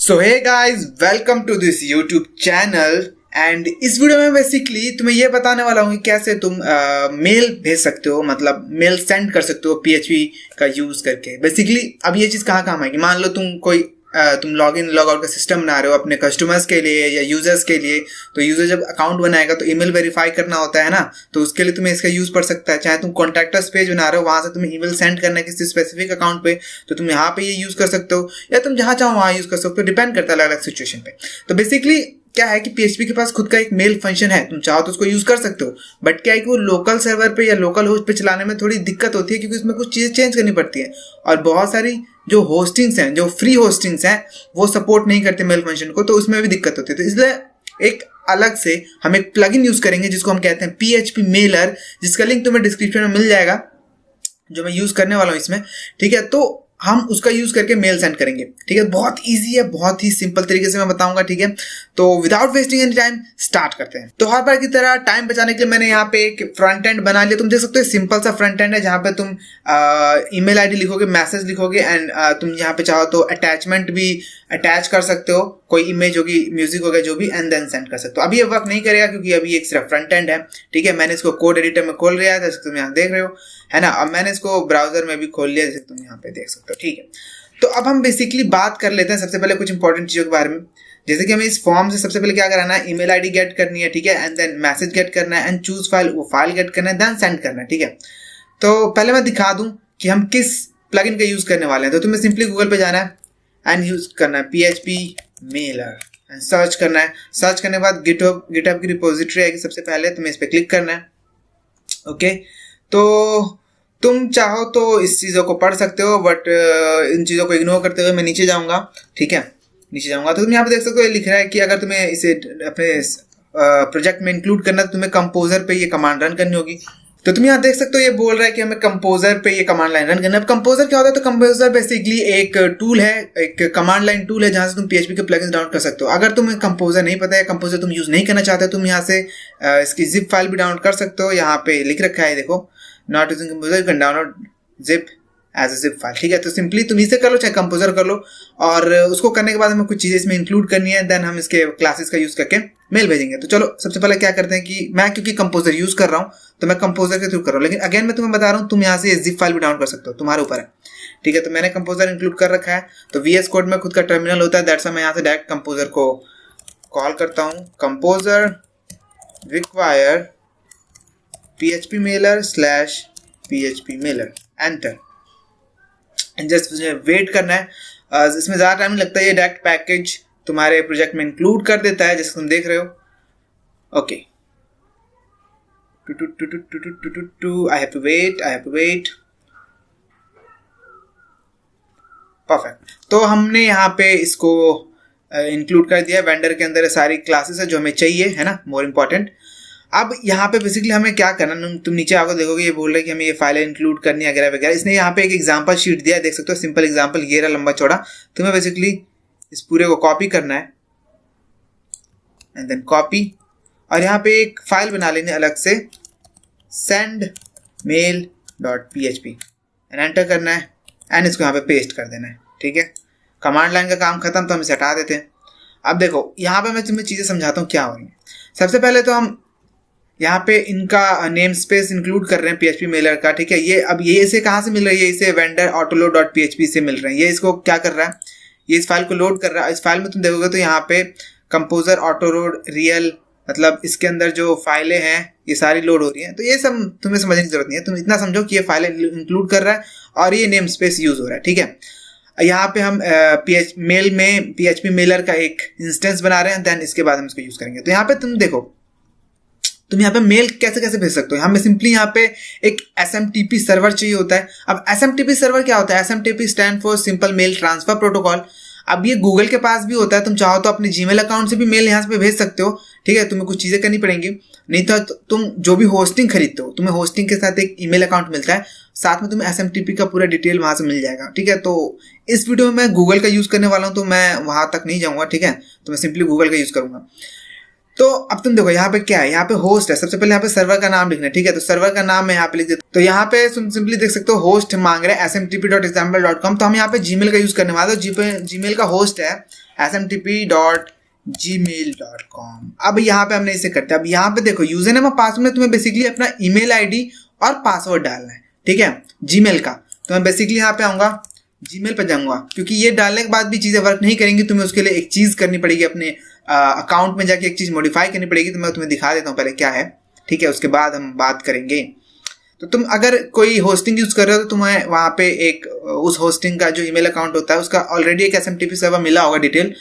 So hey guys, welcome to this YouTube channel. And इस video में basically तुम्हें ये बताने वाला हूँ कि कैसे तुम मेल भेज सकते हो, मतलब मेल सेंड कर सकते हो पीएचपी का यूज करके। बेसिकली अब ये चीज़ कहाँ काम आएगी। मान लो तुम लॉग इन लॉग आउट का सिस्टम बना रहे हो अपने कस्टमर्स के लिए या यूजर्स के लिए। तो यूजर जब अकाउंट बनाएगा तो ईमेल वेरीफाई करना होता है ना, तो उसके लिए तुम्हें इसका यूज पड़ सकता है। चाहे तुम कॉन्टैक्टर्स पेज बना रहे हो, वहां से तुम्हें ईमेल सेंड करना है किसी स्पेसिफिक अकाउंट पे, तो तुम यहाँ पे ये यूज कर सकते हो, या तुम जहाँ चाहो वहाँ यूज कर सकते हो। डिपेंड करता है अलग अलग सिचुएशन पे। तो बेसिकली क्या है कि पीएचपी के पास खुद का एक मेल फंक्शन है, तुम चाहो तो उसको यूज कर सकते हो। बट क्या है कि वो लोकल सर्वर पे या लोकल होस्ट पे चलाने में थोड़ी दिक्कत होती है, क्योंकि उसमें कुछ चीजें चेंज करनी पड़ती है। और बहुत सारी जो होस्टिंग्स हैं, जो फ्री होस्टिंग्स हैं, वो सपोर्ट नहीं करते मेल फंक्शन को, तो उसमें भी दिक्कत होती है। तो इसलिए एक अलग से हम एक प्लगइन यूज करेंगे जिसको हम कहते हैं पीएचपी मेलर, जिसका लिंक तुम्हें डिस्क्रिप्शन में मिल जाएगा, जो मैं यूज करने वाला हूँ इसमें। ठीक है, तो हम उसका यूज करके मेल सेंड करेंगे। ठीक है, बहुत इजी है, बहुत ही सिंपल तरीके से मैं बताऊंगा। ठीक है, तो without wasting any time start करते हैं। तो हर बार की तरह टाइम बचाने के लिए मैंने यहाँ पे एक फ्रंट एंड बना लिया। तुम देख सकते हो सिंपल सा फ्रंट एंड है, जहाँ पे तुम ईमेल आईडी लिखोगे, मैसेज लिखोगे, एंड तुम यहाँ पे चाहो तो अटैचमेंट भी अटैच कर सकते हो, कोई इमेज होगी, म्यूजिक होगा, जो भी, एंड देन सेंड कर सकते हो। अभी ये वर्क नहीं करेगा क्योंकि अभी एक सिर्फ फ्रंट एंड है। ठीक है, मैंने इसको कोड एडिटर में खोल लिया है, जैसे तुम यहाँ देख रहे हो, है ना। अब मैंने इसको ब्राउजर में भी खोल लिया, जैसे तुम यहाँ पे देख सकते हो। ठीक है, तो अब हम बेसिकली बात कर लेते हैं सबसे पहले कुछ इंपॉर्टेंट चीजों के बारे में। जैसे कि हमें इस फॉर्म से सबसे पहले क्या कराना है, ईमेल आईडी गेट करनी है। ठीक है, एंड देन मैसेज गेट करना है, एंड चूज फाइल, वो फाइल गेट करना है, देन सेंड करना है। ठीक है, तो पहले मैं दिखा दूं कि हम किस प्लगइन का यूज करने वाले हैं। तो तुम्हें सिंपली गूगल पे जाना है एंड यूज करना है पीएचपी मेलर, एंड सर्च करना है। सर्च करने के बाद गिटहब की रिपोजिटरी आएगी, सबसे पहले तुम्हें इस पर क्लिक करना है। ओके, तो तुम चाहो तो इस चीज़ों को पढ़ सकते हो, बट इन चीज़ों को इग्नोर करते हुए मैं नीचे जाऊंगा। ठीक है, नीचे जाऊंगा तो तुम यहाँ पे देख सकते हो, ये लिख रहा है कि अगर तुम्हें इसे अपने प्रोजेक्ट में इंक्लूड करना है तो तुम्हें कंपोजर पे ये कमांड रन करनी होगी। तो तुम यहाँ देख सकते हो, ये बोल रहा है कि हमें कंपोजर पे ये कमांड लाइन रन करना है। अब कंपोजर क्या होता है, तो कंपोजर बेसिकली एक टूल है, एक कमांड लाइन टूल है, जहाँ से तुम पीएचपी के प्लगइन्स डाउनलोड कर सकते हो। अगर तुम्हें कंपोजर नहीं पता है, कंपोजर तुम यूज नहीं करना चाहते, तुम यहाँ से इसकी जिप फाइल भी डाउनलोड कर सकते हो। यहाँ पे लिख रखा है, देखो, not using composer you can download zip as a zip file. ठीक है, तो सिंपली तुम इसे कर लो, चाहे कंपोजर कर लो। और उसको करने के बाद हमें कुछ चीज़ें इसमें इंक्लूड करनी है, देन हम इसके क्लासेस का यूज करके मेल भेजेंगे। तो चलो सबसे पहले क्या करते हैं कि मैं क्योंकि कंपोजर यूज कर रहा हूँ तो मैं कंपोजर के थ्रू कर रहा हूँ, लेकिन अगेन मैं तुम्हें बता रहा हूँ, तुम यहाँ से जिप फाइल भी डाउनलोड कर सकते हो, तुम्हारे ऊपर है। ठीक है, तो मैंने कंपोजर इंक्लूड कर रखा है। तो VS कोड में खुद का टर्मिनल होता है, दैट्स मैं यहाँ से डायरेक्ट कंपोजर को कॉल करता हूँ, composer require PHP mailer / PHP mailer, enter. Just wait करना है, इसमें ज़्यादा टाइम नहीं लगता है, ये डायरेक्ट पैकेज तुम्हारे प्रोजेक्ट में इंक्लूड कर देता है, जैसे तुम देख रहे हो। Okay, I have to wait. Perfect, तो हमने यहाँ पे इसको इंक्लूड कर दिया। वेंडर के अंदर सारी क्लासेस है जो हमें चाहिए, है ना, मोर इम्पॉर्टेंट। अब यहाँ पे बेसिकली हमें क्या करना, तुम नीचे आकर देखोगे, ये बोल रहे हैं कि हमें ये फाइलें इंक्लूड करनी है वगैरह वगैरह। इसने यहाँ पे एक एग्जांपल शीट दिया है, देख सकते हो, सिंपल एग्जांपल, ये रहा लंबा चौड़ा। तुम्हें बेसिकली इस पूरे को कॉपी करना है, एंड देन कॉपी, और यहाँ पे एक फाइल बना लेनी अलग से, sendmail.php, एंड एंटर करना है, एंड इसको यहाँ पे पेस्ट कर देना है। ठीक है, कमांड लाइन का काम खत्म, तो हम इसे हटा देते हैं। अब देखो यहाँ पे मैं तुम्हें चीज़ें समझाता हूँ क्या हो रही है। सबसे पहले तो हम यहाँ पे इनका नेम स्पेस इंक्लूड कर रहे हैं पीएचपी मेलर का। ठीक है, ये अब ये इसे कहाँ से मिल रही है, इसे वेंडर autoload.php से मिल रहे हैं। ये इसको क्या कर रहा है, ये इस फाइल को लोड कर रहा है। इस फाइल में तुम देखोगे तो यहाँ पे कंपोजर ऑटोलोड रियल, मतलब इसके अंदर जो फाइलें हैं ये सारी लोड हो रही हैं। तो ये सब तुम्हें समझने की जरूरत नहीं है, तुम इतना समझो कि ये फाइलें इंक्लूड कर रहा है और ये नेम स्पेस यूज हो रहा है। ठीक है, यहाँ पे हम मेल में पीएचपी मेलर का एक इंस्टेंस बना रहे हैं, देन इसके बाद हम इसको यूज करेंगे। तो यहाँ पे तुम देखो, तुम यहाँ पे मेल कैसे कैसे भेज सकते हो। हमें सिंपली यहाँ पे एक SMTP सर्वर चाहिए होता है। अब SMTP सर्वर क्या होता है, SMTP stand for simple mail transfer protocol. अब ये गूगल के पास भी होता है, तुम चाहो तो अपने जीमेल अकाउंट से भी मेल यहाँ से भेज सकते हो। ठीक है, तुम्हें कुछ चीज़ें करनी पड़ेंगी, नहीं तो तुम जो भी होस्टिंग खरीदते हो, तुम्हें होस्टिंग के साथ एक ईमेल अकाउंट मिलता है, साथ में तुम्हें SMTP का पूरा डिटेल वहाँ से मिल जाएगा। ठीक है, तो इस वीडियो में मैं गूगल का यूज़ करने वाला हूँ, तो मैं वहाँ तक नहीं जाऊँगा। ठीक है, तो मैं सिंपली गूगल का यूज़ करूँगा। तो अब तुम देखो यहाँ पे क्या है, यहाँ पे होस्ट है, सबसे पहले यहाँ पे सर्वर का नाम लिखना है, ठीक है। तो सर्वर का नाम मैं यहाँ पे लिख देता हूँ। तो यहाँ पे तुम सिंपली देख सकते हो होस्ट मांग रहे हैं smtp.example.com। तो हम यहाँ पे जीमेल का यूज करने वाले हैं। जीमेल का होस्ट है smtp.gmail.com। अब यहाँ पे हमने इसे करते हैं। अब यहाँ पे देखो यूजर नेम और पासवर्ड में तुम्हें बेसिकली अपना ईमेल आईडी और पासवर्ड डालना है, ठीक है, जीमेल का। तो मैं बेसिकली यहाँ पे आऊंगा, जीमेल पे जाऊंगा, क्योंकि ये डालने के बाद भी चीज़ें वर्क नहीं करेंगी। तुम्हें उसके लिए एक चीज़ करनी पड़ेगी, अपने अकाउंट में जाके एक चीज़ मॉडिफाई करनी पड़ेगी। तो मैं तुम्हें दिखा देता हूँ पहले क्या है, ठीक है, उसके बाद हम बात करेंगे। तो तुम अगर कोई होस्टिंग यूज़ कर रहे हो तो तुम्हें वहाँ पे एक उस होस्टिंग का जो ईमेल अकाउंट होता है उसका ऑलरेडी एक SMTP सर्वर मिला होगा डिटेल,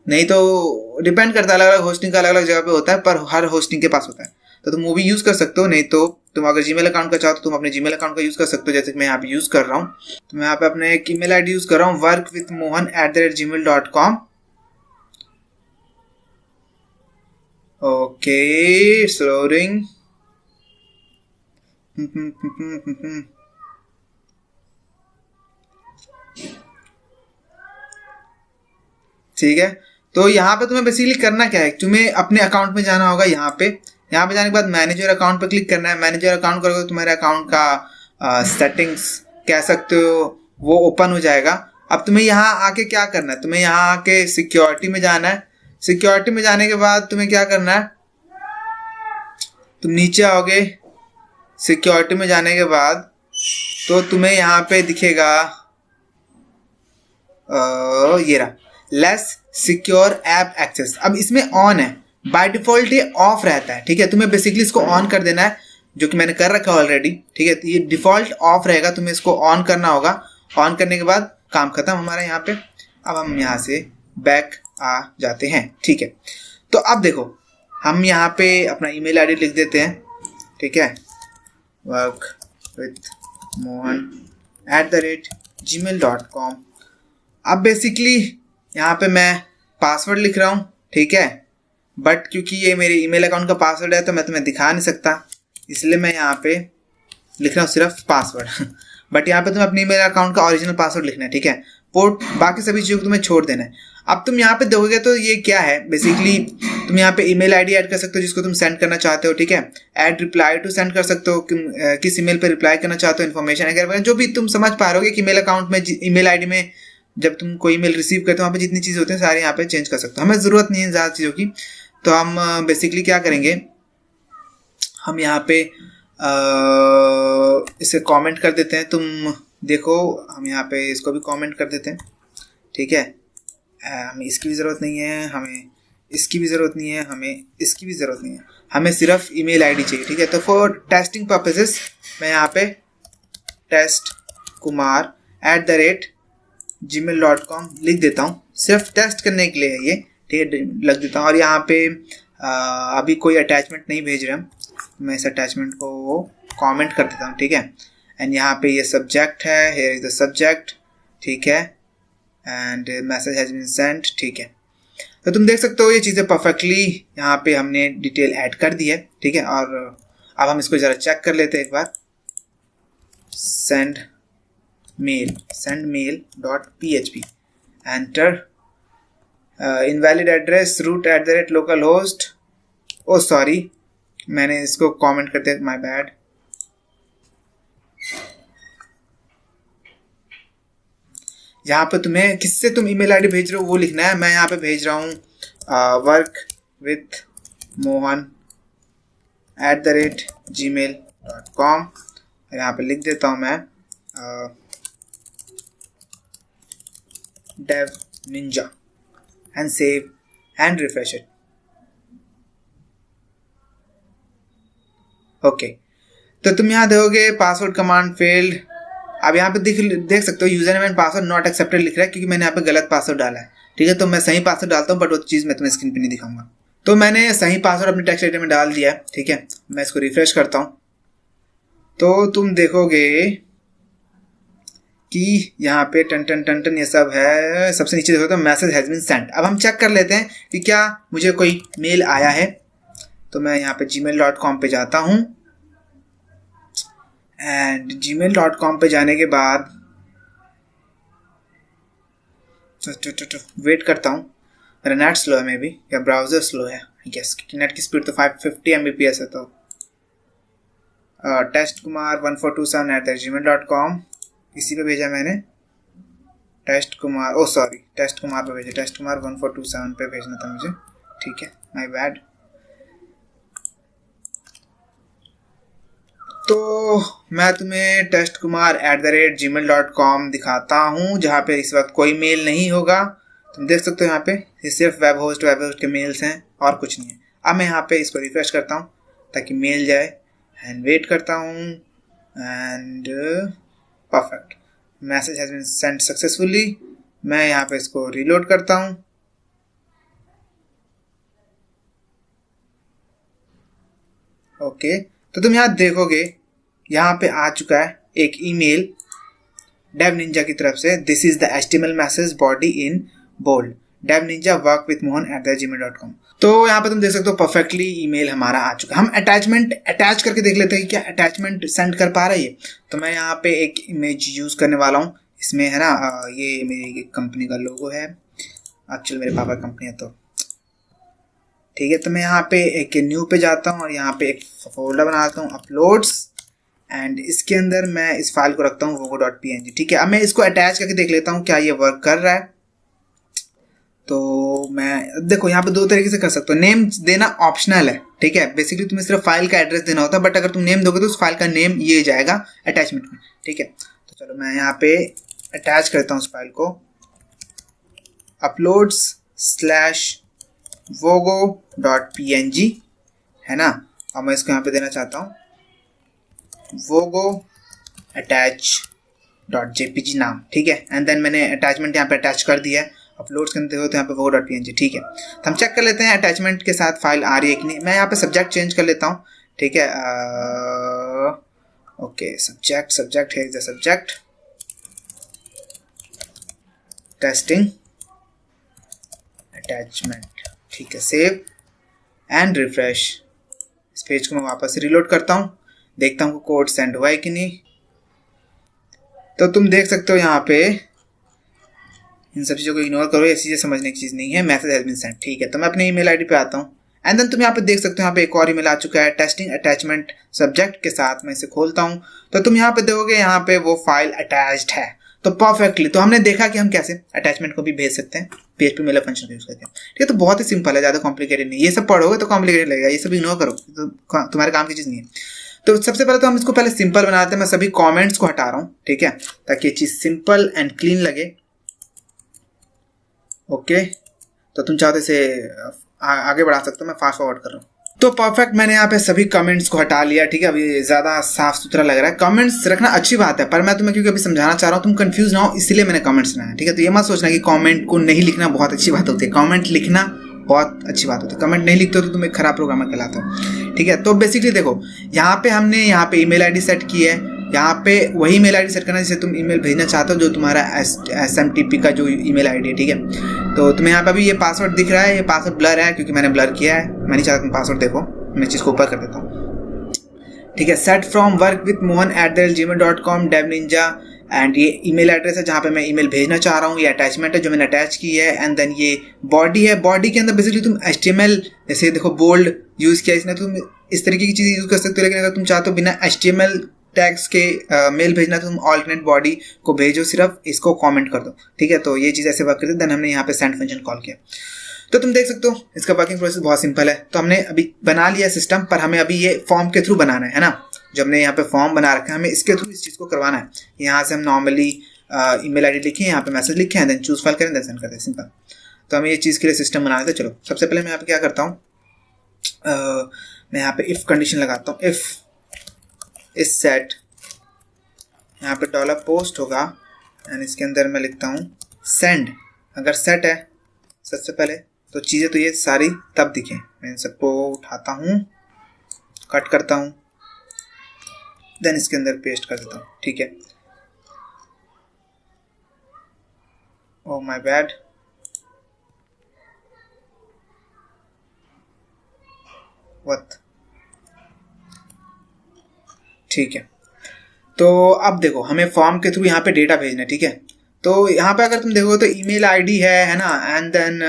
नहीं तो डिपेंड करता है, अलग अलग होस्टिंग का अलग अलग जगह पे होता है, पर हर होस्टिंग के पास होता है। तो तुम वो भी यूज़ कर सकते हो। नहीं तो तुम अगर जीमेल अकाउंट का चाहो तो तुम अपने जीमेल अकाउंट का यूज़ कर सकते हो, जैसे कि मैं यहाँ पे यूज़ कर रहा हूँ। तो मैं यहाँ पे अपने एक ईमेल आईडी यूज़ कर रहा हूँ, workwithmohan@gmail.com। Okay, slowing. ठीक है, तो यहाँ पे तुम्हें बेसिकली करना क्या है, तुम्हें अपने अकाउंट में जाना होगा। यहाँ पे जाने के बाद मैनेजर अकाउंट पे क्लिक करना है। मैनेजर अकाउंट करोगे तो तुम्हारे अकाउंट का सेटिंग्स कह सकते हो वो ओपन हो जाएगा। अब तुम्हें यहाँ आके क्या करना है, तुम्हें यहाँ आके सिक्योरिटी में जाना है। सिक्योरिटी में जाने के बाद तुम्हें क्या करना है, तुम नीचे आओगे। सिक्योरिटी में जाने के बाद तो तुम्हें यहाँ पे दिखेगा ये रहा, लेस सिक्योर ऐप एक्सेस। अब इसमें ऑन है, बाय डिफॉल्ट ये ऑफ रहता है, ठीक है। तुम्हें बेसिकली इसको ऑन कर देना है, जो कि मैंने कर रखा है ऑलरेडी, ठीक है। तो ये डिफॉल्ट ऑफ रहेगा, तुम्हें इसको ऑन करना होगा। ऑन करने के बाद काम खत्म हमारा यहाँ पे। अब हम यहाँ से बैक आ जाते हैं, ठीक है। तो अब देखो हम यहाँ पे अपना ईमेल आईडी लिख देते हैं, ठीक है, workwithmohan@gmail.com। अब बेसिकली यहाँ पे मैं पासवर्ड लिख रहा हूँ, ठीक है, बट क्योंकि ये मेरे ईमेल अकाउंट का पासवर्ड है तो मैं तुम्हें दिखा नहीं सकता, इसलिए मैं यहाँ पे लिख रहा हूँ सिर्फ पासवर्ड। बट यहाँ पे तुम्हें अपने ईमेल अकाउंट का ओरिजिनल पासवर्ड लिखना है, ठीक है। पोर्ट बाकी सभी चीज़ों को तुम्हें छोड़ देना है। अब तुम यहाँ पे देखोगे तो ये क्या है, बेसिकली तुम यहाँ पे ईमेल आईडी ऐड कर सकते हो जिसको तुम सेंड करना चाहते हो, ठीक है। ऐड रिप्लाई टू सेंड कर सकते हो, किस ईमेल पे रिप्लाई करना चाहते हो, इन्फॉर्मेशन वगैरह जो भी तुम समझ पा रहे हो कि ईमेल अकाउंट में, ईमेल आईडी में जब तुम कोई ईमेल रिसीव करते हो वहाँ पे जितनी चीज़ें होती हैं सारी यहाँ पे चेंज कर सकते हो। हमें ज़रूरत नहीं है ज़्यादा चीज़ों की। तो हम बेसिकली क्या करेंगे, हम यहाँ पे इसे कमेंट कर देते हैं। तुम देखो हम यहाँ पे इसको भी कमेंट कर देते हैं, ठीक है। हमें इसकी भी ज़रूरत नहीं है, हमें इसकी भी ज़रूरत नहीं है, हमें इसकी भी ज़रूरत नहीं है, हमें सिर्फ ईमेल आईडी चाहिए, ठीक है। तो फॉर टेस्टिंग पर्पसेस मैं यहाँ पे testkumar@gmail.com लिख देता हूँ, सिर्फ टेस्ट करने के लिए है ये, ठीक है, लग देता हूँ। और यहाँ पे अभी कोई अटैचमेंट नहीं भेज रहे हम, मैं इस अटैचमेंट को कमेंट कर देता हूँ, ठीक है। एंड यहाँ पे ये सब्जेक्ट है, हियर इज द सब्जेक्ट, ठीक है, and message has been sent, ठीक है। तो तुम देख सकते हो ये चीज़ें परफेक्टली यहाँ पे हमने डिटेल ऐड कर दी है, ठीक है। और अब हम इसको ज़रा चेक कर लेते हैं एक बार। sendmail.php, enter, invalid address, root@localhost, ओ सॉरी मैंने इसको कमेंट कर दिया, माय बैड। यहाँ पे तुम्हें किससे तुम ईमेल आईडी भेज रहे हो वो लिखना है। मैं यहाँ पे भेज रहा हूँ workwithmohan@gmail.com। यहाँ पे लिख देता हूँ मैं dev ninja and save and refresh it। Okay, तो तुम यहाँ देखोगे पासवर्ड कमांड फेल्ड। अब यहाँ पे देख सकते हो user name and password not accepted लिख रहा है, क्योंकि मैंने यहाँ पे गलत पासवर्ड डाला है, ठीक है। तो मैं सही पासवर्ड डालता हूँ, बट वो चीज़ मैं तुम्हें स्क्रीन पे नहीं दिखाऊंगा। तो मैंने सही पासवर्ड अपने टेक्स्ट एडिटर में डाल दिया है, ठीक है। मैं इसको रिफ्रेश करता हूँ तो तुम देखोगे कि यहाँ पे टन टन टन टन ये सब है। सबसे नीचे देखो तो मैसेज हैज़ बीन सेंट। अब हम चेक कर लेते हैं कि क्या मुझे कोई मेल आया है। तो मैं यहाँ पे gmail.com पे जाता हूँ, एंड gmail.com पे जाने के बाद वेट करता हूँ। मेरा नेट स्लो है, मे बी, या ब्राउज़र स्लो है, यस, नेट की स्पीड तो 550 Mbps है। तो टेस्ट कुमार 1427@gmail.com, इसी पे भेजा मैंने। टेस्ट कुमार, ओ सॉरी, टेस्ट कुमार पे भेजा, टेस्ट कुमार 1427 पे भेजना था मुझे, ठीक है, माय बैड। तो मैं तुम्हें टेस्ट कुमार @gmail.com दिखाता हूँ, जहाँ पे इस वक्त कोई मेल नहीं होगा। तुम देख सकते हो यहाँ पे ये सिर्फ वेब होस्ट के मेल्स हैं और कुछ नहीं है। अब मैं यहाँ पे इसको रिफ्रेश करता हूँ ताकि मेल जाए, एंड वेट करता हूँ, and perfect, message has been send successfully. मैं यहाँ पे इसको रीलोड करता हूँ। ओके, तो तुम यहाँ देखोगे यहाँ पे आ चुका है एक ईमेल डेव निंजा की तरफ से। This is the HTML message body in bold, Dave ninja work with Mohan @gmail.com। तो यहाँ पे तुम देख सकते हो परफेक्टली ईमेल हमारा आ चुका है। हम अटैचमेंट अटैच करके देख लेते हैं कि क्या अटैचमेंट सेंड कर पा रही है। तो मैं यहाँ पे एक इमेज यूज करने वाला हूँ, इसमें है ना ये मेरी कंपनी का लोगो है, एक्चुअली मेरे पापा कंपनी है, तो ठीक है। तो मैं यहाँ पे एक न्यू पे जाता हूँ और यहाँ पे एक फोल्डर बनाता हूँ, अपलोड्स, एंड इसके अंदर मैं इस फाइल को रखता हूँ vogo.png, ठीक है। अब मैं इसको अटैच करके देख लेता हूँ क्या ये वर्क कर रहा है। तो मैं देखो यहाँ पे दो तरीके से कर सकते हो, नेम देना ऑप्शनल है, ठीक है। बेसिकली तुम्हें सिर्फ फाइल का एड्रेस देना होता है, बट अगर तुम नेम दोगे तो उस फाइल का नेम ये जाएगा अटैचमेंट में, ठीक है। तो चलो मैं यहाँ पे अटैच करता हूँ उस फाइल को, uploads/vogo.png, है ना। और मैं इसको यहाँ पे देना चाहता हूँ vogo attach.jpg नाम, ठीक है। एंड देन मैंने अटैचमेंट यहाँ पे अटैच कर दिया है। अपलोड्स करते हो तो यहाँ पे vogo.png, ठीक है। तो हम चेक कर लेते हैं अटैचमेंट के साथ फाइल आ रही है कि नहीं। मैं यहाँ पे सब्जेक्ट चेंज कर लेता हूँ, ठीक है। ओके, सब्जेक्ट है द सब्जेक्ट टेस्टिंग अटैचमेंट, ठीक है। Save and refresh. इस पेज को मैं वापस से रिलोड करता हूँ, देखता हूँ कोड सेंड हुआ है कि नहीं। तो तुम देख सकते हो यहाँ पे, इन सब चीज़ों को इग्नोर करो, ये चीज़ें समझने की चीज़ नहीं है। मैसेज हैज बीन सेंड, ठीक है। तो मैं अपने ईमेल आईडी पे आता हूँ, एंड देन तुम यहाँ पे देख सकते हो यहाँ पे एक और ईमेल आ चुका है टेस्टिंग अटैचमेंट सब्जेक्ट के साथ। मैं इसे खोलता हूँ तो तुम यहाँ पे देखोगे यहाँ पे वो फाइल अटैच्ड है। तो परफेक्टली, तो हमने देखा कि हम कैसे अटैचमेंट को भी भेज सकते हैं PHP मेलर फंक्शन यूज करके, ठीक है। तो बहुत ही सिंपल है, ज़्यादा कॉम्प्लिकेटेड नहीं। ये सब पढ़ोगे तो कॉम्प्लिकेटेड लगेगा, ये सब इग्नोर करो, तो तुम्हारे काम की चीज़ नहीं है। तो सबसे पहले तो हम इसको पहले सिंपल बनाते हैं। मैं सभी कमेंट्स को हटा रहा हूँ, ठीक है, ताकि ये चीज़ सिंपल एंड क्लीन लगे। ओके, तो तुम चाहते से आगे बढ़ा सकते हो, मैं फास्ट फॉरवर्ड कर रहा हूँ। तो परफेक्ट, मैंने यहाँ पे सभी कमेंट्स को हटा लिया, ठीक है। अभी ज़्यादा साफ सुथरा लग रहा है। कमेंट्स रखना अच्छी बात है, पर मैं तुम्हें क्योंकि अभी समझाना चाह रहा हूँ, तुम कंफ्यूज ना हो, इसलिए मैंने कमेंट्स बनाया, ठीक है। तो ये मत सोचना कि कमेंट को नहीं लिखना बहुत अच्छी बात होती है। कमेंट लिखना बहुत अच्छी बात होती है। कमेंट नहीं लिखते हो तो तुम एक खराब प्रोग्रामर कहलाते हो, ठीक है। तो बेसिकली देखो, यहाँ पे हमने यहाँ पे ईमेल आईडी सेट की है। यहाँ पे वही ईमेल आईडी सेट करना जिसे तुम ईमेल भेजना चाहते हो, जो तुम्हारा SMTP का जो ईमेल आईडी है, ठीक है। तो तुम्हें यहाँ पे अभी ये पासवर्ड दिख रहा है, ये पासवर्ड ब्लर है क्योंकि मैंने ब्लर किया है। मैं नहीं चाहता तुम पासवर्ड देखो, मैं चीज़ को ऊपर कर देता हूँ, ठीक है। Set from work with Mohan @gmail.com Dave ninja, and ये ईमेल एड्रेस है जहाँ पे मैं ईमेल भेजना चाह रहा हूँ। ये अटैचमेंट है जो मैंने अटैच की है, एंड देन ये बॉडी है। बॉडी के अंदर बेसिकली तुम HTML, जैसे देखो बोल्ड यूज़ किया इसने, तुम इस तरीके की चीज़ यूज़ कर सकते हो। लेकिन अगर तुम चाहते हो बिना HTML टैग्स के मेल भेजना, तो तुम ऑल्टरनेट बॉडी को भेजो, सिर्फ इसको कमेंट कर दो, ठीक है। तो ये चीज़ ऐसे वर्क करती है। देन हमने यहाँ पे सेंड फंक्शन कॉल किया। तो तुम देख सकते हो इसका वर्किंग प्रोसेस बहुत सिंपल है। तो हमने अभी बना लिया सिस्टम, पर हमें अभी ये फॉर्म के थ्रू बनाना है ना। जो हमने यहाँ पे फॉर्म बना रखा है, हमें इसके थ्रू इस चीज़ को करवाना है। यहाँ से हम नॉर्मली ईमेल आईडी लिखें, यहाँ पे मैसेज लिखें, देन चूज फाइल करें, देन सेंड कर दें, सिंपल। तो हमें ये चीज़ के लिए सिस्टम बना देते। चलो सबसे पहले मैं यहाँ पे क्या करता हूँ, मैं यहाँ पे इफ़ कंडीशन लगाता हूँ। इफ़ इज सेट, यहाँ पे $पोस्ट होगा, एंड इसके अंदर मैं लिखता हूँ सेंड। अगर सेट है सबसे पहले, तो चीज़ें तो ये सारी तब दिखें। मैं इन सबको उठाता हूँ, कट करता हूँ, देन इसके अंदर पेस्ट कर देता हूँ, ठीक है। ओह माय बैड, व्हाट, ठीक है। तो अब देखो, हमें फॉर्म के थ्रू यहाँ पे डेटा भेजना है, ठीक है। तो यहाँ पे अगर तुम देखो तो ईमेल आईडी है ना, एंड देन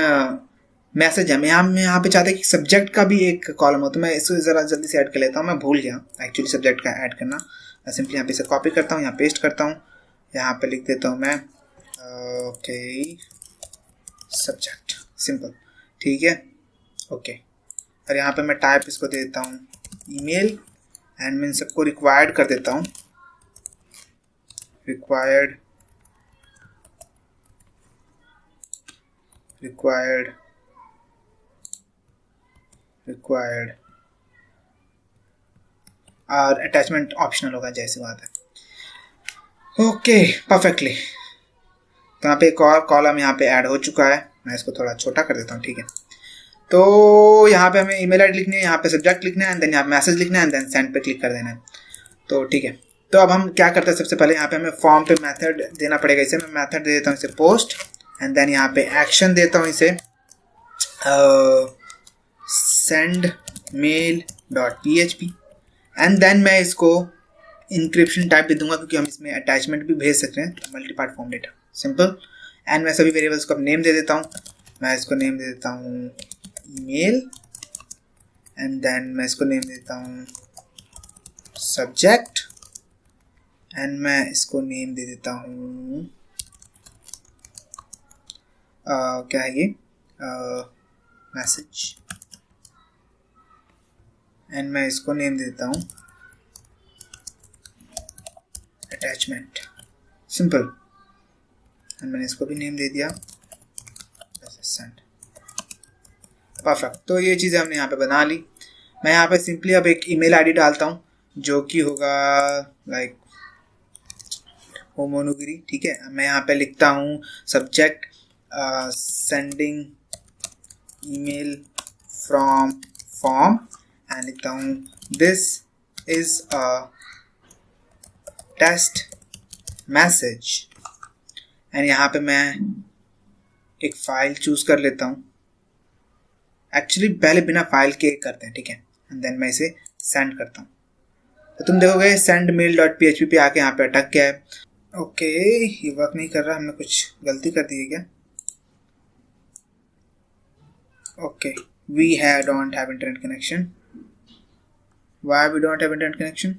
मैसेज है, मैं यहाँ पे चाहते हैं कि सब्जेक्ट का भी एक कॉलम हो, तो मैं इसको ज़रा जल्दी से ऐड कर लेता हूँ, मैं भूल गया एक्चुअली सब्जेक्ट का ऐड करना। मैं सिंपली यहाँ पे इसे कॉपी करता हूँ, यहाँ पेस्ट करता हूँ, यहाँ पे लिख देता हूँ मैं ओके सब्जेक्ट, सिंपल, ठीक है, ओके। और यहाँ पे मैं टाइप इसको दे देता हूँ ईमेल, एंड मैं इन सबको रिक्वायर्ड कर देता हूँ, रिक्वायर्ड और अटैचमेंट ऑप्शनल होगा, जैसी बात है। ओके परफेक्टली, तो यहाँ पे एक और कॉलम यहाँ पे ऐड हो चुका है, मैं इसको थोड़ा छोटा कर देता हूँ, ठीक है। तो यहाँ पे हमें ईमेल आईडी लिखनी है, यहाँ पे सब्जेक्ट लिखना है, एंड देन यहाँ पे मैसेज लिखना है, एंड देन सेंड पे क्लिक कर देना है। तो ठीक है, तो अब हम क्या करते हैं, सबसे पहले यहाँ पे हमें फॉर्म पे मेथड देना पड़ेगा। इसे मैं मेथड दे देता हूँ इसे पोस्ट, एंड देन यहाँ पे एक्शन देता हूँ इसे send mail dot PHP, and then मैं इसको इंक्रिप्शन टाइप दे दूंगा, क्योंकि हम इसमें अटैचमेंट भी भेज सकते हैं, multi part form data, simple. And मैं सभी वेरिएबल्स को अब नेम दे देता हूँ, मैं इसको नेम दे देता हूँ ईमेल, एंड देन मैं इसको नेम देता हूँ सब्जेक्ट, एंड मैं इसको नेम दे देता हूँ क्या है ये मैसेज, एंड मैं इसको नेम देता हूँ अटैचमेंट, सिंपल। एंड मैंने इसको भी नेम दे दिया सेंड, परफेक्ट। तो ये चीज़ें हमने यहाँ पे बना ली। मैं यहाँ पे सिंपली अब एक ईमेल आईडी डालता हूँ, जो कि होगा लाइक होमोनुगिरी, ठीक है। मैं यहाँ पे लिखता हूँ subject sending email from form, and लिखता हूँ this is a test message, and यहाँ पे मैं एक फाइल चूज कर लेता हूँ, एक्चुअली पहले बिना फाइल के करते हैं, ठीक है, एंड देन मैं इसे सेंड करता हूँ। तो तुम देखोगे सेंड मेल डॉट PHP पे आके यहाँ पे अटक गया है। ओके ये वर्क नहीं कर रहा, हमने कुछ गलती कर दी है क्या? Okay we don't have internet connection, why we don't have internet connection?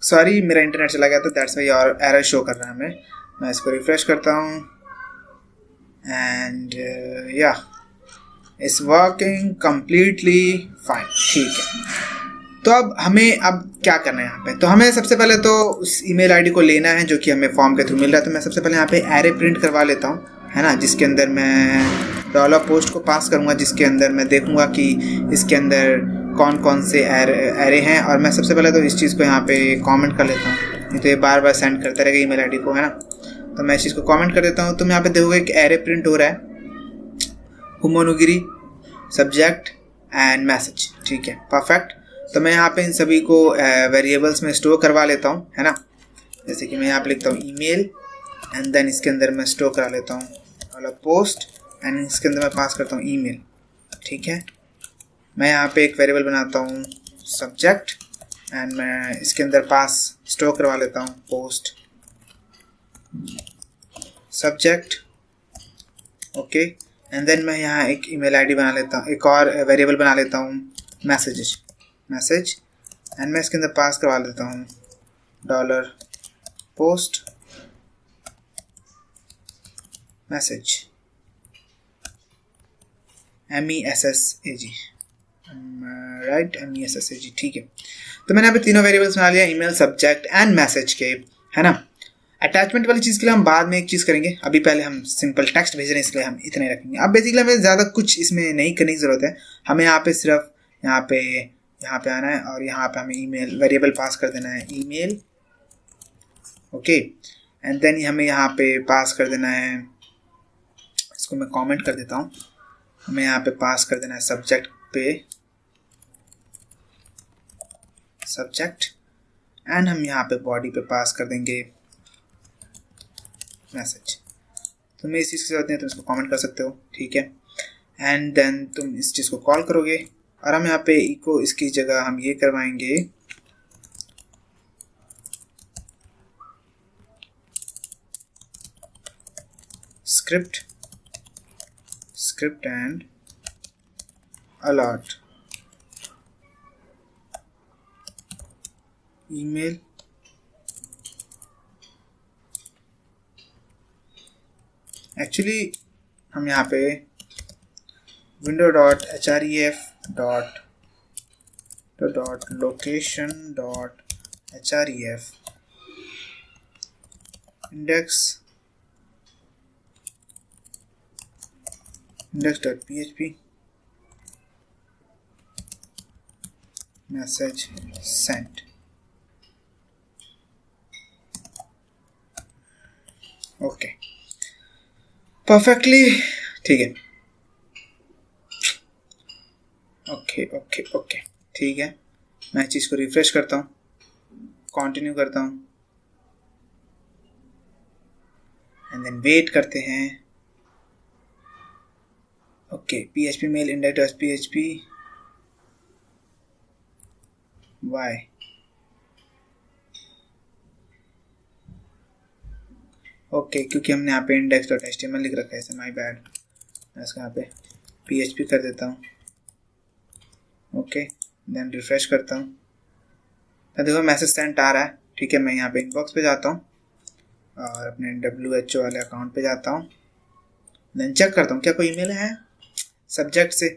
Sorry मेरा इंटरनेट चला गया था, दैट्स वाई और एरर शो कर रहा है हमें। मैं इसको रिफ्रेश करता हूँ, एंड या इट्स वर्किंग कम्प्लीटली फाइन, ठीक है। तो अब हमें क्या करना है यहाँ पे, तो हमें सबसे पहले तो उस ईमेल आईडी को लेना है जो कि हमें फॉर्म के थ्रू मिल रहा है। तो मैं सबसे पहले यहाँ पे एरे प्रिंट करवा लेता हूँ, है ना, जिसके अंदर मैं डॉलर पोस्ट को पास करूँगा, जिसके अंदर मैं देखूँगा कि इसके अंदर कौन कौन से एरे हैं। और मैं सबसे पहले तो इस चीज़ को यहाँ पे कमेंट कर लेता हूँ, नहीं तो ये बार बार सेंड करता रहेगा ईमेल आईडी को, है ना। तो मैं इस चीज़ को कमेंट कर देता हूँ। तो मैं यहाँ पे देखोगे कि एरे प्रिंट हो रहा है, होमोनुगिरी सब्जेक्ट एंड मैसेज, ठीक है, परफेक्ट। तो मैं यहाँ पे इन सभी को वेरिएबल्स में स्टोर करवा लेता हूँ, है ना। जैसे कि मैं यहाँ पे लिखता हूँ ईमेल, एंड देन इसके अंदर मैं स्टोर करा लेता हूँ डॉलर पोस्ट, एंड इसके अंदर मैं पास करता हूँ ईमेल, ठीक है। मैं यहाँ पे एक वेरिएबल बनाता हूँ सब्जेक्ट, एंड मैं इसके अंदर पास स्टोर करवा लेता हूँ post subject, okay. And then मैं यहाँ एक ईमेल आईडी बना लेता हूँ, एक और वेरिएबल बना लेता हूँ मैसेज, एंड मैं इसके अंदर पास करवा लेता हूँ dollar post message MESSAG, right, MESSAG, ठीक है। तो मैंने अभी तीनों वेरिएबल्स बना लिया, ईमेल सब्जेक्ट एंड मैसेज के, है ना। अटैचमेंट वाली चीज़ के लिए हम बाद में एक चीज़ करेंगे, अभी पहले हम सिंपल टेक्स्ट भेज रहे हैं इसलिए हम इतने रखेंगे। अब बेसिकली हमें ज़्यादा कुछ इसमें नहीं करने की ज़रूरत है, हमें यहाँ पे सिर्फ यहाँ पे आना है, और यहाँ पे हमें ईमेल वेरिएबल पास कर देना है ईमेल, ओके। एंड देन हमें यहाँ पे पास कर देना है, इसको मैं कमेंट कर देता हूँ, हमें यहाँ पे पास कर देना है सब्जेक्ट पे सब्जेक्ट, एंड हम यहाँ पे बॉडी पे पास कर देंगे मैसेज। तुम्हें इस चीज़ की जरूरत नहीं है, तुम इसको कमेंट कर सकते हो, ठीक है। एंड देन तुम इस चीज़ को कॉल करोगे, और हम यहाँ पे इको इसकी जगह हम ये करवाएंगे script and alert email actually हम यहाँ पे window.href.location.href index.php message sent. Okay perfectly ठीक है। ओके ठीक है, मैं चीज़ को रिफ्रेश करता हूँ, कंटिन्यू करता हूँ एंड देन वेट करते हैं। Okay php mail index.php why okay क्योंकि हमने यहाँ पे index.html लिख रखा है, ऐसे माई बैड। मैं इसको यहाँ पे php कर देता हूँ। ओके देन रिफ्रेश करता हूँ तो देखो मैसेज सेंट आ रहा है। ठीक है, मैं यहाँ पे इनबॉक्स पे जाता हूँ और अपने WHO वाले अकाउंट पे जाता हूँ, देन चेक करता हूँ क्या कोई ईमेल है सब्जेक्ट से।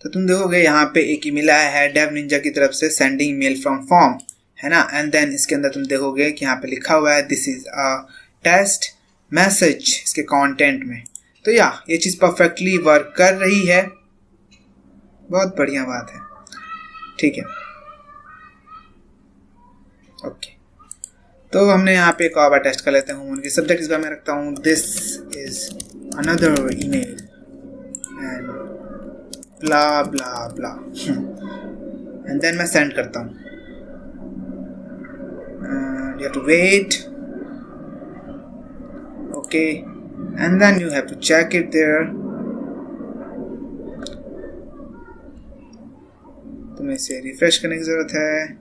तो तुम देखोगे यहाँ पे एक ईमेल आया है डेव निंजा की तरफ से, सेंडिंग मेल फ्रॉम फॉर्म, है ना। एंड देन इसके अंदर तुम देखोगे कि यहाँ पे लिखा हुआ है this is a test message इसके कंटेंट में। तो ये चीज़ परफेक्टली वर्क कर रही है, बहुत बढ़िया बात है। ठीक है ओके तो हमने यहाँ पे एक और बार टेस्ट कर लेते हैं। उनके सब्जेक्ट इस बार मैं रखता हूँ this is another email and blah blah blah and then मैं सेंड करता हूँ। You have to wait, okay, and then you have to check it there. तुम्हें इसे रिफ्रेश करने की जरूरत है।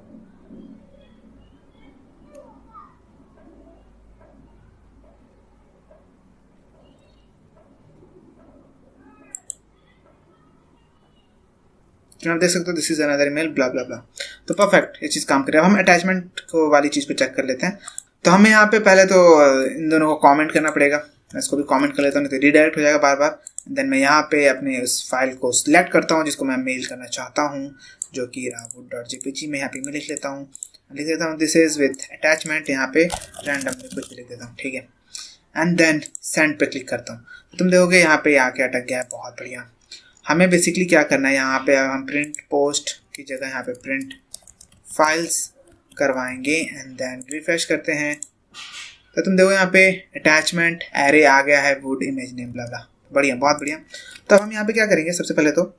आप देख सकते हो this is another email blah blah ब्ला। तो परफेक्ट, ये चीज़ काम करे। अब हम अटैचमेंट को वाली चीज़ को चेक कर लेते हैं। तो हमें यहाँ पे पहले तो इन दोनों को कमेंट करना पड़ेगा। मैं इसको भी कमेंट कर लेता हूँ, नहीं तो रीडायरेक्ट हो जाएगा बार बार। देन मैं यहाँ पे अपने उस फाइल को सिलेक्ट करता हूँ जिसको मैं मेल करना चाहता हूँ, जो कि rawood.jpg में यहाँ पे मैं लिख लेता हूँ दिस इज विथ अटैचमेंट। यहाँ पे रैंडमली कुछ भी लिख देता हूँ, ठीक है। एंड देन सेंड पे क्लिक करता हूँ। तो तुम देखोगे यहाँ पे आके अटक गया, बहुत बढ़िया। हमें बेसिकली क्या करना है, यहाँ पे हम प्रिंट पोस्ट की जगह यहाँ पे प्रिंट फाइल्स करवाएंगे एंड देन रिफ्रेश करते हैं। तो तुम देखो यहाँ पे अटैचमेंट एरे आ गया है, वुड इमेज नेम ब्ला ब्ला, बढ़िया, बहुत बढ़िया। तो हम यहाँ पे क्या करेंगे, सबसे पहले तो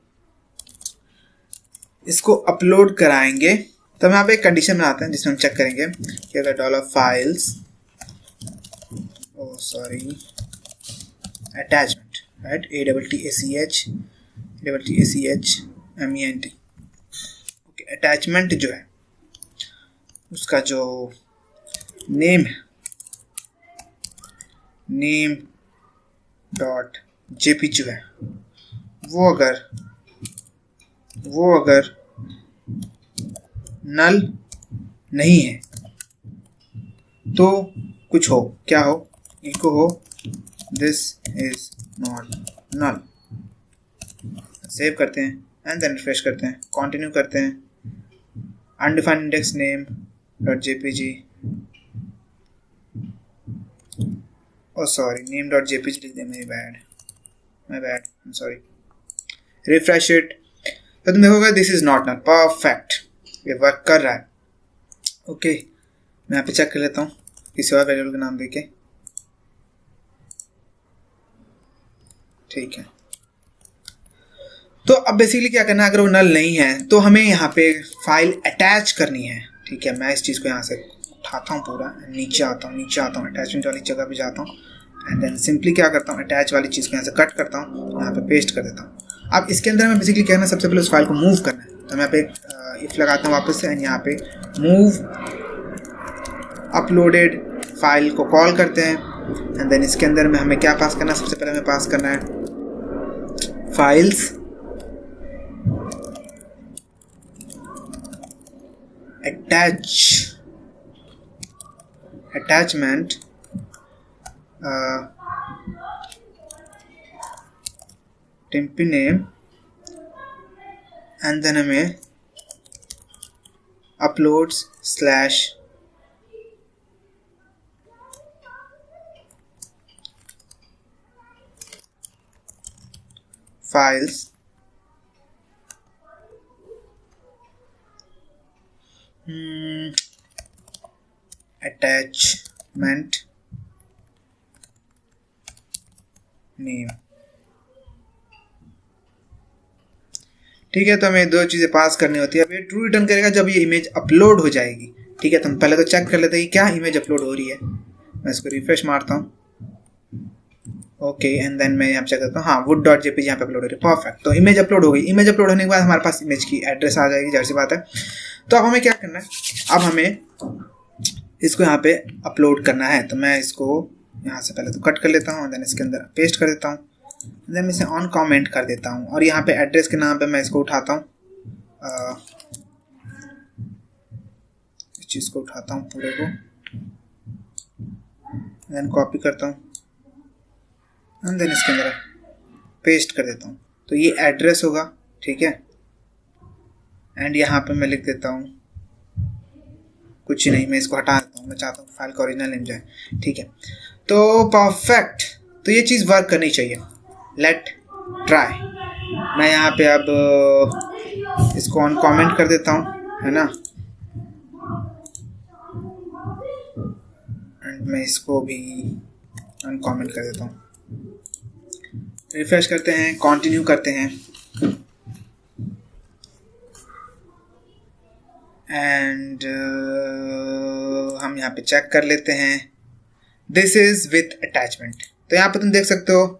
इसको अपलोड कराएंगे। तो हम यहाँ पे एक कंडीशन बनाते हैं जिसमें हम चेक करेंगे कि अगर $files attachment, right, ATTACHMENT, okay, attachment जो है उसका जो नेम है name.jpg जो है वो अगर नल नहीं है तो कुछ हो, क्या हो, इको हो this is not null. Save करते हैं एंड देन रिफ्रेश करते हैं, कंटिन्यू करते हैं। Undefined index name dot JPG, oh sorry, name dot JPG लिख दिया, my bad, I am sorry. Refresh it, तो तुम देखोगे this is not null, perfect, ये वर्क कर रहा है। ओके मैं यहाँ पे चेक कर लेता हूँ किसी और वेरिएबल का नाम देके, ठीक है। तो अब बेसिकली क्या करना है, अगर वो नल नहीं है तो हमें यहाँ पे फाइल अटैच करनी है, ठीक है। मैं इस चीज़ को यहाँ से उठाता हूँ पूरा, नीचे आता हूँ अटैचमेंट वाली जगह पे जाता हूँ एंड देन सिंपली क्या करता हूँ, अटैच वाली चीज़ को यहाँ से कट करता हूँ, यहाँ पे पेस्ट कर देता हूँ। अब इसके अंदर मैं बेसिकली कहना सबसे पहले उस फाइल को मूव करना है, तो मैं यहाँ पे इफ लगाता हूँ वापस से एंड यहाँ पे मूव अपलोडेड फाइल को कॉल करते हैं एंड देन इसके अंदर में हमें क्या पास करना है, सबसे पहले हमें पास करना है files attachment temp name and then हमें uploads slash files attachment name। ठीक है, तो हमें दो चीज़ें पास करनी होती है। अब ये ट्रू रिटर्न करेगा जब ये इमेज अपलोड हो जाएगी। ठीक है, तो हम पहले तो चेक कर लेते हैं कि क्या इमेज अपलोड हो रही है। मैं इसको रिफ्रेश मारता हूँ, ओके एंड देन मैं यहाँ चेक करता हूँ, हाँ wood.jpg यहाँ पे अपलोड हो रही है, परफेक्ट। तो इमेज अपलोड हो गई। इमेज अपलोड होने के बाद हमारे पास इमेज की एड्रेस आ जाएगी, जाहिर सी बात है। तो अब हमें क्या करना है, अब हमें इसको यहाँ पे अपलोड करना है। तो मैं इसको यहाँ से पहले तो कट कर लेता हूँ, देन इसके अंदर पेस्ट कर देता हूँ, देन इसे ऑन कमेंट कर देता हूँ और यहाँ पे एड्रेस के नाम पे मैं इसको उठाता हूँ, इस चीज़ को उठाता हूँ पूरे को, देन कॉपी करता हूँ एंड देन इसके अंदर पेस्ट कर देता हूँ। तो ये एड्रेस होगा, ठीक है। एंड यहाँ पे मैं लिख देता हूँ कुछ नहीं, मैं इसको हटा देता हूँ, मैं चाहता हूँ फाइल का ओरिजिनल नेम जाए, ठीक है। तो परफेक्ट, तो ये चीज़ वर्क करनी चाहिए। Late try. मैं यहाँ पे अब इसको ऑन कमेंट कर देता हूँ, है ना, एंड मैं इसको भी ऑन कमेंट कर देता हूँ। रिफ्रेश करते हैं, कंटिन्यू करते हैं एंड हम यहाँ पे चेक कर लेते हैं, दिस इज विथ अटैचमेंट। तो यहाँ पे तुम देख सकते हो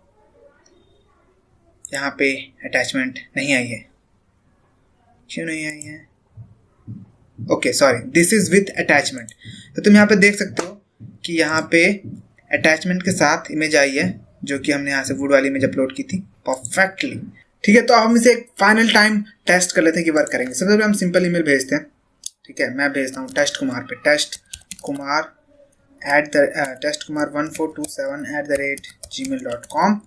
यहाँ पे अटैचमेंट नहीं आई है, क्यों नहीं आई है, okay sorry, this is with attachment. तो तुम यहाँ पे देख सकते हो कि यहाँ पे अटैचमेंट के साथ इमेज आई है, जो कि हमने यहाँ से वुड वाली इमेज अपलोड की थी परफेक्टली। ठीक है, तो अब हम इसे एक फाइनल टाइम टेस्ट कर लेते हैं कि वर्क करेंगे। सबसे पहले हम सिंपल ईमेल भेजते हैं, ठीक है। मैं भेजता हूँ टेस्ट कुमार पे, टेस्ट कुमार 1427@gmail.com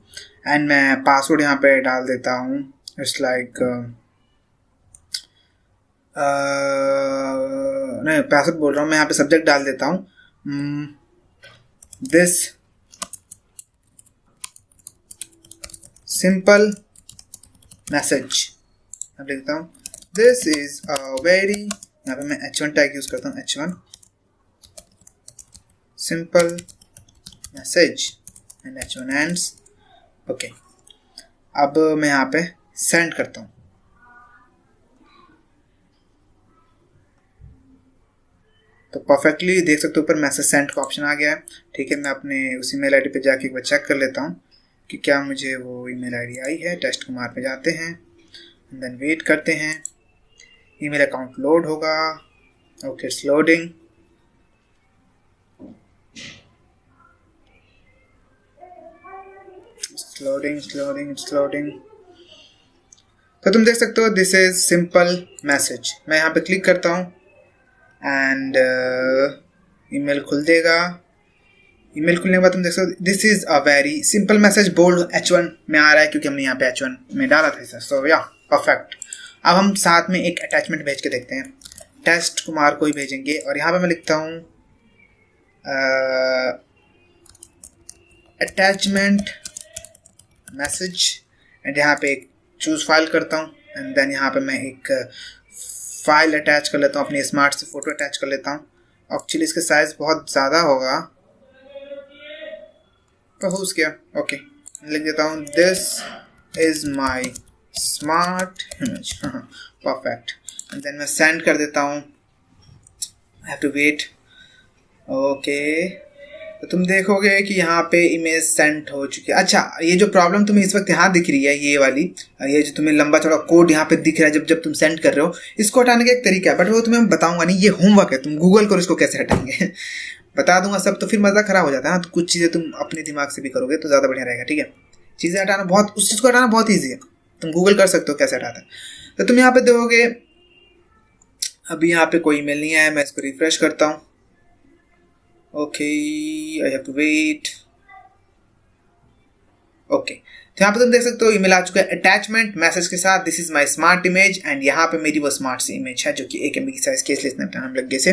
एंड मैं पासवर्ड यहाँ पे डाल देता हूँ, इट्स लाइक नहीं पासवर्ड बोल रहा हूँ मैं, यहाँ पे सब्जेक्ट डाल देता हूँ दिस सिंपल मैसेज। अब लिखता हूँ दिस इज अ वेरी, यहाँ पे मैं h1 टैग यूज करता हूँ, h1 simple message and h1 ends, okay. अब मैं यहाँ पे सेंड करता हूँ, तो परफेक्टली देख सकते हो ऊपर मैसेज सेंड का ऑप्शन आ गया है, ठीक है। मैं अपने उसी मेल आईडी पे जाके एक बार चेक कर लेता हूँ कि क्या मुझे वो ईमेल आईडी आई है। टेस्ट कुमार पे जाते हैं एंड देन वेट करते हैं, ईमेल अकाउंट लोड होगा, okay it's loading, it's loading. तो तुम देख सकते हो दिस इज सिंपल मैसेज। मैं यहाँ पे क्लिक करता हूँ एंड ईमेल खुल देगा। ईमेल खुलने के बाद तुम देख सकते हो this is a very simple message, bold h1 में आ रहा है क्योंकि हमने यहाँ पे h1 में डाला था इसे। सो या परफेक्ट। अब हम साथ में एक अटैचमेंट भेज के देखते हैं, टेस्ट कुमार को ही भेजेंगे और यहाँ पे मैं लिखता हूँ अटैचमेंट मैसेज एंड यहाँ पे एक चूज फाइल करता हूँ एंड देन यहाँ पे मैं एक फाइल अटैच कर लेता हूँ, अपनी स्मार्ट से फोटो अटैच कर लेता हूँ। एक्चुअली इसका साइज बहुत ज़्यादा होगा, तो हो गया, ओके। लिख देता हूँ this is my smart image, perfect. And then मैं सेंड कर देता हूँ, I have to wait okay, तो तुम देखोगे कि यहाँ पे इमेज सेंड हो चुकी है। अच्छा, ये जो प्रॉब्लम तुम्हें इस वक्त यहाँ दिख रही है, ये वाली, ये जो तुम्हें लंबा चौड़ा कोड यहाँ पे दिख रहा है जब जब तुम सेंड कर रहे हो, इसको हटाने का एक तरीका है, बट वो तुम्हें बताऊंगा नहीं, ये होमवर्क है, तुम गूगल करो इसको कैसे हटाएंगे। बता दूंगा सब तो फिर मज़ा खराब हो जाता है ना, तो कुछ चीज़ें तुम अपने दिमाग से भी करोगे तो ज़्यादा बढ़िया रहेगा, ठीक है। चीज़ें हटाना बहुत, उस चीज़ को हटाना बहुत ईजी है, तुम गूगल कर सकते हो कैसे हटाता है। तो तुम यहाँ पे देखोगे अभी यहाँ पे कोई ईमेल नहीं आया, मैं इसको रिफ्रेश करता हूँ। Okay, I have to wait. Okay, तो यहाँ पे तुम देख सकते हो ईमेल आ चुका है अटैचमेंट मैसेज के साथ, this is my smart image, and यहाँ पे मेरी वो स्मार्ट सी इमेज है जो कि 1 MB की साइज के, इसलिए स्नैपचैट हम लग गए से।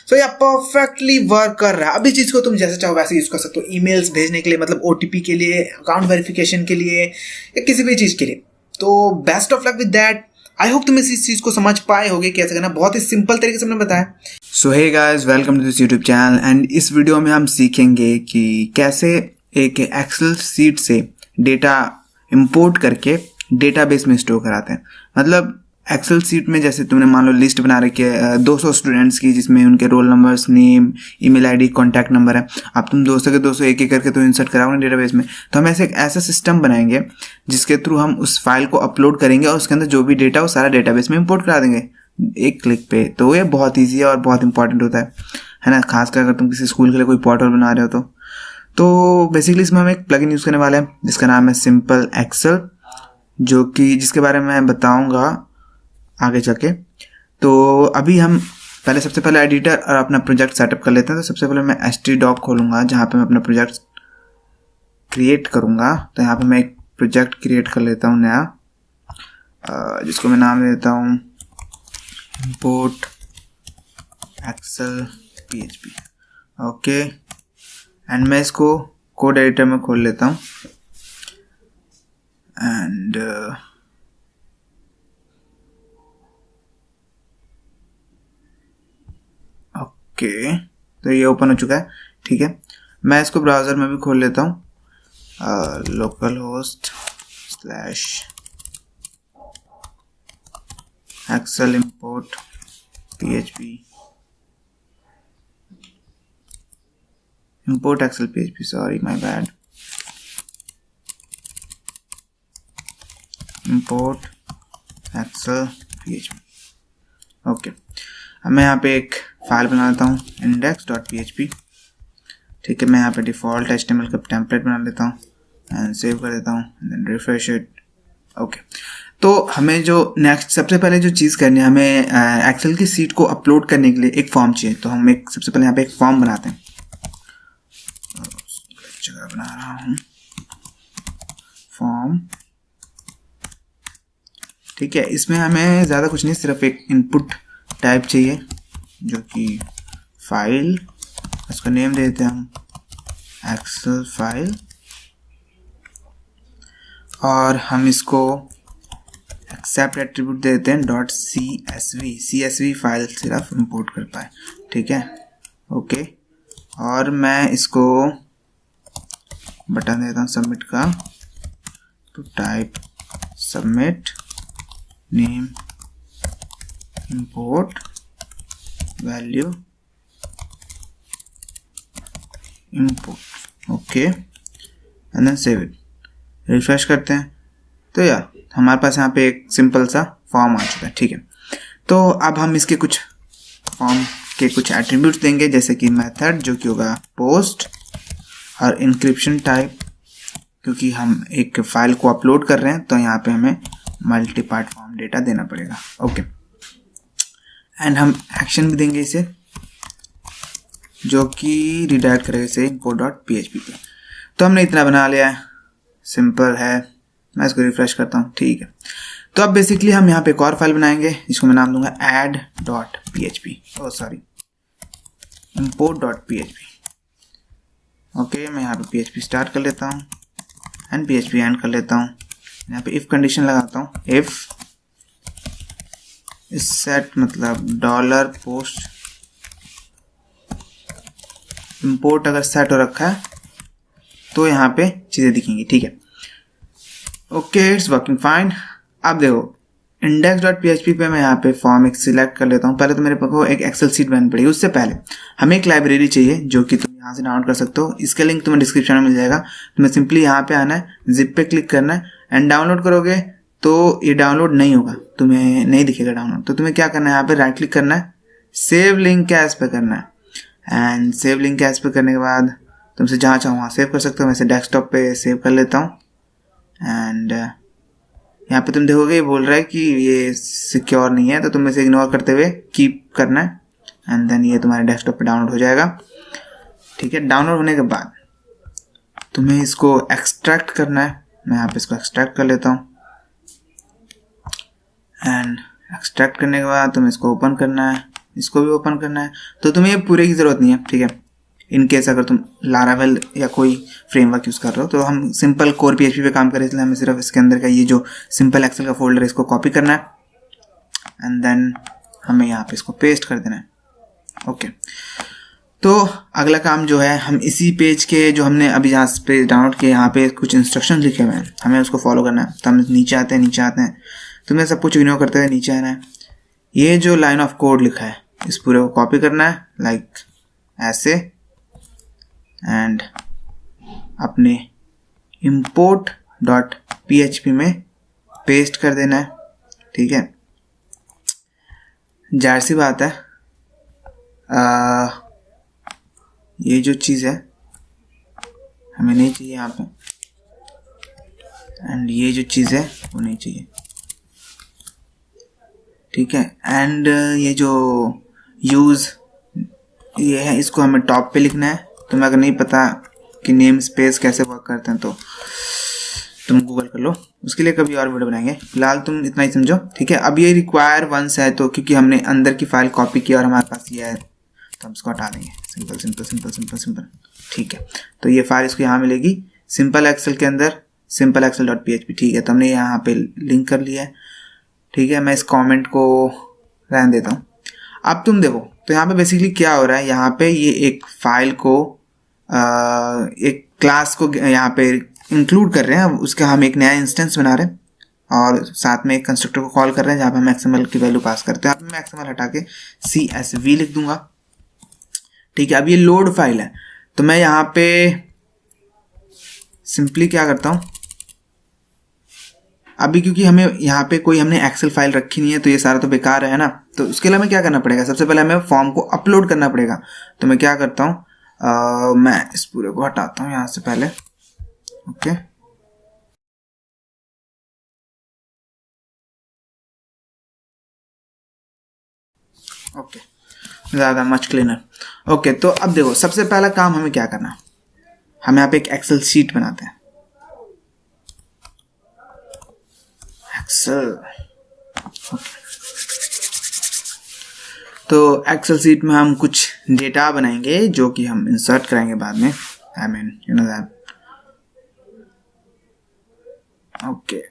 सो यह परफेक्टली वर्क कर रहा है। अब इस चीज़ को तुम जैसे चाहो वैसे यूज कर सकते हो, ईमेल्स भेजने के लिए, मतलब OTP के लिए, अकाउंट वेरिफिकेशन के लिए, या किसी भी चीज़ के लिए। तो best of luck with that. I hope तुम इस चीज़ को समझ पाए होगे कैसे करना, बहुत ही सिंपल तरीके से मैंने बताया। So hey guys, welcome to this YouTube channel, and इस वीडियो में हम सीखेंगे कि कैसे एक एक्सेल सीट से डेटा इंपोर्ट करके डेटाबेस में स्टोर कराते हैं। मतलब एक्सेल सीट में जैसे तुमने मान लो लिस्ट बना रखी है 200 स्टूडेंट्स की, जिसमें उनके roll numbers, name, email ID, contact number है। अब तुम 200 के 200 एक एक करके तो इंसर्ट कराओगे डेटाबेस में। तो हम ऐसे एक ऐसा सिस्टम बनाएंगे जिसके थ्रू हम उस फाइल को अपलोड करेंगे और उसके अंदर जो भी डेटा वो सारा डेटाबेस में इंपोर्ट करा देंगे एक क्लिक पे। तो ये बहुत ईजी है और बहुत इंपॉर्टेंट होता है ना, खासकर अगर तुम किसी स्कूल के लिए कोई पोर्टल बना रहे हो तो बेसिकली इसमें हम एक प्लगइन यूज़ करने वाले हैं जिसका नाम है सिंपल एक्सेल, जो कि जिसके बारे में मैं बताऊंगा आगे चल के। तो अभी हम सबसे पहले एडिटर और अपना प्रोजेक्ट सेटअप कर लेते हैं। तो सबसे पहले मैं htdoc खोलूंगा जहाँ पे मैं अपना प्रोजेक्ट क्रिएट करूँगा। तो यहाँ पे मैं एक प्रोजेक्ट क्रिएट कर लेता हूँ नया, जिसको मैं नाम देता हूँ import excel php। Okay, and मैं इसको कोड एडिटर में खोल लेता हूँ, एंड ओके, तो ये ओपन हो चुका है, ठीक है। मैं इसको ब्राउज़र में भी खोल लेता हूँ, localhost/excel import php, import excel php, sorry my bad, import excel php। Okay, अब मैं यहाँ पे एक फाइल बना लेता हूँ index.php, ठीक है। मैं यहाँ पे डिफ़ॉल्ट HTML का टेम्पलेट बना लेता हूँ एंड सेव कर देता हूँ, देन रिफ्रेश इट। ओके, तो हमें जो नेक्स्ट सबसे पहले जो चीज़ करनी है, हमें एक्सेल की सीट को अपलोड करने के लिए एक फॉर्म चाहिए। तो हम एक सबसे पहले यहाँ पे एक फॉर्म बनाते हैं, जगह बना रहा हूँ फॉर्म, ठीक है। इसमें हमें ज़्यादा कुछ नहीं, सिर्फ एक इनपुट टाइप चाहिए जो कि फाइल, इसको नेम दे देते हैं हम एक्सेल फाइल, और हम इसको एक्सेप्ट एट्रीब्यूट दे देते हैं .csv फाइल सिर्फ इंपोर्ट कर पाए, ठीक है। ओके, और मैं इसको बटन देता हूँ सबमिट का, तो type submit name import value import, okay, and then save it. Refresh करते हैं तो यार हमारे पास यहाँ पे एक सिंपल सा फॉर्म आ चुका है, ठीक है। तो अब हम इसके कुछ फॉर्म के कुछ एट्रीब्यूट्स देंगे, जैसे कि मेथड जो कि होगा पोस्ट, और इंक्रिप्शन टाइप, क्योंकि हम एक फाइल को अपलोड कर रहे हैं तो यहाँ पे हमें मल्टी पार्ट फॉर्म डेटा देना पड़ेगा। ओके, एंड हम एक्शन भी देंगे इसे, जो कि रिडायरेक्ट करेगा इसे import.php पे। तो हमने इतना बना लिया है, सिंपल है। मैं इसको रिफ्रेश करता हूँ, ठीक है। तो अब बेसिकली हम यहाँ पे एक और फाइल बनाएंगे जिसको मैं नाम दूंगा add.php, import.php। ओके, मैं यहाँ पे PHP स्टार्ट कर लेता हूँ एंड PHP एंड कर लेता हूँ। यहाँ पे इफ कंडीशन लगाता हूँ, इफ इस सेट मतलब $post इंपोर्ट अगर सेट हो रखा है तो यहाँ पे चीज़ें दिखेंगी, ठीक है। Okay, it's working fine. अब देखो index.php पे मैं यहाँ पे फॉर्म एक सिलेक्ट कर लेता हूँ। पहले तो मेरे को एक एक्सेल सीट बनानी पड़ेगी। उससे पहले हमें एक लाइब्रेरी चाहिए जो कि तुम यहाँ से डाउनलोड कर सकते हो। इसका लिंक तुम्हें डिस्क्रिप्शन में मिल जाएगा। तुम्हें सिंपली यहाँ पे आना है, जिप पे क्लिक करना है एंड डाउनलोड करोगे तो ये डाउनलोड नहीं होगा, तुम्हें नहीं दिखेगा डाउनलोड। तो तुम्हें क्या करना है, यहाँ पे राइट क्लिक करना है, सेव लिंक एज पे करना है एंड सेव लिंक एज पे करने के बाद तुमसे जहाँ चाहो वहाँ सेव कर सकते हो। मैं इसे डेस्कटॉप पे सेव कर लेता हूँ एंड यहाँ पे तुम देखोगे ये बोल रहा है कि ये सिक्योर नहीं है, तो तुम इसे इग्नोर करते हुए कीप करना है एंड देन ये तुम्हारे डेस्कटॉप पे डाउनलोड हो जाएगा। ठीक है, डाउनलोड होने के बाद तुम्हें इसको एक्सट्रैक्ट करना है। मैं यहाँ पे इसको एक्सट्रैक्ट कर लेता हूँ एंड एक्सट्रैक्ट करने के बाद तुम्हें इसको ओपन करना है, इसको भी ओपन करना है। तो तुम्हें ये पूरे की ज़रूरत नहीं है, ठीक है। इन केस अगर तुम लारावेल या कोई फ्रेमवर्क यूज़ कर रहे हो, तो हम सिंपल कोर PHP पे काम करें, इसलिए हमें सिर्फ इसके अंदर का ये जो सिंपल एक्सेल का फोल्डर है इसको कॉपी करना है एंड देन हमें यहाँ पे इसको पेस्ट कर देना है। ओके, तो अगला काम जो है, हम इसी पेज के जो हमने अभी यहाँ पे डाउनलोड किए, यहाँ पे कुछ इंस्ट्रक्शन लिखे हुए हैं, हमें उसको फॉलो करना है। तो हम नीचे आते हैं, तुम्हें सब कुछ इग्नोर करते हुए नीचे आना है। ये जो लाइन ऑफ कोड लिखा है इस पूरे को कॉपी करना है लाइक ऐसे एंड अपने import.php में पेस्ट कर देना है। ठीक है, जाहिर सी बात है ये जो चीज़ है हमें नहीं चाहिए यहाँ पे एंड ये जो चीज़ है वो नहीं चाहिए। ठीक है, एंड ये जो यूज़ ये है इसको हमें टॉप पे लिखना है। तुम्हें अगर नहीं पता कि नेम स्पेस कैसे वर्क करते हैं तो तुम गूगल कर लो, उसके लिए कभी और वीडियो बनाएंगे। फिलहाल तुम इतना ही समझो। ठीक है, अब ये रिक्वायर वंस है तो क्योंकि हमने अंदर की फाइल कॉपी की और हमारे पास ये है तो हम इसको हटा देंगे। Simple simple simple simple simple. ठीक है, तो ये फाइल इसको यहाँ मिलेगी सिंपल एक्सेल के अंदर, सिंपल excel.php। ठीक है, तो हमने यहाँ पे लिंक कर लिया है। ठीक है, मैं इस कमेंट को रहने देता हूँ। अब तुम देखो तो यहाँ पे बेसिकली क्या हो रहा है, यहाँ पे ये एक फाइल को एक क्लास को यहाँ पे इंक्लूड कर रहे हैं। उसका हम एक नया इंस्टेंस बना रहे हैं और साथ में एक कंस्ट्रक्टर को कॉल कर रहे हैं जहाँ पे हम XML की वैल्यू पास करते हैं। अब मैं XML हटा के CSV लिख दूंगा। ठीक है, अब ये लोड फाइल है तो मैं यहाँ पे सिंपली क्या करता हूँ, अभी क्योंकि हमें यहाँ पे कोई हमने एक्सेल फाइल रखी नहीं है तो ये सारा तो बेकार है ना। तो उसके लिए हमें क्या करना पड़ेगा, सबसे पहले हमें फॉर्म को अपलोड करना पड़ेगा। तो मैं क्या करता हूँ, मैं इस पूरे को हटाता हूँ यहाँ से पहले। ओके, ओके, ज़्यादा मच क्लीनर। ओके, तो अब देखो सबसे पहला काम हमें क्या करना है, हम यहाँ पे एक एक्सेल शीट बनाते हैं। एक्सेल, तो एक्सेल शीट में हम कुछ डेटा बनाएंगे जो कि हम इंसर्ट कराएंगे बाद में। I mean you know that. Okay,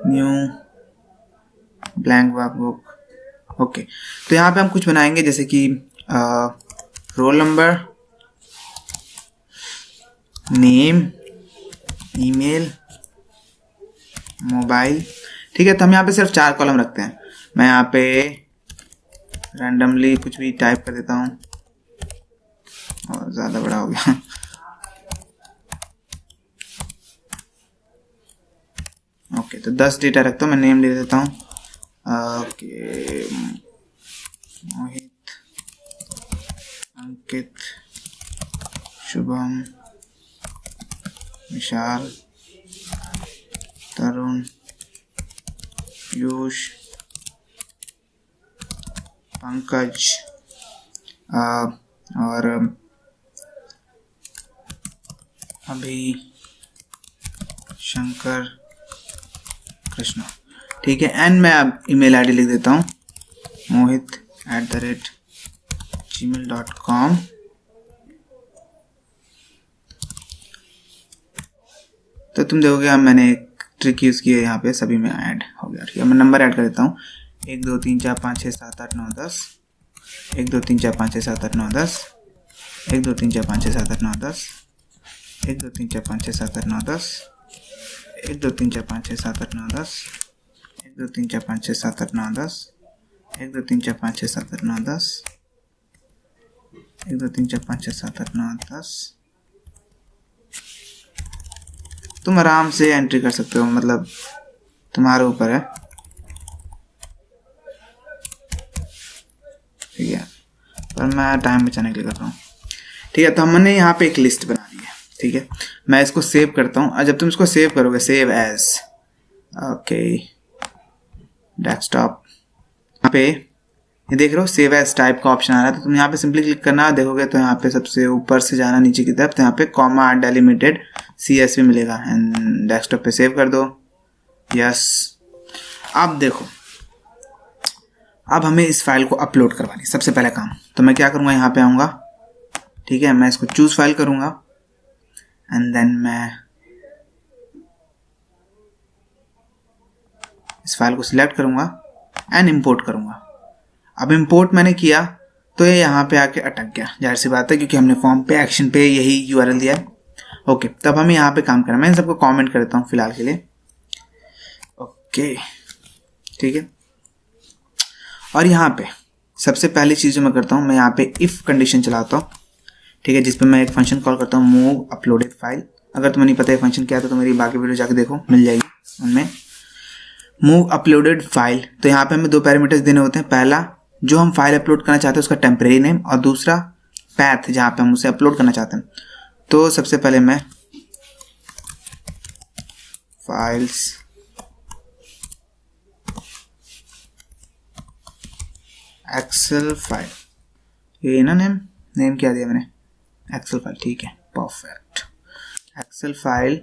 new blank workbook. Okay, तो यहाँ पे हम कुछ बनाएंगे जैसे कि role number, name, email, mobile. ठीक है, तो हम यहाँ पे सिर्फ 4 कॉलम रखते हैं। मैं यहाँ पे रैंडमली कुछ भी टाइप कर देता हूँ और ज़्यादा बड़ा हो गया। ओके, तो 10 डेटा रखता हूँ। मैं नेम ले देता हूँ ओके, मोहित, अंकित, शुभम, विशाल, तरुण, पीयूष, पंकज और अभी, शंकर, कृष्णा। ठीक है, एंड मैं अब ईमेल आईडी लिख देता हूँ mohit@gmail.com। तो तुम देखोगे अब मैंने एक ट्रिक यूज़ की है, यहाँ पे सभी में ऐड हो गया। ठीक है, मैं नंबर ऐड कर देता हूँ 1 2 3 4 5 6 7 8 9 10, 1 2 3 4 5 6 7 8 9 10, 1 2 3 4 5 6 7 8 9 10, 1 2 3 4 5 6 7 8 9 10, 1 2 3 4 5 6 7 8 9 10, 1 2 3 4 5 6 7 8 9 10, 1 2 3 4 5 6 7 8 9 10, 1 2 3 4 5 6 7 8 9 10। तुम आराम से एंट्री कर सकते हो, मतलब तुम्हारे ऊपर है, ठीक है, पर मैं टाइम बचाने के लिए कर रहा हूँ। ठीक है, तो हमने यहाँ पे एक लिस्ट बना ली है। ठीक है, मैं इसको सेव करता हूँ, और जब तुम इसको सेव करोगे, सेव एज, ओके, डेस्कटॉप, यहाँ पे ये देख रहे हो सेव एज टाइप का ऑप्शन आ रहा है, तो तुम यहाँ पे सिंपली क्लिक करना, देखोगे तो यहाँ पे सबसे ऊपर से जाना नीचे की तरफ, तो यहाँ पे कॉमा डेलिमिटेड CSV मिलेगा, एंड डेस्कटॉप पे सेव कर दो। यस, अब देखो, अब हमें इस फाइल को अपलोड करवानी, सबसे पहला काम तो मैं क्या करूँगा, यहाँ पे आऊँगा, ठीक है, मैं इसको चूज फाइल करूँगा, एंड देन मैं इस फाइल को सिलेक्ट करूँगा एंड इंपोर्ट करूँगा। अब इंपोर्ट मैंने किया तो ये यहाँ पे आके अटक गया, जाहिर सी बात है, क्योंकि हमने फॉर्म पे एक्शन पे यही URL दिया है। ओके, तब हमें यहाँ पे काम करना, मैं इन सबको कमेंट करता हूँ फिलहाल के लिए। ओके, ठीक है, और यहाँ पे सबसे पहली चीज़ जो मैं करता हूँ, मैं यहाँ पे इफ़ कंडीशन चलाता हूँ, ठीक है, जिसपे मैं एक फंक्शन कॉल करता हूँ, मूव अपलोडेड फाइल। अगर तुम्हें नहीं पता है फंक्शन क्या है तो मेरी बाकी वीडियो जाके देखो, मिल जाएगी उनमें। मूव अपलोडेड फाइल, तो यहाँ पे हमें 2 पैरामीटर्स देने होते हैं, पहला जो हम फाइल अपलोड करना चाहते हैं उसका टेम्परेरी नेम, और दूसरा पैथ जहाँ पे हम उसे अपलोड करना चाहते हैं। तो सबसे पहले मैं फाइल्स एक्सेल फाइल, ये ना नेम क्या दिया मैंने, एक्सेल फाइल, ठीक है, परफेक्ट। एक्सेल फाइल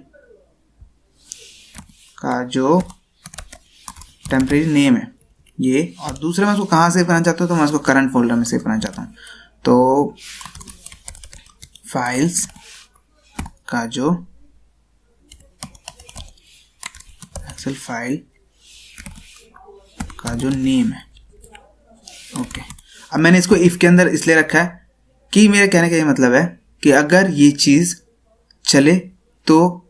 का जो टेम्परेरी नेम है ये, और दूसरा मैं उसको कहाँ सेव करना चाहता हूँ, तो मैं उसको करंट फोल्डर में सेव करना चाहता हूँ। तो फाइल्स का जो एक्सेल फाइल का जो नेम है, ओके। अब मैंने इसको इफ के अंदर इसलिए रखा है कि मेरे कहने का ये मतलब है कि अगर ये चीज़ चले तो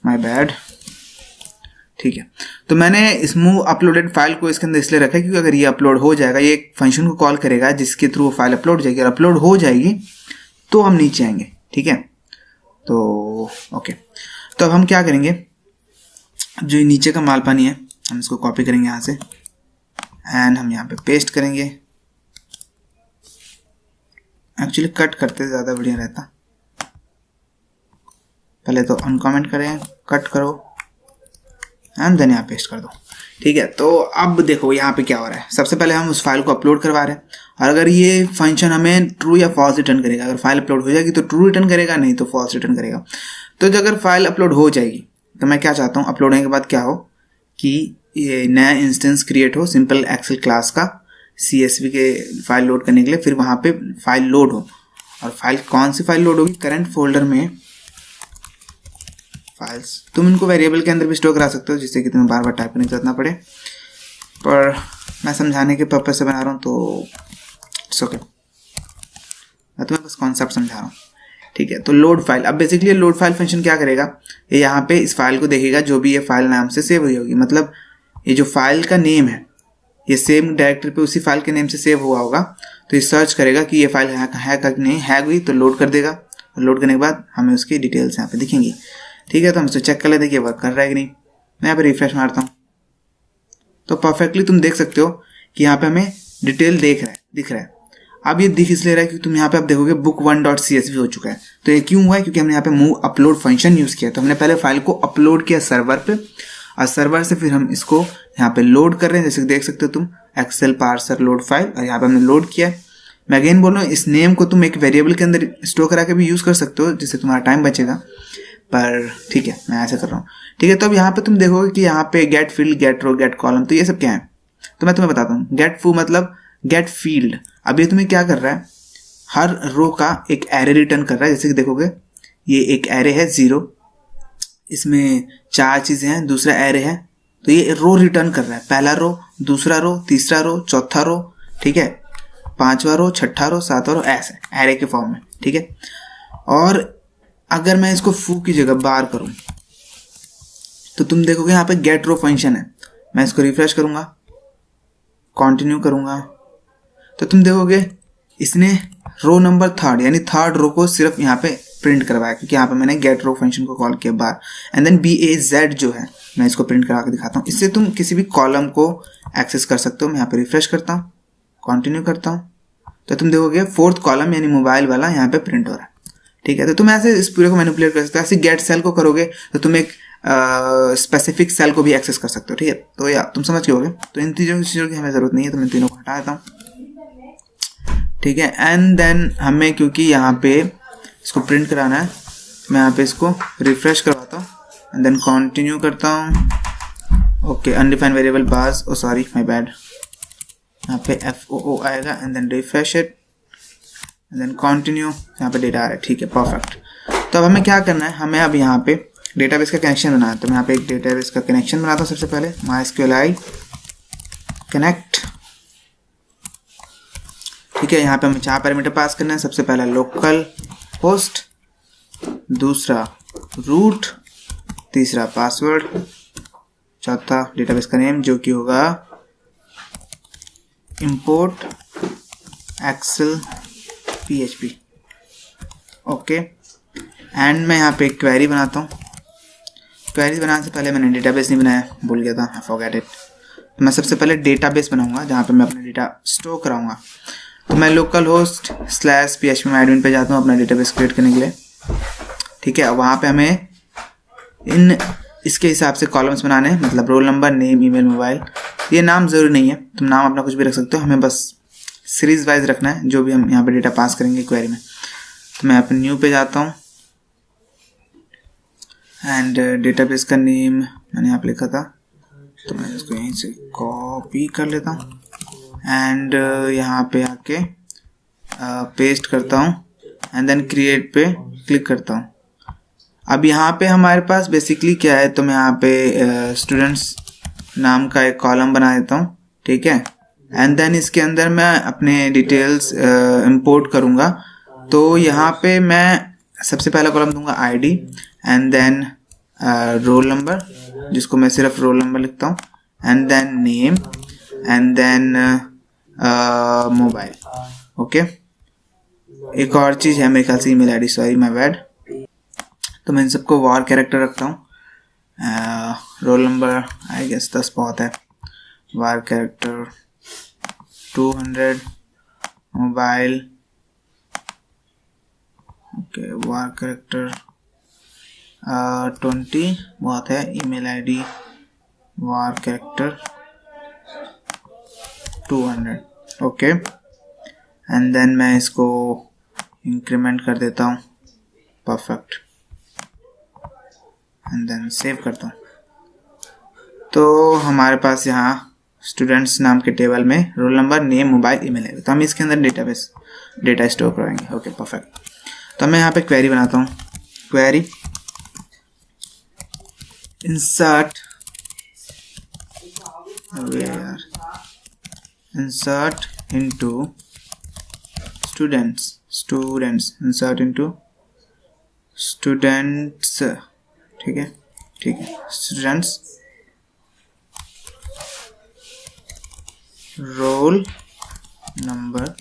माय बैड, ठीक है। तो मैंने इस मूव अपलोडेड फाइल को इसके अंदर इसलिए रखा है क्योंकि अगर ये अपलोड हो जाएगा, ये एक फंक्शन को कॉल करेगा जिसके थ्रू फाइल अपलोड हो जाएगी, और अपलोड हो जाएगी तो हम नीचे आएंगे, ठीक है। तो ओके, तो अब हम क्या करेंगे, जो नीचे का माल पानी है हम इसको कॉपी करेंगे यहाँ से, एंड हम यहाँ पे पेस्ट करेंगे। एक्चुअली कट करते ज़्यादा बढ़िया रहता, पहले तो अनकमेंट करें, कट करो एंड देन यहाँ पेस्ट कर दो, ठीक है। तो अब देखो यहाँ पे क्या हो रहा है, सबसे पहले हम उस फाइल को अपलोड करवा रहे हैं, और अगर ये फंक्शन हमें ट्रू या फॉल्स रिटर्न करेगा, अगर फाइल अपलोड हो जाएगी तो ट्रू रिटर्न करेगा, नहीं तो फॉल्स रिटर्न करेगा। तो जो अगर फाइल अपलोड हो जाएगी तो मैं क्या चाहता हूँ, अपलोड होने के बाद क्या हो कि ये नया इंस्टेंस क्रिएट हो सिंपल एक्सेल क्लास का CSV के फाइल लोड करने के लिए, फिर वहाँ पे फाइल लोड हो, और फाइल कौन सी फाइल लोड होगी, करंट फोल्डर में फाइल्स। तुम इनको वेरिएबल के अंदर भी स्टोर करा सकते हो जिससे कि तुम्हें बार बार टाइप करने की जरूरत ना पड़े, पर मैं समझाने के पर्पज से बना रहा हूँ तो इट्स ओके, मैं तुम्हें बस कॉन्सेप्ट समझा रहा हूँ, ठीक है। तो लोड फाइल, अब बेसिकली लोड फाइल फंक्शन क्या करेगा, ये यहाँ पे इस फाइल को देखेगा जो भी ये फाइल नाम से सेव हुई होगी, मतलब ये जो फाइल का नेम है ये सेम डायरेक्टरी पे उसी फाइल के नेम से सेव हुआ होगा, तो ये सर्च करेगा कि ये फाइल है का नहीं है हुई, तो लोड कर देगा, और लोड करने के बाद हमें उसकी डिटेल्स यहाँ पे दिखेंगी, ठीक है। तो हम इसे चेक कर लेते हैं कि वर्क कर रहा है कि नहीं। मैं यहाँ पे रिफ्रेश मारता हूँ तो परफेक्टली तुम देख सकते हो कि यहाँ पे हमें डिटेल दिख रहा है। अब ये दिख इसलिए रहा है क्योंकि तुम यहाँ पे अब देखोगे book1.csv हो चुका है। तो ये क्यों हुआ है, क्योंकि हमने यहाँ पे मूव अपलोड फंक्शन यूज़ किया। तो हमने पहले फाइल को अपलोड किया सर्वर पे, और सर्वर से फिर हम इसको यहाँ पे लोड कर रहे हैं, जैसे देख सकते हो तुम एक्सेल पार्सर लोड फाइल, और यहाँ पे हमने लोड किया है। मैं अगेन बोल रहा हूँ, इस नेम को तुम एक वेरिएबल के अंदर स्टोर करा के भी यूज़ कर सकते हो जिससे तुम्हारा टाइम बचेगा, पर ठीक है मैं ऐसा कर रहा हूँ, ठीक है। तो अब यहाँ पे तुम देखोगे कि यहाँ पे गेट फील्ड, गेट रो, गेट कॉलम, तो ये सब क्या है, तो मैं तुम्हें बताता हूँ। गेट फू मतलब गेट फील्ड, अब ये तुम्हें क्या कर रहा है, हर रो का एक एरे रिटर्न कर रहा है। जैसे कि देखोगे ये एक एरे है 0, इसमें 4 चीज़ें हैं, दूसरा एरे है, तो ये रो रिटर्न कर रहा है, पहला रो, दूसरा रो, तीसरा रो, चौथा रो, ठीक है, 5वां रो, 6ठा रो, 7वां रो, ऐसे एरे के फॉर्म में, ठीक है। और अगर मैं इसको फू की जगह बार करूं तो तुम देखोगे यहाँ पे गेट रो फंक्शन है। मैं इसको रिफ्रेश करूंगा, कंटिन्यू करूंगा, तो तुम देखोगे इसने रो नंबर 3 यानी 3rd रो को सिर्फ यहाँ पे प्रिंट करवाया, क्योंकि यहाँ पे मैंने गेट रो फंक्शन को कॉल किया बार। एंड देन BAZ जो है, मैं इसको प्रिंट करा के दिखाता हूँ। इससे तुम किसी भी कॉलम को एक्सेस कर सकते हो। मैं यहाँ पे रिफ्रेश करता हूँ, कंटिन्यू करता हूँ, तो तुम देखोगे 4th कॉलम यानी मोबाइल वाला यहाँ पे प्रिंट हो रहा है, ठीक है। तो तुम ऐसे इस पूरे को मैनिपुलेट कर सकते हो। ऐसे गेट सेल को करोगे तो तुम एक स्पेसिफिक सेल को भी एक्सेस कर सकते हो, ठीक है। तो या तुम समझ गए होगे। तो इन चीज़ों की हमें ज़रूरत नहीं है, तो मैं तीनों को हटा देता हूँ, ठीक है। एंड देन हमें क्योंकि यहाँ पे इसको प्रिंट कराना है, मैं यहाँ पे इसको रिफ्रेश करवाता हूँ एंड देन कंटिन्यू करता हूँ। Okay, undefined variable bars, oh sorry my bad, यहाँ पे FOO आएगा and then refresh it and then continue, यहाँ पे डेटा आ रहा है, ठीक है, परफेक्ट। तो अब हमें क्या करना है, हमें अब यहाँ पे डेटाबेस का कनेक्शन बनाना है। तो मैं यहाँ पे एक डेटाबेस का कनेक्शन बनाता हूँ। सबसे पहले MySQLi कनेक्ट, ठीक है। यहाँ पे हमें 4 पैरामीटर पास करना है। सबसे पहला लोकल होस्ट, दूसरा रूट, तीसरा पासवर्ड, चौथा डेटाबेस का नेम जो कि होगा import excel php, okay. And मैं यहाँ पे एक क्वेरी बनाता हूँ। क्वेरी बनाने से पहले मैंने डेटाबेस नहीं बनाया, भूल गया था, आई फॉरगॉट इट। मैं सबसे पहले डेटाबेस बनाऊंगा जहाँ पे मैं अपना डेटा स्टोर कराऊंगा। तो मैं लोकल होस्ट /php पे जाता हूँ अपना डेटाबेस क्रिएट करने के लिए, ठीक है। वहाँ पे हमें इसके हिसाब से कॉलम्स बनाने हैं, मतलब role number, name, email, mobile. ये नाम ज़रूरी नहीं है, तुम नाम अपना कुछ भी रख सकते हो, हमें बस सीरीज वाइज रखना है जो भी हम यहाँ पे डेटा पास करेंगे क्वेरी में। तो मैं यहाँ पे न्यू पे जाता हूँ एंड डेटाबेस का नेम मैंने यहाँ पे लिखा था, तो मैं इसको यहीं से कॉपी कर लेता हूँ एंड यहाँ पे आके पेस्ट करता हूँ एंड देन क्रिएट पे क्लिक करता हूँ। अब यहाँ पे हमारे पास बेसिकली क्या है, तो मैं यहाँ पे स्टूडेंट्स नाम का एक कॉलम बना देता हूँ, ठीक है। एंड देन इसके अंदर मैं अपने डिटेल्स इंपोर्ट करूँगा। तो यहाँ पे मैं सबसे पहला कॉलम दूंगा ID and then roll number, जिसको मैं सिर्फ रोल नंबर लिखता हूँ, and then name and then mobile, okay. एक और चीज़ है मेरे ख्याल से email ID, sorry my bad. तो मैं इन सबको वार कैरेक्टर रखता हूँ। रोल नंबर आई गेस 10 बहुत है, var character 200, mobile okay, var character 20 बहुत है, email ID var character 200, okay. And then मैं इसको इंक्रीमेंट कर देता हूँ, परफेक्ट, एंड देन सेव करता हूँ। तो हमारे पास यहाँ स्टूडेंट्स नाम के टेबल में role number, name, mobile, email है। तो हम इसके अंदर डेटा स्टोर कराएंगे, ओके, परफेक्ट। तो मैं यहाँ पे क्वेरी बनाता हूँ। Query insert into students insert into students, ठीक है, students role number,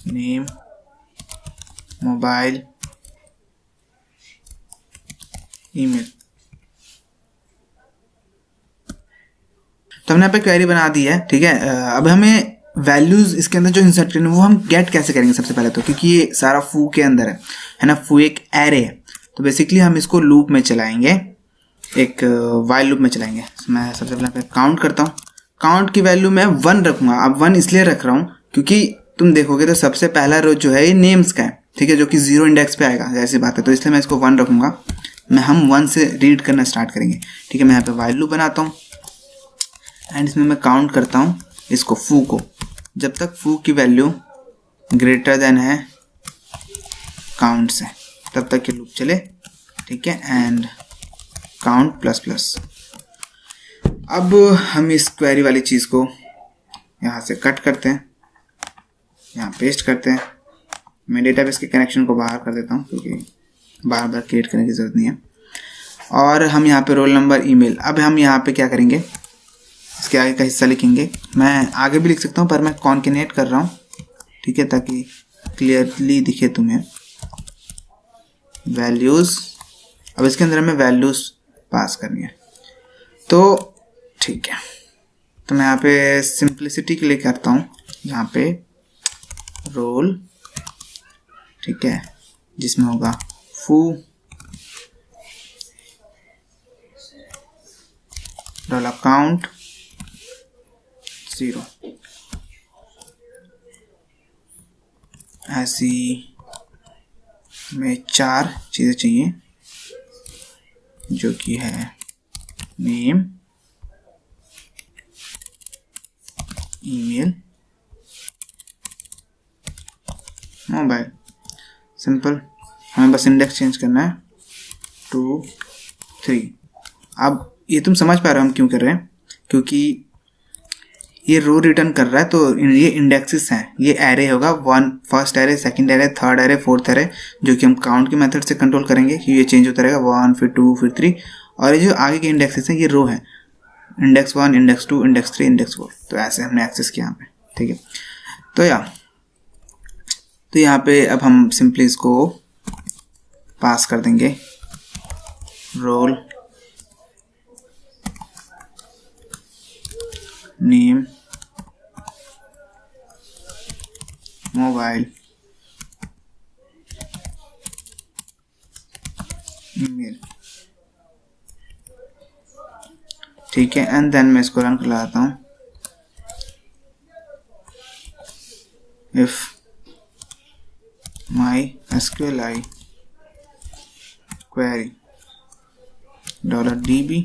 name, mobile, email. तो हमने यहाँ पे क्वेरी बना दी है, ठीक है। अब हमें वैल्यूज इसके अंदर जो इंसर्ट करनी है वो हम गेट कैसे करेंगे सबसे पहले, तो क्योंकि ये सारा फू के अंदर है ना, फू एक एरे है। तो बेसिकली हम इसको लूप में चलाएंगे, एक वाइल लूप में चलाएंगे। मैं सबसे पहले काउंट करता हूँ। काउंट की वैल्यू मैं 1 रखूँगा। अब 1 इसलिए रख रहा हूँ क्योंकि तुम देखोगे तो सबसे पहला रो जो है ये नेम्स का है, ठीक है, जो कि 0 इंडेक्स पे आएगा, ऐसी बात है। तो इसलिए मैं इसको 1 रखूँगा। हम 1 से रीड करना स्टार्ट करेंगे, ठीक है। मैं यहाँ पे वाइल लूप बनाता हूँ एंड इसमें मैं काउंट करता हूँ इसको, फू को, जब तक फू की वैल्यू ग्रेटर देन है काउंट से, तब तक ये लूप चले, ठीक है। And count plus plus. अब हम इस क्वेरी वाली चीज़ को यहाँ से कट करते हैं, यहाँ पेस्ट करते हैं। मैं डेटाबेस के कनेक्शन को बाहर कर देता हूँ क्योंकि बार बार क्रिएट करने की ज़रूरत नहीं है। और हम यहाँ पे रोल नंबर, ईमेल। अब हम यहाँ पे क्या करेंगे, इसके आगे का हिस्सा लिखेंगे। मैं आगे भी लिख सकता हूँ पर मैं कॉन्केनेट कर रहा हूँ, ठीक है, ताकि क्लियरली दिखे तुम्हें। वैल्यूज़, अब इसके अंदर हमें वैल्यूज़ पास करनी है, तो ठीक है। तो मैं यहाँ पे सिंप्लिसिटी के लिए करता हूँ यहाँ पे रोल, ठीक है, जिसमें होगा फू डॉलर काउंट 0। ऐसी में 4 चीज़ें चाहिए जो कि है नेम, ईमेल, मोबाइल। सिंपल, हमें बस इंडेक्स चेंज करना है 2 3। अब ये तुम समझ पा रहे हो हम क्यों कर रहे हैं, क्योंकि ये रो रिटर्न कर रहा है तो ये इंडेक्सेस हैं। ये एरे होगा, first array, second array, third array, fourth array, जो कि हम काउंट के मेथड से कंट्रोल करेंगे कि ये चेंज होता रहेगा 1 फिर 2 फिर 3। और ये जो आगे के इंडेक्सेस हैं ये रो है, इंडेक्स 1, इंडेक्स 2, इंडेक्स 3, इंडेक्स 4। तो ऐसे हमने एक्सेस किया यहाँ पे, ठीक है। तो यहाँ पे अब हम सिंपली इसको पास कर देंगे रोल नेम, मोबाइल, ईमेल, ठीक है। एंड देन मैं इसको रन कर लाता हूँ। If my SQLi query $db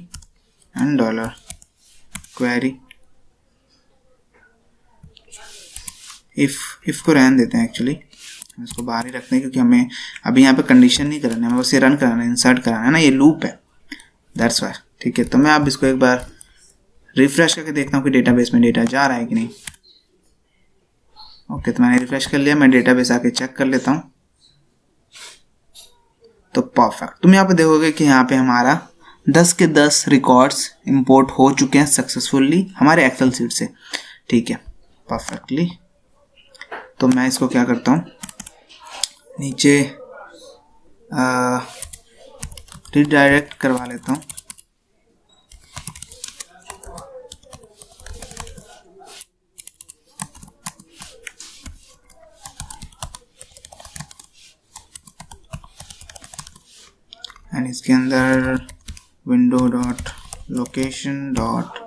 and $query, if को रहने देते हैं, एक्चुअली हम इसको बाहर ही रखते हैं क्योंकि हमें अभी यहाँ पे कंडीशन नहीं कराना है, हमें बस ये रन कराना है, इंसर्ट कराना है ना, ये लूप है, दैट्स वाई, ठीक है। तो मैं अब इसको एक बार रिफ्रेश करके देखता हूँ कि डेटाबेस में डेटा जा रहा है कि नहीं। ओके, तो मैंने रिफ्रेश कर लिया। मैं डेटाबेस आके चेक कर लेता हूँ, तो परफेक्ट। तुम यहाँ पे देखोगे कि यहाँ पे हमारा 10 के 10 रिकॉर्ड्स इंपोर्ट हो चुके हैं सक्सेसफुली हमारे एक्सेल सीट से, ठीक है, परफेक्टली। तो मैं इसको क्या करता हूँ, नीचे रिडायरेक्ट करवा लेता हूँ। एंड इसके अंदर window dot location dot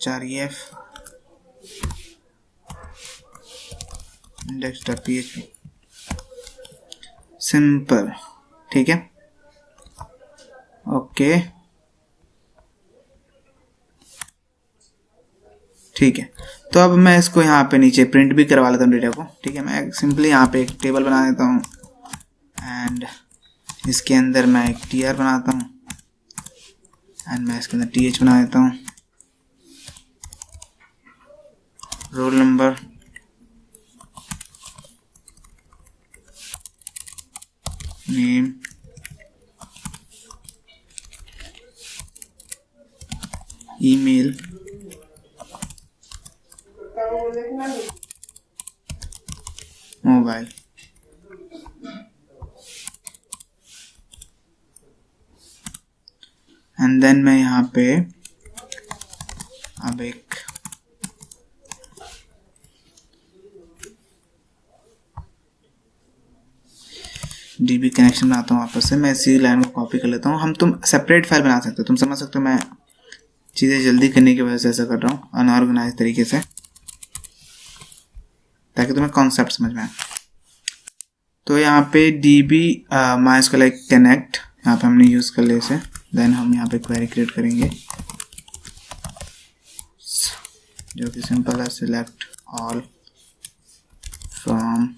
href index dot php, simple, ठीक है, ओके, ठीक है। तो अब मैं इसको यहाँ पे नीचे प्रिंट भी करवा लेता हूँ डेटा को, ठीक है। मैं सिंपली यहाँ पे एक टेबल बना देता हूँ एंड इसके अंदर मैं एक tr बनाता हूँ एंड मैं इसके अंदर th बना देता हूँ, roll number, name, email, mobile. And then मैं यहाँ पे अब एक DB कनेक्शन बनाता हूँ वापस से। मैं इसी लाइन को कॉपी कर लेता हूँ। हम तुम सेपरेट फाइल बना सकते हो, तुम समझ सकते हो मैं चीज़ें जल्दी करने की वजह से ऐसा कर रहा हूँ अनऑर्गेनाइज तरीके से, ताकि तुम्हें कॉन्सेप्ट समझ में आए। तो यहाँ पे DB MySQL कनेक्ट यहाँ पे हमने यूज़ कर लिया इसे। देन हम यहाँ पे क्वेरी क्रिएट करेंगे जो कि सिंपल है, select all from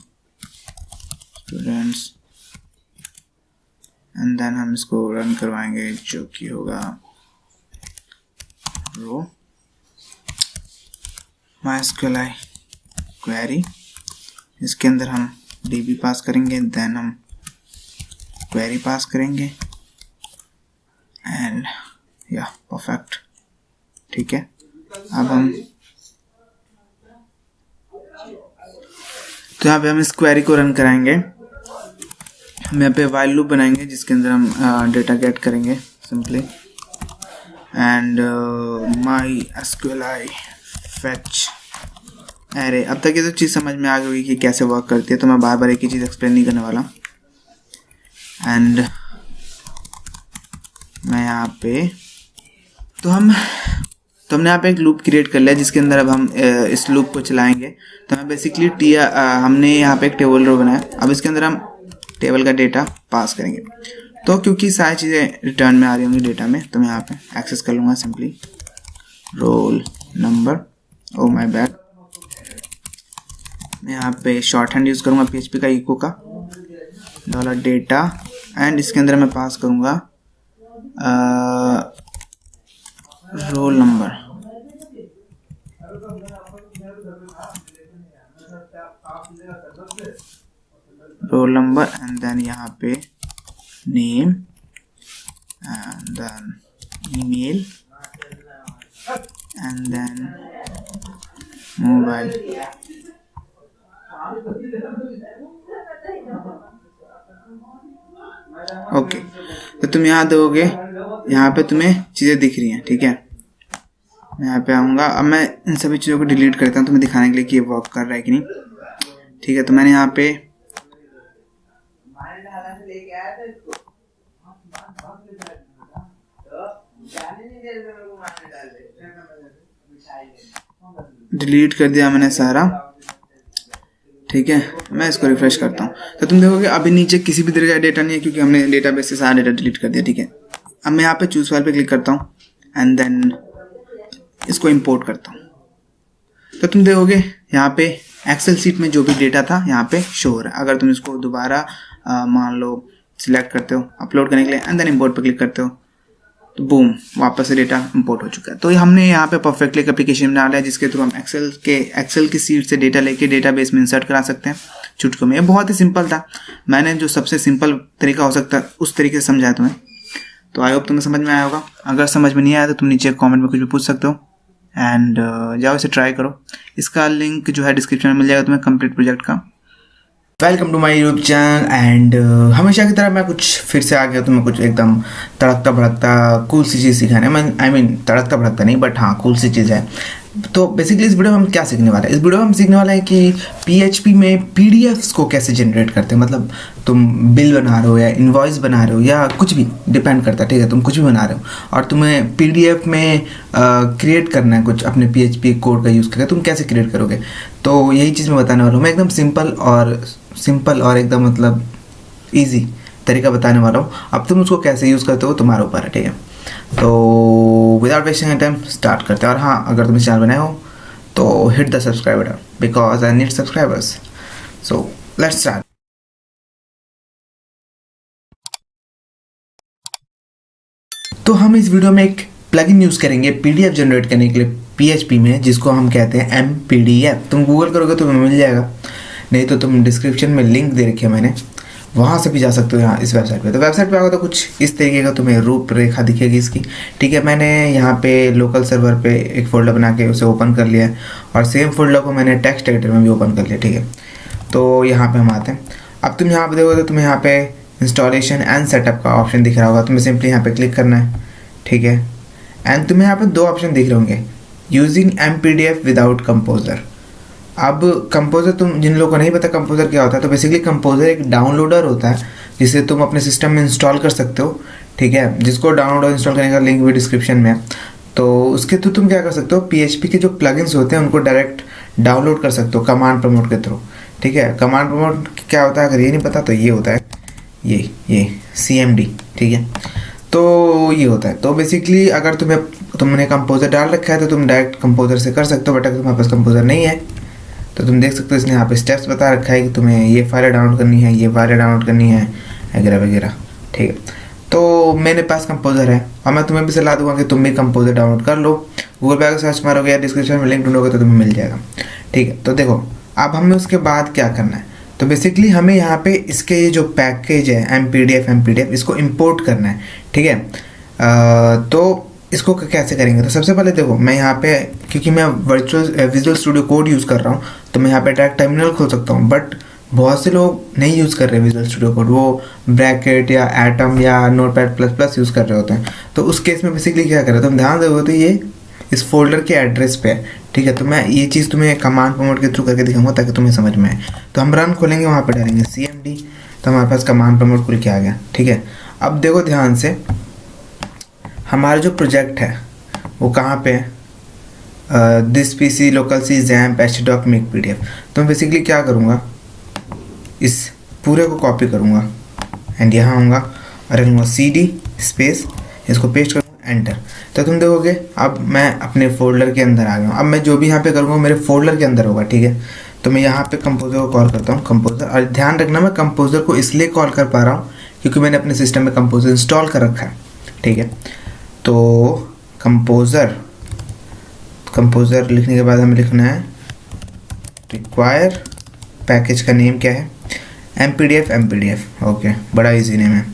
students and then हम इसको रन करवाएंगे, जो कि होगा रो MySQLi क्वेरी। इसके अंदर हम db पास करेंगे, देन हम क्वेरी पास करेंगे एंड या परफेक्ट। ठीक है, अब हम तो यहाँ पे हम इस क्वेरी को रन कराएंगे। हम यहाँ पे वाइल लूप बनाएंगे जिसके अंदर हम डेटा गेट करेंगे सिंपली एंड MySQLi fetch अरे अब तक ये तो चीज़ समझ में आ गई कि कैसे वर्क करती है, तो मैं बार बार एक ही चीज़ एक्सप्लेन नहीं करने वाला। एंड मैं यहाँ पे तो हमने यहाँ पे एक लूप क्रिएट कर लिया जिसके अंदर अब हम इस लूप को चलाएंगे। तो मैं बेसिकली हमने यहाँ पे एक टेबल रो बनाया। अब इसके अंदर हम टेबल का डेटा पास करेंगे। तो क्योंकि सारी चीज़ें रिटर्न में आ रही होंगी डेटा में, तो मैं यहाँ पे एक्सेस कर लूँगा simply roll number. Oh my bad, मैं यहाँ पे शॉर्ट हैंड यूज़ करूँगा PHP का इको का $data एंड इसके अंदर मैं पास करूँगा रोल नंबर। एंड देन यहाँ पे name and then email and then mobile. Okay, तो तुम यहाँ दोगे, यहाँ पे तुम्हें चीज़ें दिख रही हैं। ठीक है, मैं यहाँ पे आऊँगा। अब मैं इन सभी चीज़ों को डिलीट करता हूँ तुम्हें दिखाने के लिए कि ये वर्क कर रहा है कि नहीं। ठीक है, तो मैंने यहाँ पे डिलीट कर दिया मैंने सारा। ठीक है, मैं इसको रिफ्रेश करता हूँ तो तुम देखोगे अभी नीचे किसी भी तरह का डेटा नहीं है क्योंकि हमने डेटाबेस से सारा डेटा डिलीट कर दिया। ठीक है, अब मैं यहाँ पे चूज फाइल पे क्लिक करता हूँ एंड देन इसको इंपोर्ट करता हूँ। तो तुम देखोगे यहाँ पे एक्सेल सीट में जो भी डेटा था यहाँ पे शो हो रहा है। अगर तुम इसको दोबारा मान लो सिलेक्ट करते हो अपलोड करने के लिए एंड देन इंपोर्ट पे क्लिक करते हो तो बूम, वापस से डेटा इंपोर्ट हो चुका है। तो हमने यहाँ पे परफेक्टली एक एप्लीकेशन बना लिया जिसके थ्रू हम एक्सेल की सीट से डेटा लेके डेटाबेस में इंसर्ट करा सकते हैं चुटकियों में। ये बहुत ही सिंपल था, मैंने जो सबसे सिंपल तरीका हो सकता है उस तरीके से समझाया तुम्हें। तो आई होप तुम्हें समझ में आया होगा। अगर समझ में नहीं आया तो तुम नीचे कॉमेंट में कुछ भी पूछ सकते हो एंड जाओ इसे ट्राई करो। इसका लिंक जो है डिस्क्रिप्शन में मिल जाएगा तुम्हें कंप्लीट प्रोजेक्ट का। Welcome to my YouTube channel and हमेशा की तरह मैं कुछ फिर से आ गया तुम्हें कुछ एकदम तड़कता भड़कता कूल सी चीज़ सिखाने। आई मीन तड़कता भड़कता नहीं बट हाँ कूल सी चीज़ है। तो बेसिकली इस वीडियो में हम क्या सीखने वाले हैं, इस वीडियो में हम सीखने वाले हैं कि PHP में PDFs को कैसे जनरेट करते हैं। मतलब तुम बिल बना रहे हो या इनवॉइस बना रहे हो या कुछ भी डिपेंड करता है। ठीक है, तुम कुछ भी बना रहे हो और तुम्हें PDF में क्रिएट करना है कुछ अपने PHP कोड का यूज़ करके, तुम कैसे क्रिएट करोगे। तो यही चीज़ मैं बताने वाला हूँ। मैं एकदम सिंपल और एकदम मतलब ईजी तरीका बताने वाला हूँ। अब तुम उसको कैसे यूज़ करते हो तुम्हारे ऊपर है। ठीक है, तो विदाउट वेस्टिंग टाइम स्टार्ट करते हैं। और हाँ, अगर तुम चैनल बनाए हो तो hit the subscribe button because I need subscribers. So let's start. तो हम इस वीडियो में एक प्लगइन यूज़ करेंगे PDF जनरेट करने के लिए PHP में, जिसको हम कहते हैं MPDF। तुम गूगल करोगे तो तुम्हें मिल जाएगा, नहीं तो तुम डिस्क्रिप्शन में लिंक दे रखी है मैंने, वहाँ से भी जा सकते हो यहाँ इस वेबसाइट पे। तो वेबसाइट पे आओगे तो कुछ इस तरीके का तुम्हें रूपरेखा दिखेगी इसकी। ठीक है, मैंने यहाँ पे लोकल सर्वर पे एक फ़ोल्डर बना के उसे ओपन कर लिया है और सेम फोल्डर को मैंने टेक्स्ट एडिटर में भी ओपन कर लिया। ठीक है, तो यहाँ पे हम आते हैं। अब तुम यहाँ पे देखोगे तो तुम्हें यहाँ पे इंस्टॉलेशन एंड सेटअप का ऑप्शन दिख रहा होगा, तुम्हें सिंपली यहाँ पे क्लिक करना है। ठीक है, एंड तुम्हें यहाँ पे दो ऑप्शन दिख रहे होंगे, यूजिंग MPDF विदाउट कंपोजर। अब कंपोजर, तुम जिन लोगों को नहीं पता कंपोजर क्या होता है, तो बेसिकली कंपोजर एक डाउनलोडर होता है जिसे तुम अपने सिस्टम में इंस्टॉल कर सकते हो। ठीक है, जिसको डाउनलोड और इंस्टॉल करने का लिंक भी डिस्क्रिप्शन में है। तो उसके थ्रू तुम क्या कर सकते हो, PHP के जो प्लगइन्स होते हैं उनको डायरेक्ट डाउनलोड कर सकते हो कमांड प्रमोट के थ्रू। ठीक है, कमांड प्रमोट क्या होता है अगर ये नहीं पता तो ये होता है ये CMD। ठीक है, तो ये होता है। तो बेसिकली अगर तुमने कंपोजर डाल रखा है तो तुम डायरेक्ट कंपोजर से कर सकते हो, बट अगर तुम्हारे पास कंपोजर नहीं है तो तुम देख सकते हो इसने यहाँ पे स्टेप्स बता रखा है कि तुम्हें ये फाइलें डाउनलोड करनी है, ये फाइलें डाउनलोड करनी है वगैरह वगैरह। ठीक है। तो मेरे पास कंपोज़र है और मैं तुम्हें भी सलाह दूंगा कि तुम भी कंपोज़र डाउनलोड कर लो। गूगल पे अगर सर्च मारोगे या डिस्क्रिप्शन में लिंक ढूंढोगे तो तुम्हें मिल जाएगा। ठीक है, तो देखो अब हमें उसके बाद क्या करना है। तो बेसिकली हमें यहाँ पे इसके ये जो पैकेज है एम पी डी एफ इसको इंपोर्ट करना है। ठीक है, तो इसको कैसे करेंगे। तो सबसे पहले देखो मैं यहाँ पे, क्योंकि मैं विजुअल स्टूडियो कोड यूज़ कर रहा हूँ तो मैं यहाँ पे डायरेक्ट टर्मिनल खोल सकता हूँ, बट बहुत से लोग नहीं यूज़ कर रहे विजुअल स्टूडियो कोड, वो ब्रैकेट या एटम या नोटपैड प्लस प्लस यूज़ कर रहे होते हैं। तो उस केस में बेसिकली क्या करें, तुम ध्यान दोगे तो ये इस फोल्डर के एड्रेस पे है। ठीक है, तो मैं ये चीज़ तुम्हें कमांड प्रमोट के थ्रू करके दिखाऊंगा ताकि तुम्हें समझ में आए। तो हम रन खोलेंगे, वहाँ पे डालेंगे CMD, तो हमारे पास कमांड प्रमोट खुल के आ गया। ठीक है, अब देखो ध्यान से हमारा जो प्रोजेक्ट है वो कहाँ पे है, this PC local C XAMPP htdoc make PDF। तो मैं बेसिकली क्या करूँगा, इस पूरे को कॉपी करूँगा एंड यहाँ आऊँगा और रखूँगा CD स्पेस, इसको पेस्ट करूँगा, एंटर। तो तुम देखोगे अब मैं अपने फोल्डर के अंदर आ गया हूँ। अब मैं जो भी यहाँ पे करूँगा मेरे फोल्डर के अंदर होगा। ठीक है, तो मैं यहाँ पे कंपोज़र को कॉल करता हूँ, कंपोज़र। और ध्यान रखना मैं कंपोज़र को इसलिए कॉल कर पा रहा हूँ क्योंकि मैंने अपने सिस्टम में कंपोज़र इंस्टॉल कर रखा है। ठीक है, तो कंपोज़र लिखने के बाद हमें लिखना है रिक्वायर, पैकेज का नेम क्या है, M P D F. Okay, बड़ा इजी नेम है,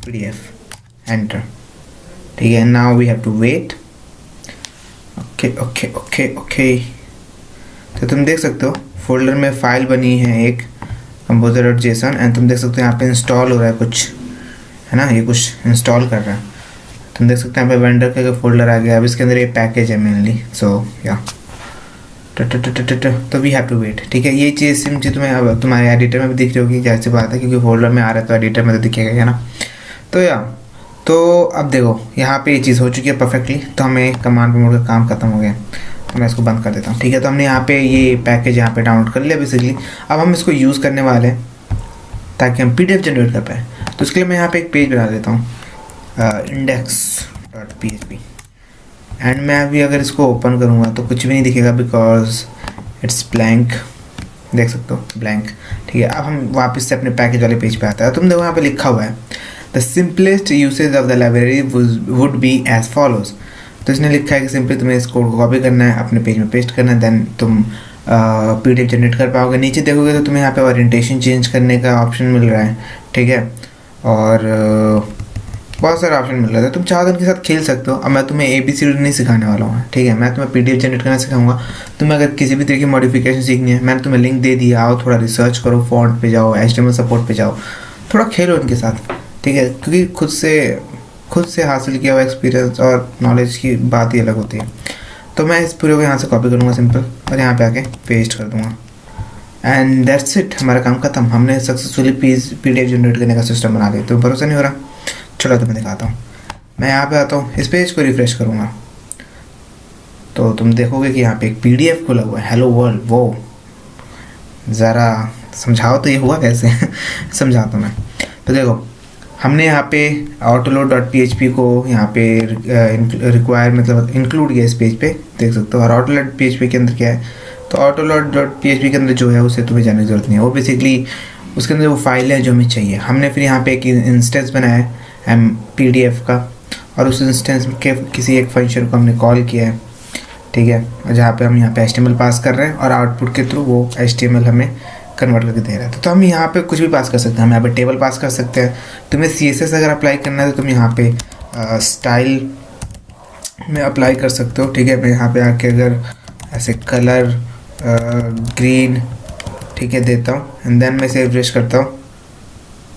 PDF, एंटर। ठीक है, now we have to wait. Okay. तो तुम देख सकते हो फोल्डर में फाइल बनी है एक composer.json एंड तुम देख सकते हो यहाँ पे इंस्टॉल हो रहा है कुछ, है ना, ये कुछ इंस्टॉल कर रहा है। तुम देख सकते हैं यहाँ पे वेंडर का फोल्डर आ गया। अब इसके अंदर ये पैकेज है मेनली, सो या तो वी हैव टू वेट। ठीक है, ये चीज़ सेम चीज़ तुम्हें अब तुम्हारे एडिटर में भी दिख रही होगी, जैसी बात है, क्योंकि फोल्डर में आ रहा है तो एडिटर में तो दिखेगा, है ना। तो अब देखो यहाँ पे ये चीज़ हो चुकी है परफेक्टली। तो हमें कमांड प्रमोट का काम खत्म हो गया, तो मैं इसको बंद कर देता हूँ। ठीक है, तो हमने यहाँ पे ये पैकेज यहाँ पे डाउनलोड कर लिया बेसिकली। अब हम इसको यूज़ करने वाले हैं ताकि हम PDF जनरेट कर पाए। तो उसके लिए मैं यहाँ पे एक पेज बना देता हूँ, index.php, एंड मैं अभी अगर इसको ओपन करूँगा तो कुछ भी नहीं दिखेगा बिकॉज इट्स ब्लैंक। देख सकते हो ब्लैंक। ठीक है, अब हम वापस से अपने पैकेज वाले पेज पे आता है। तुम देखो यहाँ पे लिखा हुआ है the simplest usage of the library would be as follows. तो इसने लिखा है कि सिंपली तुम्हें इस कोड को कॉपी करना है, अपने पेज में पेस्ट करना है, देन तुम PDF जनरेट कर पाओगे। नीचे देखोगे तो तुम्हें यहाँ पे ओरिएंटेशन चेंज करने का ऑप्शन मिल रहा है। ठीक है, और बहुत सारे ऑप्शन मिल रहा है, तुम चाहो तो इनके साथ खेल सकते हो। अब मैं तुम्हें ABCD नहीं सिखाने वाला हूँ। ठीक है, मैं तुम्हें PDF जनरेट करना सिखाऊंगा। तुम्हें अगर किसी भी तरह की मॉडिफिकेशन सीखनी है, मैंने तुम्हें लिंक दे दिया, आओ थोड़ा रिसर्च करो, फॉन्ट पे जाओ, HTML सपोर्ट पे जाओ, थोड़ा खेलो इनके साथ। ठीक है, क्योंकि खुद से हासिल किया हुआ एक्सपीरियंस और नॉलेज की बात ही अलग होती है। तो मैं इस पूरे को यहाँ से कॉपी करूँगा सिंपल, और यहाँ पे आके पेस्ट कर दूँगा एंड दैट्स इट। हमारा काम खत्म, हमने सक्सेसफुली PDF जनरेट करने का सिस्टम बना लिया। तो भरोसा नहीं हो रहा, चलो तो मैं दिखाता हूँ। मैं यहाँ पे आता हूँ, इस पेज को रिफ्रेश करूँगा तो तुम देखोगे कि यहाँ पे एक PDF खुला हुआ है, हेलो वर्ल्ड। वो ज़रा समझाओ तो ये हुआ कैसे समझाता हूँ मैं। तो देखो हमने यहाँ पे autoload.php को यहाँ पे रिक्वायर मतलब इंक्लूड किया इस पेज पे, देख सकते हो। और autoload.php के अंदर क्या है, तो autoload.php के अंदर जो है उसे तुम्हें जाने की ज़रूरत नहीं है। वो बेसिकली उसके अंदर वो फाइल है जो हमें चाहिए। हमने फिर यहाँ पे एक इंस्टेंस बनाया है PDF का, और उस इंस्टेंस के किसी एक फंक्शन को हमने कॉल किया है। ठीक है, जहाँ पे हम यहाँ पे HTML पास कर रहे हैं और आउटपुट के थ्रू वो HTML हमें कन्वर्ट करके दे रहा है। तो हम यहाँ पे कुछ भी पास कर सकते हैं। हम यहाँ पे टेबल पास कर सकते हैं। तुम्हें CSS अगर अप्लाई करना है तो तुम यहाँ पे स्टाइल में अप्लाई कर सकते हो। ठीक है, मैं यहाँ पे आके अगर ऐसे कलर ग्रीन, ठीक है, देता हूँ एंड देन मैं इसे रिफ्रेश करता हूँ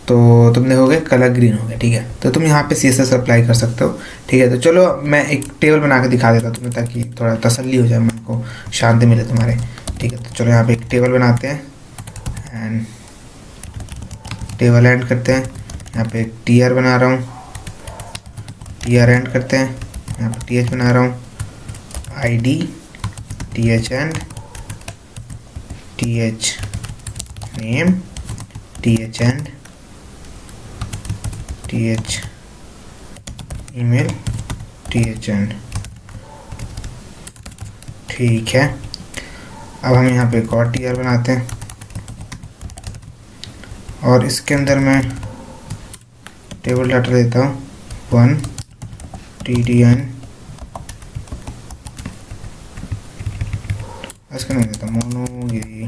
तो तुम देखोगे कलर ग्रीन हो गया। ठीक है, तो तुम यहाँ पे CSS अप्लाई कर सकते हो। ठीक है, तो चलो मैं एक टेबल बना के दिखा देता हूँ तुम्हें, ताकि थोड़ा तसल्ली हो जाए, मन को शांति मिले तुम्हारे। ठीक है, तो चलो यहाँ पे एक टेबल बनाते हैं एंड टेबल एंड करते हैं। यहाँ पे एक TR बना रहा हूँ, TR एंड करते हैं। यहाँ पे TH बना रहा हूँ, ID TH and TH name TH and TH email TH and. ठीक है, अब हम यहाँ पे एक और TR बनाते हैं और इसके अंदर मैं टेबल डाटा देता हूँ 1 TDN, इसका नहीं देता मोनोगिरी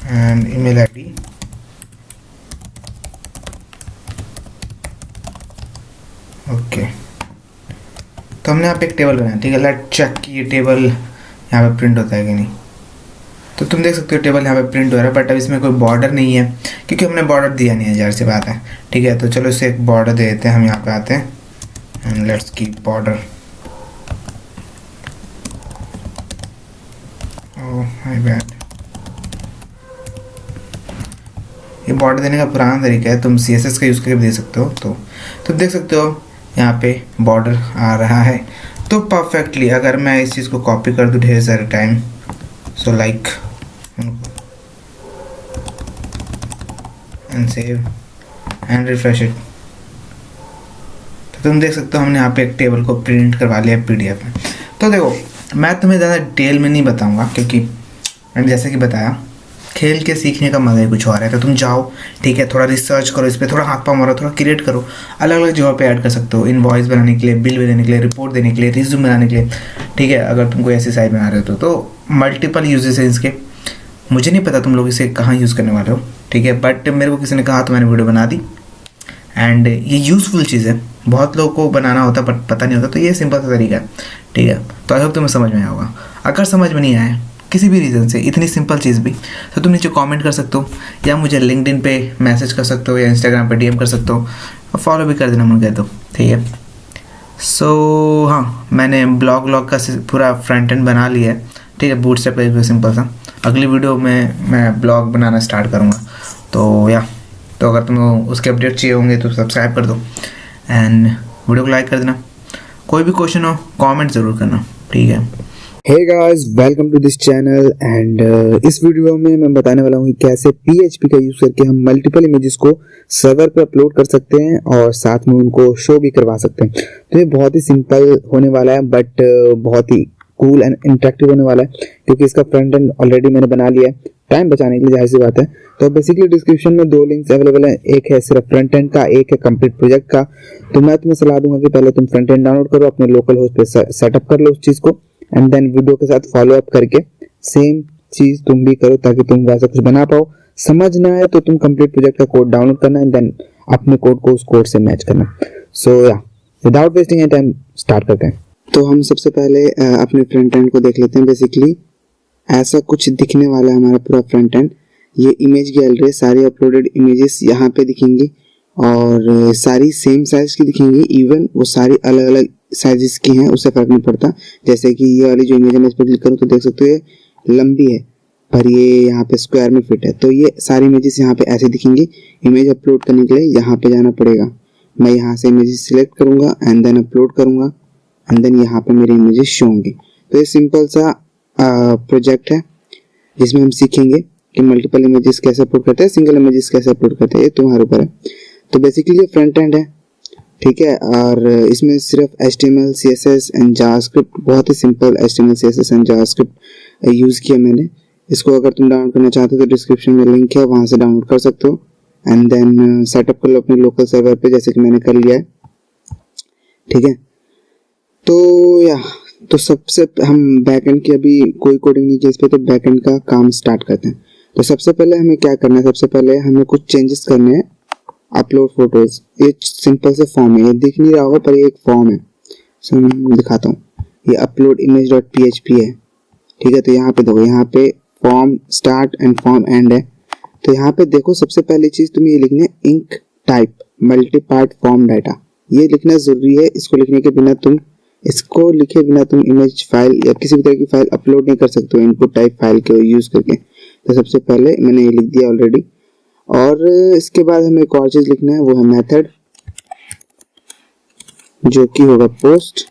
एंड ईमेल आईडी। ओके, तो हमने यहाँ पे एक टेबल बनाया, ठीक है। लेट चेक कि ये टेबल यहाँ पे प्रिंट होता है कि नहीं। तो तुम देख सकते हो टेबल यहाँ पे प्रिंट हो रहा है, बट अब इसमें कोई बॉर्डर नहीं है क्योंकि हमने बॉर्डर दिया नहीं है, ज़ाहिर सी बात है, ठीक है। तो चलो इसे एक बॉर्डर दे देते हैं। हम यहाँ पे आते हैं and let's keep border. Oh my bad, ये बॉर्डर देने का पुराना तरीका है, तुम CSS का यूज़ करके भी दे सकते हो। तो तुम देख सकते हो यहाँ पे बॉर्डर आ रहा है तो परफेक्टली। अगर मैं इस चीज़ को कॉपी कर दूँ ढेर सारे time, so like and save and refresh it, तो तुम देख सकते हो हमने यहाँ पे एक टेबल को प्रिंट करवा लिया PDF में। तो देखो, मैं तुम्हें ज़्यादा डिटेल में नहीं बताऊँगा क्योंकि मैंने जैसे कि बताया खेल के सीखने का मज़ा ही कुछ और है। तो तुम जाओ, ठीक है, थोड़ा रिसर्च करो इस पर, थोड़ा हाथ पाँव मारो, थोड़ा क्रिएट करो, अलग अलग जगह पे ऐड कर सकते हो, इनवॉइस बनाने के लिए, बिल देने के लिए, रिपोर्ट देने के लिए, रिज्यूम बनाने के लिए, ठीक है। अगर तुम कोई ऐसी साइट बना रहे हो तो मल्टीपल यूजेस हैं इसके। मुझे नहीं पता तुम लोग इसे कहाँ यूज़ करने वाले हो, ठीक है, बट मेरे को किसी ने कहा तो मैंने वीडियो बना दी एंड ये यूज़फुल चीज़ है। बहुत लोगों को बनाना होता बट पता नहीं होता, तो ये सिंपल सा तरीका है, ठीक है। तो आई होप तुम्हें समझ में आया होगा। अगर समझ में नहीं आया किसी भी रीज़न से, इतनी सिंपल चीज़ भी, तो तुम नीचे कमेंट कर सकते हो या मुझे लिंक्डइन पे मैसेज कर सकते हो या इंस्टाग्राम पे DM कर सकते हो और फॉलो भी कर देना मन करे तो, ठीक है। सो हाँ, मैंने ब्लॉग का पूरा फ्रंट एंड बना लिया है, ठीक है, बूटस्ट्रैप का सिंपल सा। अगली वीडियो में मैं ब्लॉग बनाना स्टार्ट करूँगा। तो अगर तुम्हें उसके अपडेट चाहिए होंगे तो सब्सक्राइब कर दो एंड वीडियो को लाइक कर देना। कोई भी क्वेश्चन हो कमेंट ज़रूर करना, ठीक है। Hey guys, welcome to this channel and इस वीडियो में मैं बताने वाला हूँ कि कैसे PHP का यूज़ करके हम मल्टीपल इमेजेस को सर्वर पर अपलोड कर सकते हैं और साथ में उनको शो भी करवा सकते हैं। तो ये बहुत ही सिंपल होने वाला है बट बहुत ही कूल एंड इंटरेक्टिव होने वाला है क्योंकि इसका फ्रंट एंड ऑलरेडी मैंने बना लिया है टाइम बचाने के लिए, जाहिर सी बात है। तो बेसिकली डिस्क्रिप्शन में 2 लिंक्स अवेलेबल है, एक है सिर्फ फ्रंट एंड का, एक है कंप्लीट प्रोजेक्ट का। तो मैं तुम्हें सलाह दूंगा कि पहले तुम फ्रंट एंड डाउनलोड करो, अपने लोकल होस्ट पे सेटअप कर लो उस चीज़ को एंड देन वीडियो के साथ फॉलो अप करके सेम चीज तुम भी करो ताकि तुम वैसा कुछ बना पाओ। समझ ना आए तो तुम कंप्लीट प्रोजेक्ट का कोड डाउनलोड करना एंड देन अपने कोड को उस कोड से मैच करना। सो या without wasting any time start करते हैं। तो हम सबसे पहले अपने फ्रंट एंड को देख लेते हैं। बेसिकली ऐसा कुछ दिखने वाला है हमारा पूरा फ्रंट एंड। ये इमेज गैलरी, सारी अपलोडेड इमेजेस यहाँ पे दिखेंगी और सारी सेम साइज की दिखेंगी, इवन वो सारी अलग अलग साइजेस की हैं, उससे फर्क नहीं पड़ता। जैसे कि ये वाली जो इमेज है मैं इस पर क्लिक करूँ तो देख सकते हो ये लंबी है पर ये यहाँ पे स्क्वायर में फिट है। तो ये सारी इमेजेस यहाँ पे ऐसे दिखेंगी। इमेज अपलोड करने के लिए यहाँ पे जाना पड़ेगा। मैं यहाँ से इमेजेस सिलेक्ट करूँगा एंड देन अपलोड करूँगा एंड देन यहाँ पे मेरी इमेजेस शो होंगी। तो ये सिंपल सा प्रोजेक्ट है जिसमें हम सीखेंगे कि मल्टीपल इमेजेस कैसे अपलोड करते हैं, सिंगल इमेजेस कैसे अपलोड करते हैं, ये तुम्हारे ऊपर है। तो बेसिकली ये फ्रंट एंड है, ठीक है, और इसमें सिर्फ HTML, CSS एंड जावास्क्रिप्ट, बहुत ही simple HTML, CSS and JavaScript use किया मैंने। इसको अगर तुम डाउनलोड करना चाहते हो तो डिस्क्रिप्शन में लिंक है, वहाँ से डाउनलोड कर सकते हो एंड देन सेटअप कर लो अपने लोकल सर्वर पे, जैसे कि मैंने कर लिया है, ठीक है। तो सबसे हम बैकएंड की अभी कोई कोडिंग नहीं की इस पर, तो बैकएंड का काम स्टार्ट करते हैं। तो सबसे पहले हमें क्या करना है, सबसे पहले हमें कुछ चेंजेस करने हैं। अपलोड फोटोज, ये सिंपल से फॉर्म है, ये दिख नहीं रहा होगा पर ये एक फॉर्म है, सो मैं दिखाता हूँ। ये अपलोड इमेज डॉट PHP है, ठीक है। तो यहाँ पे देखो, यहाँ पे form start and form and है। तो यहाँ पे देखो सबसे पहली चीज तुम्हें ये लिखना है enctype multipart form data, ये लिखना जरूरी है। इसको लिखे बिना तुम इमेज फाइल या किसी भी तरह की फाइल अपलोड नहीं कर सकते हो इनपुट टाइप फाइल के यूज करके। तो सबसे पहले मैंने ये लिख दिया ऑलरेडी। और इसके बाद हमें एक और चीज लिखना है, वो है मेथड, जो कि होगा पोस्ट,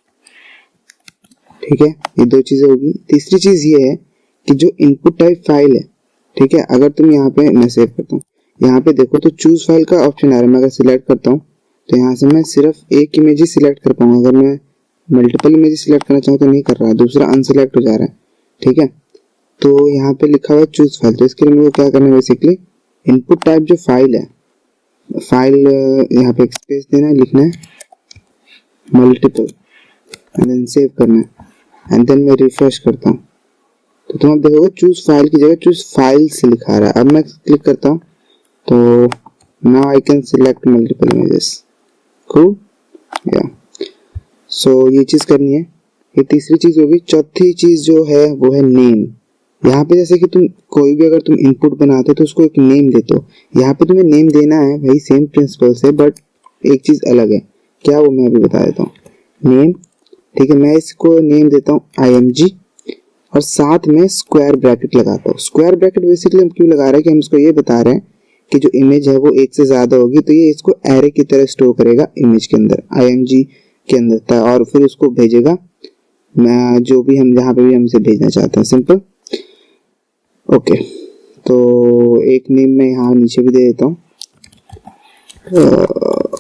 ठीक है। ये 2 चीजें होगी। तीसरी चीज ये है कि जो इनपुट टाइप फाइल है, ठीक है, अगर तुम यहाँ पे, मैं सेव करता हूँ, यहाँ पे देखो तो चूज फाइल का ऑप्शन आ रहा है। मैं अगर सिलेक्ट करता हूँ तो यहाँ से मैं सिर्फ एक इमेज ही सिलेक्ट कर पाऊंगा। अगर मैं मल्टीपल इमेज सिलेक्ट करना चाहूँ तो नहीं कर रहा, दूसरा अनसिलेक्ट हो जा रहा है, ठीक है। तो यहाँ पे लिखा हुआ है चूज फाइल। तो इसके लिए मुझे क्या करना है, बेसिकली इनपुट टाइप जो फाइल है, फाइल यहाँ पे एक स्पेस देना है, लिखना है मल्टीपल एंड देन सेव करना है एंड देन मैं रिफ्रेश करता हूँ तो तुम अब देखोगे चूज फाइल की जगह चूज फाइल्स लिखा रहा है। अब मैं क्लिक करता हूँ तो now I can select multiple images. Cool या सो ये चीज करनी है। ये तीसरी चीज होगी। चौथी चीज जो है वो है नेम। यहाँ पे जैसे कि तुम कोई भी अगर तुम इनपुट बनाते हो तो उसको एक नेम देते हो, यहाँ पे तुम्हें नेम देना है भाई सेम प्रिंसिपल से, बट एक चीज अलग है। क्या वो मैं अभी बता देता हूँ। नेम, ठीक है, मैं इसको नेम देता हूँ IMG और साथ में स्क्वायर ब्रैकेट लगाता हूँ। स्क्वायर ब्रैकेट बेसिकली हम क्यों लगा रहे हैं कि हम इसको ये बता रहे हैं कि जो इमेज है वो एक से ज्यादा होगी तो ये इसको एरे की तरह स्टोर करेगा इमेज के अंदर, IMG के अंदर था, और फिर उसको भेजेगा मैं जो भी हम जहाँ पे भी हम इसे भेजना चाहते हैं। सिंपल। ओके, तो एक नेम मैं यहाँ नीचे भी दे देता हूँ।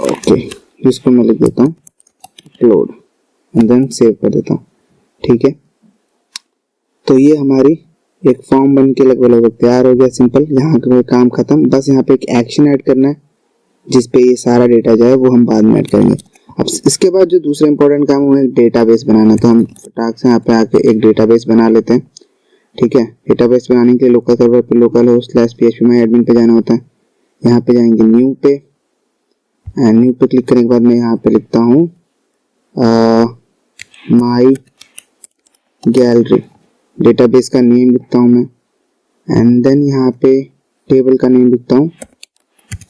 ओके, जिसको मैं लिख देता हूँ अपलोड एंड देन सेव कर देता हूँ। ठीक है, तो ये हमारी एक फॉर्म बन के लगभग तैयार हो गया। सिंपल, यहाँ का काम खत्म। बस यहाँ पे एक एक्शन ऐड करना है जिसपे ये सारा डेटा जो है वो हम बाद में ऐड करेंगे। अब इसके बाद जो दूसरा इंपॉर्टेंट काम वो है डेटाबेस बनाना। तो हम फटाक से यहाँ पे आके एक डेटाबेस बना लेते हैं। ठीक है, डेटाबेस बनाने के लिए लोकल सर्वर पे localhost/phpMyAdmin पे जाना होता है। यहाँ पे जाएंगे न्यू पे एंड न्यू पे क्लिक करने के बाद मैं यहाँ पे लिखता हूँ माई गैलरी। डेटाबेस का नेम लिखता हूँ मैं एंड देन यहाँ पे टेबल का नेम लिखता हूँ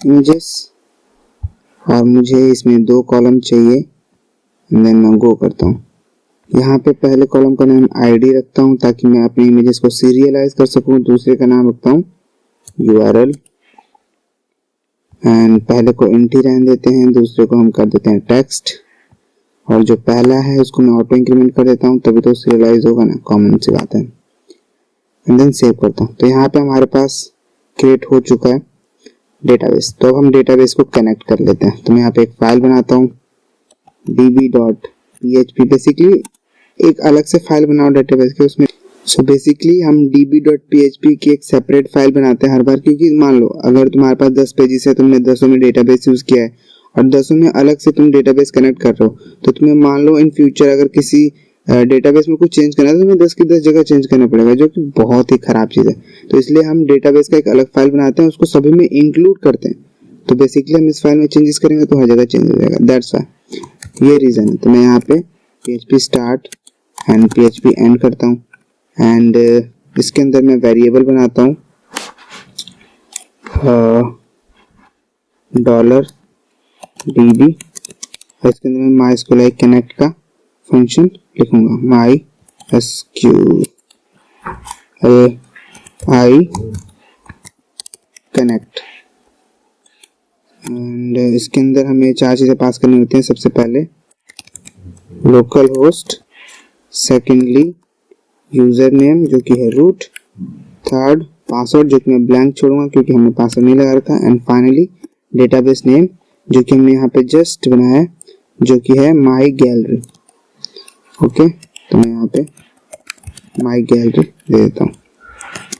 इमेजेस, और मुझे इसमें 2 कॉलम चाहिए एंड देन मैं गो करता हूँ। यहाँ पे पहले कॉलम का नाम ID रखता हूँ ताकि मैं अपने इमेजेस को सीरियलाइज कर सकूँ। दूसरे का नाम रखता हूँ URL एंड पहले को int ही रहने देते हैं, दूसरे को हम कर देते हैं टेक्स्ट, और जो पहला है उसको मैं ऑटो इंक्रीमेंट कर देता हूँ तभी तो सीरियलाइज होगा ना, कॉमन सी बात है। एंड देन सेव करता हूँ। तो यहाँ पे हमारे पास क्रिएट हो चुका है डेटाबेस। तो अब हम डेटाबेस को कनेक्ट कर लेते हैं। तो मैं यहाँ पे एक फाइल बनाता हूँ db.php। बेसिकली एक अलग से फाइल बनाओ डेटाबेस के उसमें। सो बेसिकली हम db.php की एक सेपरेट फाइल बनाते हैं हर बार, क्योंकि मान लो अगर तुम्हारे पास 10 पेजेस है, तुमने 10 में डेटाबेस यूज किया है और 10 में अलग से तुम डेटाबेस कनेक्ट कर रहे हो, तो तुम्हें मान लो इन फ्यूचर अगर किसी डेटाबेस में कुछ चेंज करना है तो तुम्हें 10 की 10 जगह चेंज करना पड़ेगा, जो कि बहुत ही खराब चीज है। तो इसलिए हम डेटाबेस का एक अलग फाइल बनाते हैं, उसको सभी में इंक्लूड करते हैं। तो बेसिकली हम इस फाइल में चेंजेस करेंगे तो हर जगह चेंज हो जाएगा। दैट्स व्हाई, ये रीजन है। तो मैं यहाँ पे PHP start and PHP and करता हूँ एंड इसके अंदर मैं वेरिएबल बनाता हूँ $DB, और इसके अंदर मैं MySQL कनेक्ट का फंक्शन लिखूंगा MySQL कनेक्ट एंड इसके अंदर हमें 4 चीजें पास करनी होती हैं। सबसे पहले local host, secondly user name जो कि है रूट, थर्ड पासवर्ड जो कि मैं ब्लैंक छोड़ूंगा क्योंकि हमने पासवर्ड नहीं लगा रखा, एंड फाइनली डेटाबेस नेम जो कि हमने यहाँ पे जस्ट बनाया है जो कि है माई गैलरी। ओके, तो मैं यहाँ पे माई गैलरी दे देता हूँ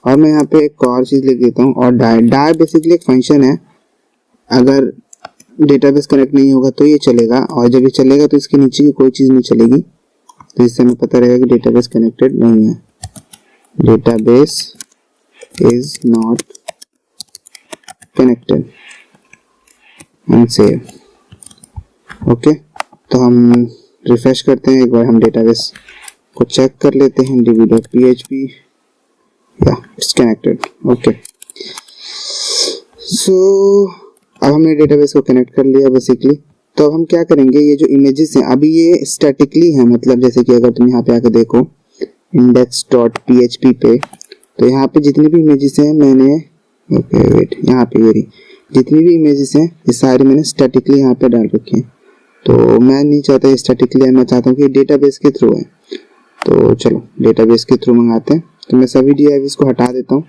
और मैं यहाँ पे एक और चीज लिख देता हूँ, और डाई बेसिकली एक फंक्शन है। अगर डेटाबेस कनेक्ट नहीं होगा तो ये चलेगा, और जब ये चलेगा तो इसके नीचे की कोई चीज नहीं चलेगी, तो इससे हमें पता रहेगा कि डेटाबेस कनेक्टेड नहीं है। Database is not connected and save. Okay, तो हम रिफ्रेश करते हैं, एक बार हम डेटाबेस को चेक कर लेते हैं db.php, या इट्स कनेक्टेड। ओके, सो अब हमने डेटाबेस को कनेक्ट कर लिया बेसिकली। तो अब हम क्या करेंगे, ये जो इमेजेस हैं अभी ये स्टैटिकली है, मतलब जैसे कि अगर तुम यहाँ पे आके देखो index.php पे, तो यहाँ पे जितनी भी इमेजेस हैं मैंने यहाँ पे ये जितनी भी इमेजेस हैं ये सारी मैंने स्टैटिकली यहाँ पे डाल रखी हैं। तो मैं नहीं चाहता ये स्टैटिकली है, मैं चाहता हूँ कि डेटाबेस के थ्रू है। तो चलो डेटाबेस के थ्रू मंगाते हैं। तो मैं सभी DIVs को हटा देता हूँ।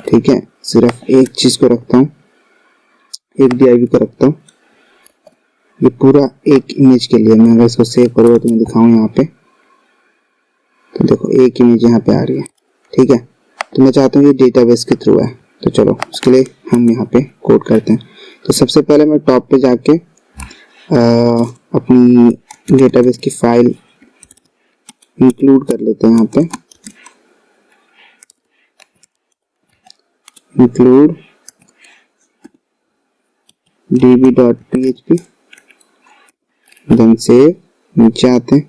ठीक है, सिर्फ एक चीज को रखता हूँ, एक DIV को रखता हूँ, ये पूरा एक इमेज के लिए। मैं अगर इसको सेव करूँगा तो मैं दिखाऊँ यहाँ पे, तो देखो एक इमेज यहाँ पे आ रही है। ठीक है। तो मैं चाहता हूँ ये डेटाबेस के थ्रू है, तो चलो उसके लिए हम यहाँ पे कोड करते हैं। तो सबसे पहले मैं टॉप पे जाके अपनी डेटाबेस की फाइल इंक्लूड कर लेते हैं। यहाँ पे इंक्लूड db.php, देन सेव, नीचे आते हैं।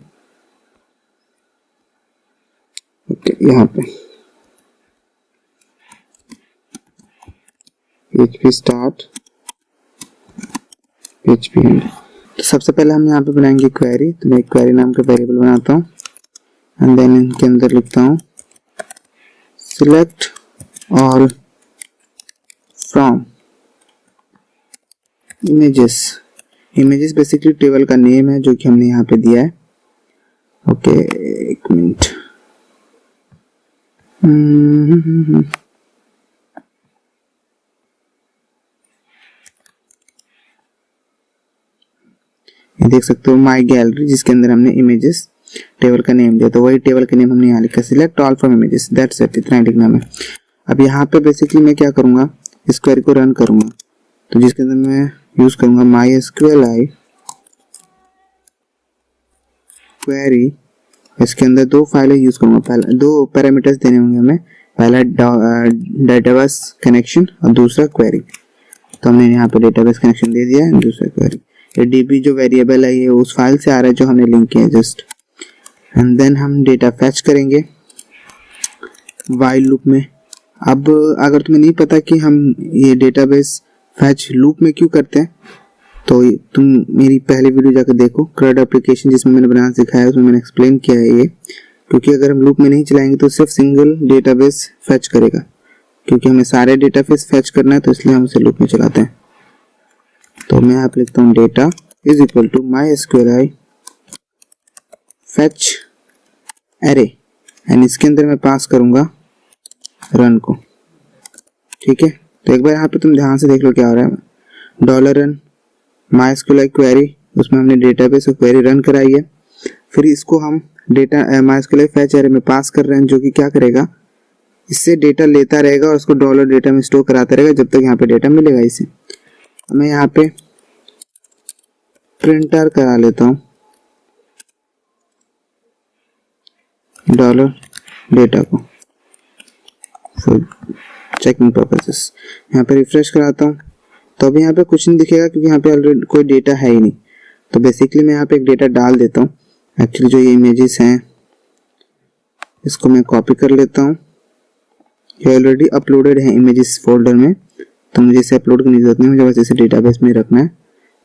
ओके, यहाँ पे php start, php end। तो सबसे पहले हम यहाँ पे बनाएंगे क्वेरी। तो मैं एक क्वेरी नाम का वेरिएबल बनाता हूँ एंड देन इनके अंदर लिखता हूँ select all from images. Images basically table का नेम है जो कि हमने यहाँ पे दिया है। ओके, एक मिनट। ये देख सकते हो माय गैलरी, जिसके अंदर हमने इमेजेस टेबल का नेम दिया। तो वही टेबल का नेम हमने यहाँ लिखा, select all from images, that's it, इतना लिखना है। अब यहाँ पे बेसिकली मैं क्या करूँगा, इस क्वेरी को रन करूँगा। तो जिसके अंदर मैं यूज करूँगा MySQLi क्वेरी। इसके अंदर दो फाइलें यूज करूँगा, पहला दो पैरामीटर्स देने होंगे हमें, पहला डेटाबेस कनेक्शन और दूसरा क्वेरी। तो हमने यहाँ पे डेटाबेस कनेक्शन दे दिया है, दूसरा क्वेरी। ये डीबी जो वेरिएबल है ये उस फाइल से आ रहा है जो हमने लिंक किया है जस्ट। एंड देन हम डेटा फैच करेंगे व्हाइल लूप में। अब अगर तुम्हें नहीं पता कि हम ये डेटाबेस फैच लूप में क्यों करते हैं, तो तुम मेरी पहले वीडियो जाकर देखो, CRUD एप्लीकेशन जिसमें मैंने बनाना सिखाया है, उसमें मैंने एक्सप्लेन किया है ये। क्योंकि अगर हम लूप में नहीं चलाएंगे तो सिर्फ सिंगल डेटाबेस फैच करेगा, क्योंकि हमें सारे डेटाबेस फैच करना है, तो इसलिए हम उसे लूप में चलाते हैं। तो मैं यहाँ पे लिखता हूँ data is equal to MySQLi fetch array, and इसके अंदर मैं पास करूंगा रन को। ठीक है, तो एक बार यहाँ पे तुम ध्यान से देख लो क्या हो रहा है। $run MySQLi क्वेरी, उसमें हमने डेटाबेस और क्वेरी रन कराई है। फिर इसको हम डेटा MySQLi फैच एरे में पास कर रहे हैं, जो कि क्या करेगा, इससे डेटा लेता रहेगा और उसको $डेटा में स्टोर कराता रहेगा जब तक यहाँ पे डेटा मिलेगा इसे। मैं यहाँ पे प्रिंटर करा लेता हूँ $डेटा को फॉर चेकिंग पर्पसेस। यहाँ पे रिफ्रेश कराता हूँ तो अभी यहाँ पे कुछ नहीं दिखेगा, क्योंकि यहाँ पे ऑलरेडी कोई डेटा है ही नहीं। तो बेसिकली मैं यहाँ पे एक डेटा डाल देता हूँ। एक्चुअली जो ये इमेजेस हैं इसको मैं कॉपी कर लेता हूँ, ये ऑलरेडी अपलोडेड है इमेजेस फोल्डर में, तो मुझे इसे अपलोड करने की जरूरत नहीं, मुझे बस इसे डेटाबेस में रखना है।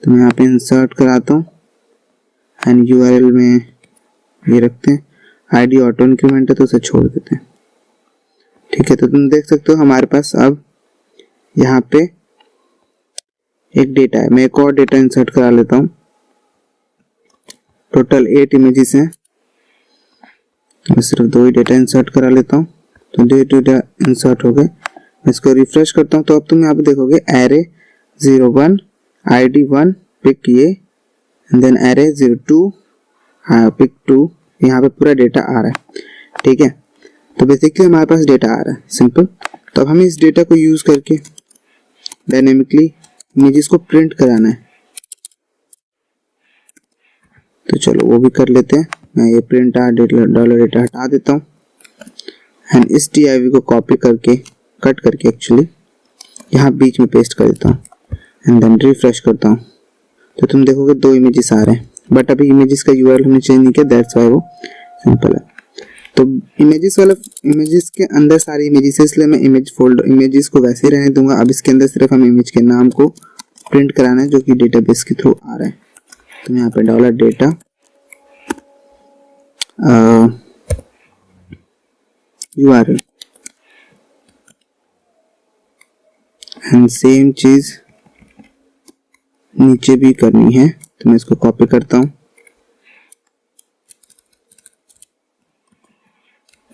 तो मैं यहाँ पे इंसर्ट कराता हूँ एंड URL में ये रखते हैं। ID ऑटो इंक्रीमेंट है तो उसे छोड़ देते हैं। ठीक है, तो तुम देख सकते हो हमारे पास अब यहाँ पे एक डेटा है। मैं एक और डेटा इंसर्ट करा लेता हूँ। टोटल 8 इमेजेस हैं, मैं सिर्फ 2 ही डेटा इंसर्ट करा लेता हूँ। तो 2 डेटा इंसर्ट हो गए। मैं इसको रिफ्रेश करता हूँ तो अब तुम यहाँ पे देखोगे एरे 01 ID 1 पिक ये, एंड देन एरे 02 पिक 2, यहाँ पे पूरा डेटा आ रहा है। ठीक है, तो बेसिकली हमारे पास डेटा आ रहा है, सिंपल। तो अब हमें इस डेटा को यूज करके डायनेमिकली इमेजेस को प्रिंट कराना है। तो चलो वो भी कर लेते हैं। मैं ये प्रिंट $डेटा हटा देता हूँ एंड इस div को कॉपी करके कट करके एक्चुअली यहाँ बीच में पेस्ट कर देता हूँ एंड देन रिफ्रेश करता हूँ। तो तुम देखोगे 2 इमेजेस आ रहे हैं, बट अभी इमेजेस का URL हमने चेंज नहीं किया, दैट्स व्हाई वो सिंपल है। तो इमेजेस के अंदर सारी इमेजेस है, इसलिए मैं इमेजेस को वैसे ही रहने दूंगा। अब इसके अंदर सिर्फ हम इमेज के नाम को प्रिंट कराना है जो कि डेटाबेस के थ्रू आ रहा है। तो यहाँ पे $डेटा URL एंड सेम चीज नीचे भी करनी है, तो मैं इसको कॉपी करता हूँ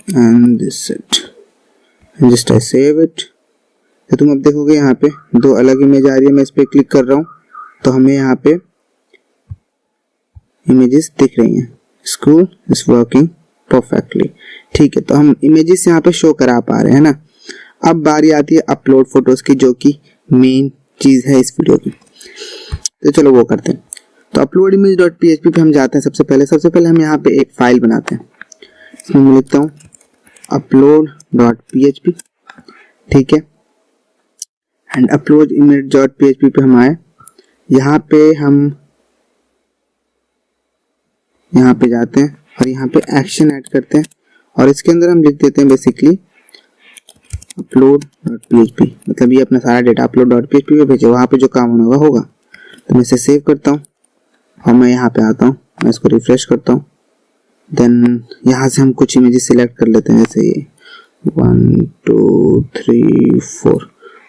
and this it, just I save it. तो तुम अब देखोगे यहाँ पे 2 अलग इमेज आ रही है। मैं इस पे क्लिक कर रहा हूँ तो हमें यहाँ पे इमेजेस दिख रही हैं। School is working perfectly. ठीक है, तो हम इमेजेस यहाँ पे शो करा पा रहे हैं ना। अब बारी आती है अपलोड फोटोज की, जो कि मेन चीज है इस वीडियो की। तो चलो वो करते हैं। तो अपलोड इमेज डॉट पीएचपी पे हम जाते हैं। सबसे पहले हम यहाँ पे एक फाइल बनाते हैं। इसमें मैं लिखता हूँ अपलोड डॉट पीएचपी, ठीक है। And upload image dot PHP पे हम आए। यहाँ पे जाते हैं और यहाँ पे एक्शन ऐड करते हैं और इसके अंदर हम लिख देते हैं बेसिकली अपलोड डॉट पीएचपी, मतलब ये अपना सारा डेटा अपलोड डॉट पीएचपी पे भेजे, वहाँ पे जो काम होना होगा। तो मैं इसे सेव करता हूँ और मैं यहाँ पे आता हूँ, मैं इसको रिफ्रेश करता हूँ। देन यहाँ से हम कुछ इमेजेस सिलेक्ट कर लेते हैं, जैसे ये 1 2 3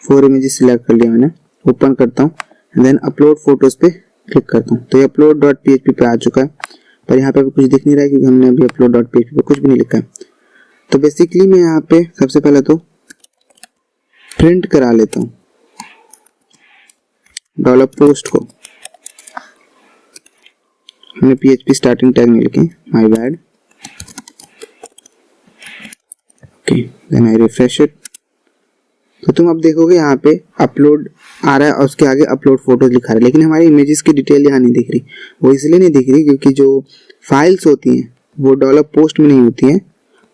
4 इमेजेस सिलेक्ट कर लिया मैंने। ओपन करता हूँ देन अपलोड फोटोज पे क्लिक करता हूँ। तो ये अपलोड डॉट पीएचपी पे आ चुका है, पर यहाँ पे कुछ दिख नहीं रहा है क्योंकि हमने अभी अपलोड डॉट पीएचपी पे कुछ भी नहीं लिखा है। तो बेसिकली मैं यहाँ पे सबसे पहले तो प्रिंट करा लेता हूँ डॉलर पोस्ट को। हमने पीएचपी स्टार्टिंग टैग में लिखे, my bad. Okay, then I refresh it. तो तुम अब देखोगे यहाँ पे अपलोड आ रहा है और उसके आगे अपलोड फोटोज लिखा रहा है, लेकिन हमारी इमेजेस की डिटेल यहाँ नहीं दिख रही। वो इसलिए नहीं दिख रही क्योंकि जो फाइल्स होती हैं वो डॉलर पोस्ट में नहीं होती हैं,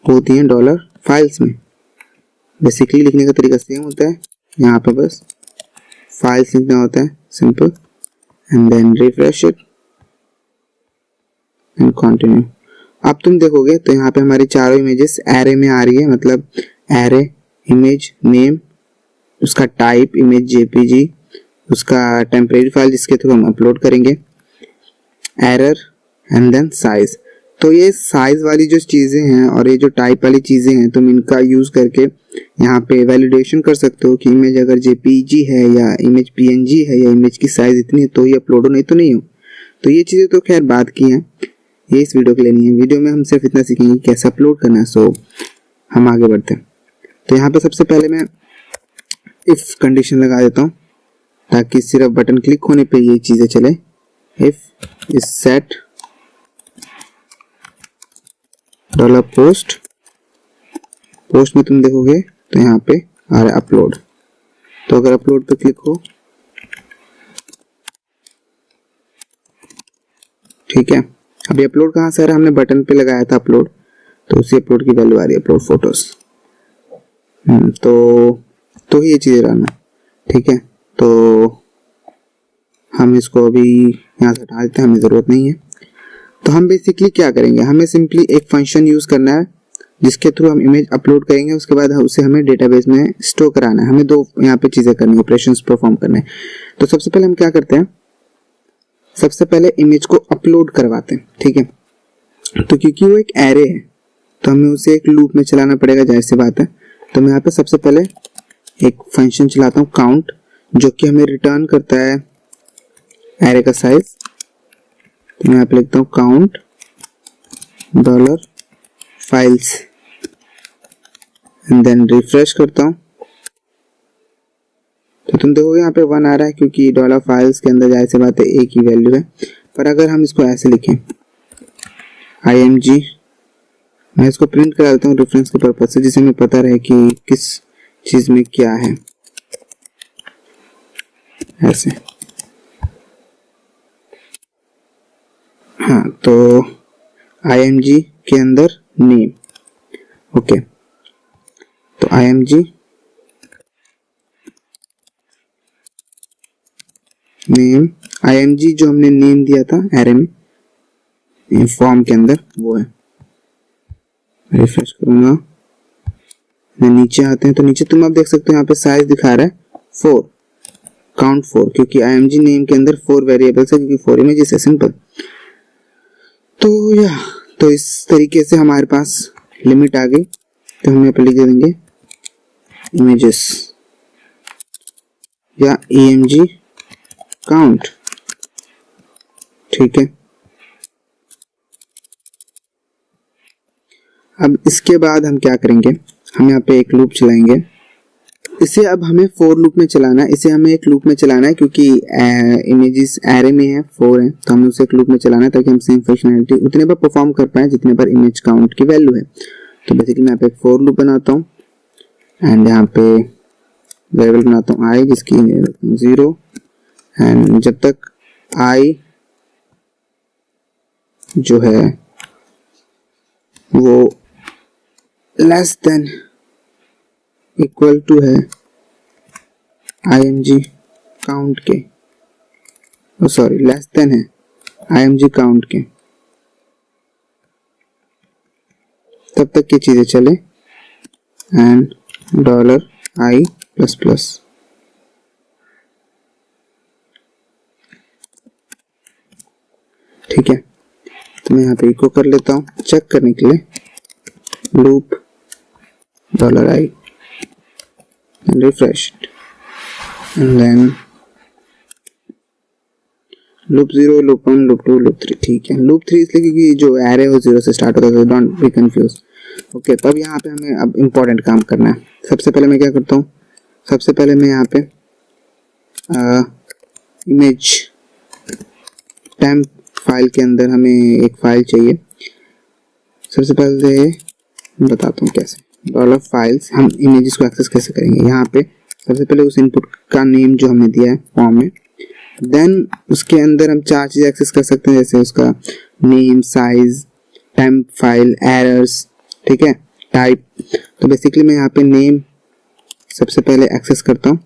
होती हैं डॉलर फाइल्स में। बेसिकली लिखने का तरीका सेम होता है, यहाँ पे बस फाइल्स लिखना होता है, simple. And then refresh it and continue. अब तुम देखोगे तो यहाँ पे हमारी चारों इमेजेस एरे में आ रही है, मतलब एरे इमेज नेम, उसका टाइप इमेज जेपीजी, उसका टेम्परेरी फाइल जिसके थ्रू हम अपलोड करेंगे, एरर एंड देन साइज। तो ये साइज वाली जो चीजें हैं और ये जो टाइप वाली चीजें हैं, तुम इनका यूज करके यहाँ पे वैलिडेशन कर सकते हो कि इमेज अगर जेपीजी है या इमेज पीएनजी है या इमेज की साइज इतनी है तो ही अपलोड हो, नहीं तो नहीं हो। तो ये चीजें तो खैर बात की हैं, ये इस वीडियो के लिए नहीं है। वीडियो में हम सिर्फ इतना सीखेंगे कैसे अपलोड करना है। सो हम आगे बढ़ते हैं। तो यहाँ पे सबसे पहले मैं इफ कंडीशन लगा देता हूँ ताकि सिर्फ बटन क्लिक होने पे ये चीजें चले। If is set dollar post में तुम देखोगे तो यहाँ पे आ रहा है अपलोड। तो अगर अपलोड पे क्लिक हो, ठीक है। अभी अपलोड कहाँ से आ रहा है, हमने बटन पे लगाया था अपलोड, तो उसी अपलोड की वैल्यू आ रही है अपलोड फोटोज। तो ये चीजें रहना, ठीक है। तो हम इसको अभी यहाँ से हटा देते हैं, हमें जरूरत नहीं है। तो हम बेसिकली क्या करेंगे, हमें सिंपली एक फंक्शन यूज करना है जिसके थ्रू हम इमेज अपलोड करेंगे। उसके बाद उसे हमें डेटाबेस में स्टोर कराना है। हमें दो यहाँ पे चीजें करनी है, ऑपरेशंस परफॉर्म करने हैं। तो सबसे पहले हम क्या करते हैं, सबसे पहले इमेज को अपलोड करवाते हैं, ठीक है। तो क्योंकि वो एक एरे है तो हमें उसे एक लूप में चलाना पड़ेगा, जाहिर सी बात है। तो मैं यहाँ पे सबसे पहले एक फंक्शन चलाता हूँ काउंट, जो कि हमें रिटर्न करता है एरे का साइज। तो मैं यहाँ पे लिखता हूँ count dollar files and then refresh करता हूँ। तो तुम देखोगे यहाँ पे 1 आ रहा है क्योंकि डॉलर फाइल्स के अंदर जाहिर सी बात है एक ही वैल्यू है। पर अगर हम इसको ऐसे लिखें img, मैं इसको प्रिंट करा देता हूँ रेफरेंस के पर्पज से, जिसे हमें पता रहे कि किस चीज में क्या है। ऐसे, हाँ, तो img के अंदर नेम, ओके। तो img नेम, img जो हमने नेम दिया था एरे में फॉर्म के अंदर वो है। रिफ्रेश करूंगा, मैं नीचे आते हैं तो नीचे तुम अब देख सकते हो यहाँ पे साइज दिखा रहा है 4, काउंट 4, क्योंकि img नेम के अंदर 4 वेरिएबल्स है क्योंकि 4 इमेजेस है, सिंपल। तो इस तरीके से हमारे पास लिमिट आ गई। तो हम यहाँ पे लिख देंगे इमेजेस या emg काउंट, ठीक है। अब इसके बाद हम क्या करेंगे, हम यहाँ पे एक लूप चलाएंगे। इसे अब हमें फॉर लूप में चलाना है, इसे हमें एक लूप में चलाना है क्योंकि इमेजेस एरे में है 4 है, तो हमें उसे एक लूप में चलाना है ताकि हम सेम फंक्शनैलिटी उतने पर परफॉर्म कर पाए जितने पर इमेज काउंट की वैल्यू है। तो बेसिकली मैं यहाँ पे एक फॉर लूप बनाता हूँ एंड यहाँ पे वेरिएबल बनाता हूँ आई जिसकी 0 एंड जब तक आई जो है वो लेस देन इक्वल टू है img काउंट के, सॉरी लेस देन है img काउंट के, तब तक की चीजें चले एंड $i प्लस प्लस। ठीक है, तो मैं यहाँ पे इको कर लेता हूँ चेक करने के लिए loop $i and refresh it and then loop 0 loop 1 loop 2 loop 3। ठीक है, loop 3 इसलिए क्योंकि जो एरे वो 0 से स्टार्ट होता है, तो डोंट बी कंफ्यूज। ओके, तब यहाँ पे हमें अब इम्पोर्टेंट काम करना है। सबसे पहले मैं क्या करता हूँ, सबसे पहले मैं यहाँ पे इमेज टेम्प फाइल के अंदर हमें एक फाइल चाहिए। सबसे पहले बताता हूँ कैसे $files हम इमेजेस को एक्सेस कैसे करेंगे। यहाँ पे सबसे पहले उस इनपुट का नेम जो हमने दिया है फॉर्म में, देन उसके अंदर हम 4 चीज़ें एक्सेस कर सकते हैं, जैसे उसका name, size, temp file, errors, ठीक है, टाइप। तो बेसिकली मैं यहाँ पे नेम सबसे पहले एक्सेस करता हूँ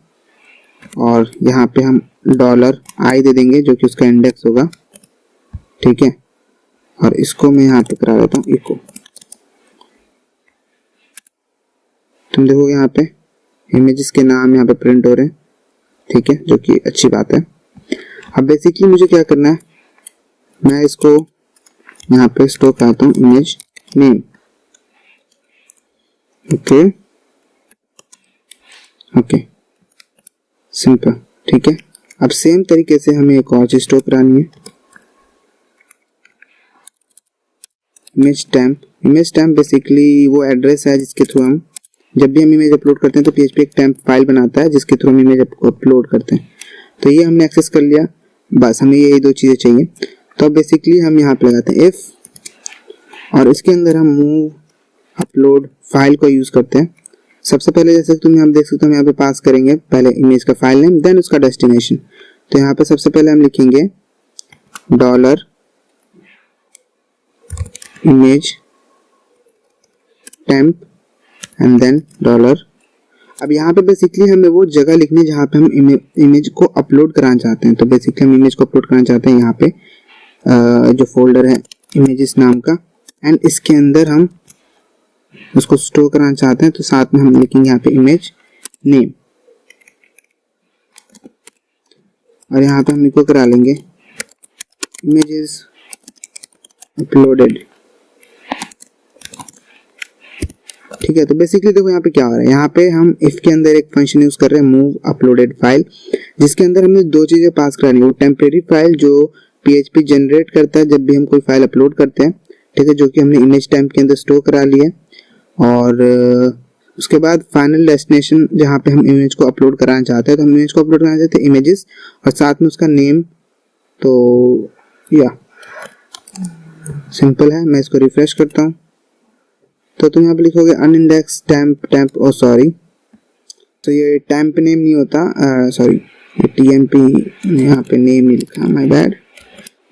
और यहाँ पे हम $i दे देंगे जो कि उसका इंडेक्स होगा। ठीक है, और इसको मैं यहाँ पे करा देता हूँ इको। तुम देखोगे यहाँ पे इमेजेस के नाम यहाँ पे प्रिंट हो रहे हैं, ठीक है, जो कि अच्छी बात है। अब बेसिकली मुझे क्या करना है, मैं इसको यहाँ पे स्टोर करता हूँ image name. Okay okay, simple. ठीक है, अब सेम तरीके से हमें एक और चीज स्टोर करानी है, इमेज टेम्प बेसिकली वो एड्रेस है जिसके थ्रू हम जब भी हम इमेज अपलोड करते हैं तो PHP एक टेम्प फाइल बनाता है जिसके थ्रू हम इमेज अपलोड करते हैं। तो ये हमने एक्सेस कर लिया, बस हमें यही 2 चीज़ें चाहिए। तो बेसिकली हम यहाँ पे लगाते हैं इफ और इसके अंदर हम मूव अपलोड फाइल को यूज़ करते हैं। सबसे पहले जैसे तुम यहाँ देख सकते हो हम यहाँ पे पास करेंगे पहले इमेज का फाइल नेम, देन उसका डेस्टिनेशन। तो यहाँ पे सबसे पहले हम लिखेंगे $image temp एंड देन $। अब यहाँ पे बेसिकली हमें वो जगह लिखनी है जहाँ पे हम इमेज को अपलोड कराना चाहते हैं। तो बेसिकली हम इमेज को अपलोड कराना चाहते हैं यहाँ पे जो फोल्डर है इमेजेस नाम का, एंड इसके अंदर हम उसको स्टोर कराना चाहते हैं। तो साथ में हम लिखेंगे यहाँ पे इमेज नेम और यहाँ पे हम इको करा लेंगे इमेजेस अपलोडेड। ठीक है, तो बेसिकली देखो यहाँ पे क्या हो रहा है, यहाँ पे हम इफ के अंदर एक फंक्शन यूज कर रहे हैं मूव अपलोडेड फाइल, जिसके अंदर हमने 2 चीजें पास करानी है। वो टेम्परेरी फाइल जो PHP जनरेट करता है जब भी हम कोई फाइल अपलोड करते हैं, ठीक है, जो कि हमने इमेज टेम्प के अंदर स्टोर करा लिया, और उसके बाद फाइनल डेस्टिनेशन जहाँ पे हम इमेज को अपलोड कराना चाहते हैं। तो हम इमेज को अपलोड कराना चाहते हैं इमेजेस और साथ में उसका नेम। तो या सिंपल है, मैं इसको रिफ्रेश करता हूँ तो तुम यहाँ पे लिखोगे अनइंडेक्स टेम्प ओ सॉरी, तो ये टेम्प नेम नहीं होता, सॉरी ये TMP यहाँ पे नेम नहीं लिखा, माय बैड।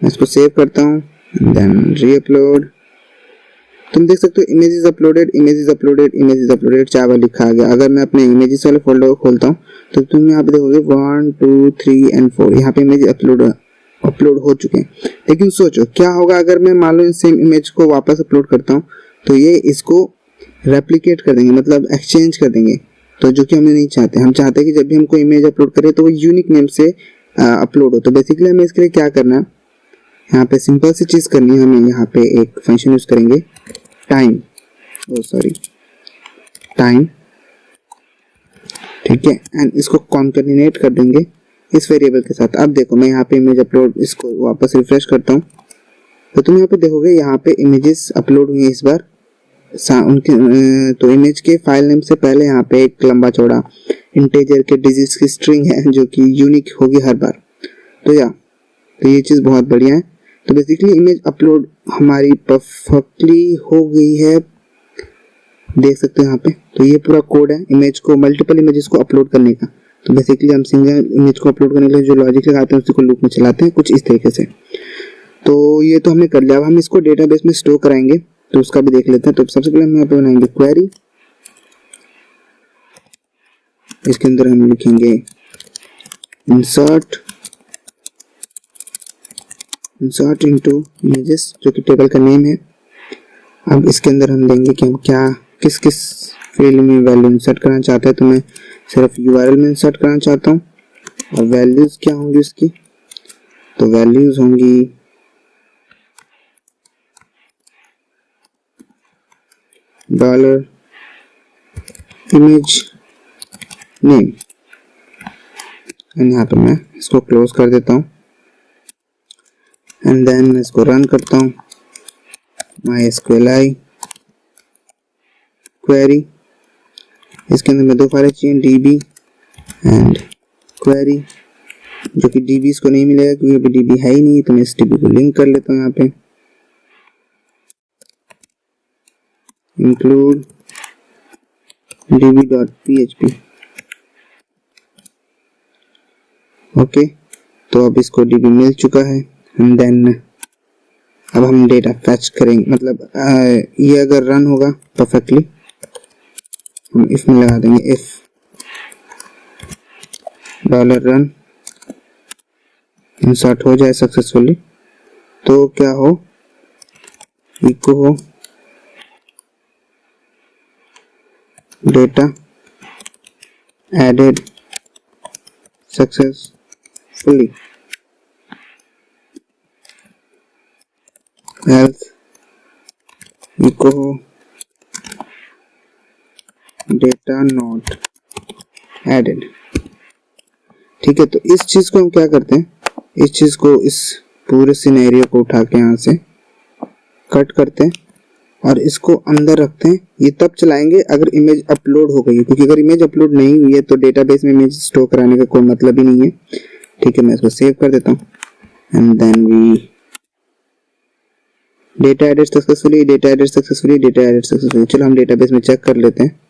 मैं इसको सेव करता हूँ देन रीअपलोड। तुम देख सकते हो इमेजेस अपलोडेड 4 बार लिखा गया। अगर मैं अपने इमेजेस वाले फोल्डर को खोलता हूँ तो तुम यहाँ पे देखोगे 1 2 3 एंड 4 यहाँ पे इमेज अपलोड हो चुके हैं। लेकिन सोचो क्या होगा अगर मैं मान लो सेम इमेज को वापस अपलोड करता हूँ, तो ये इसको रेप्लिकेट कर देंगे, मतलब एक्सचेंज कर देंगे, तो जो कि हमें नहीं चाहते। हम चाहते हैं कि जब भी हम कोई इमेज अपलोड करें तो वो यूनिक नेम से अपलोड हो। तो बेसिकली हमें इसके लिए क्या करना है, यहाँ पे सिंपल सी चीज़ करनी है। हमें यहाँ पे एक फंक्शन यूज करेंगे टाइम, ठीक है, एंड इसको कॉन्कैटिनेट कर देंगे इस वेरिएबल के साथ। अब देखो मैं यहाँ पे इमेज अपलोड इसको वापस रिफ्रेश करता हूँ तो तुम यहाँ पे देखोगे यहाँ पे इमेजेस अपलोड हुई है इस बार उनके। तो इमेज के फाइल नेम से पहले यहाँ पे एक लंबा चौड़ा इंटीजर के डिजिट्स की स्ट्रिंग है जो कि यूनिक होगी हर बार। तो ये चीज़ बहुत बढ़िया है। तो बेसिकली इमेज अपलोड हमारी परफेक्टली हो गई है, देख सकते हो यहाँ पे। तो ये पूरा कोड है इमेज को, मल्टीपल इमेजेस को अपलोड करने का। तो बेसिकली हम सिंगल इमेज को अपलोड करने के लिए जो लॉजिक लगाते हैं उसी को लूप में चलाते हैं कुछ इस तरीके से। तो ये तो हमने कर लिया। अब हम इसको डेटाबेस में स्टोर कराएंगे, तो उसका भी देख लेते हैं। तो सबसे पहले हम यहाँ पे बनाएंगे क्वेरी। इसके अंदर हम लिखेंगे इंसर्ट इनटू इमेजेस, जो कि टेबल का नेम है। अब इसके अंदर हम देंगे कि हम क्या किस किस फील्ड में वैल्यू इंसर्ट करना चाहते हैं। तो मैं सिर्फ URL में इंसर्ट करना चाहता हूँ। और वैल्यूज क्या होंगी उसकी, तो वैल्यूज होंगी डॉलर इमेज नेम। यहाँ पे मैं इसको क्लोज कर देता हूँ एंड देन मैं इसको रन करता हूँ। MySQLi क्वेरी, इसके अंदर मैं दो फाइलें चाहिए, DB एंड क्वेरी, जो कि DB इसको नहीं मिलेगा क्योंकि अभी DB है ही नहीं। तो मैं इस DB को लिंक कर लेता हूँ यहाँ पे, इंक्लूड db.php। ओके, तो अब इसको DB मिल चुका है एंड देन अब हम डेटा फैच करेंगे। मतलब ये अगर रन होगा परफेक्टली, हम इफ में लगा देंगे, इफ $run इंसर्ट हो जाए सक्सेसफुली, तो क्या हो, इको हो data added successfully, else echo हो डेटा नॉट एडेड। ठीक है, तो इस चीज को हम क्या करते हैं, इस चीज को, इस पूरे सिनेरियो को उठा के यहाँ से कट करते हैं और इसको अंदर रखते हैं। ये तब चलाएंगे अगर इमेज अपलोड हो गई है, क्योंकि अगर इमेज अपलोड नहीं हुई है तो डेटाबेस में इमेज स्टोर कराने का कोई मतलब ही नहीं है। ठीक है, मैं इसको सेव कर देता हूँ and then we data added successfully, data added successfully, data added successfully. चलो हम डेटाबेस में चेक कर लेते हैं।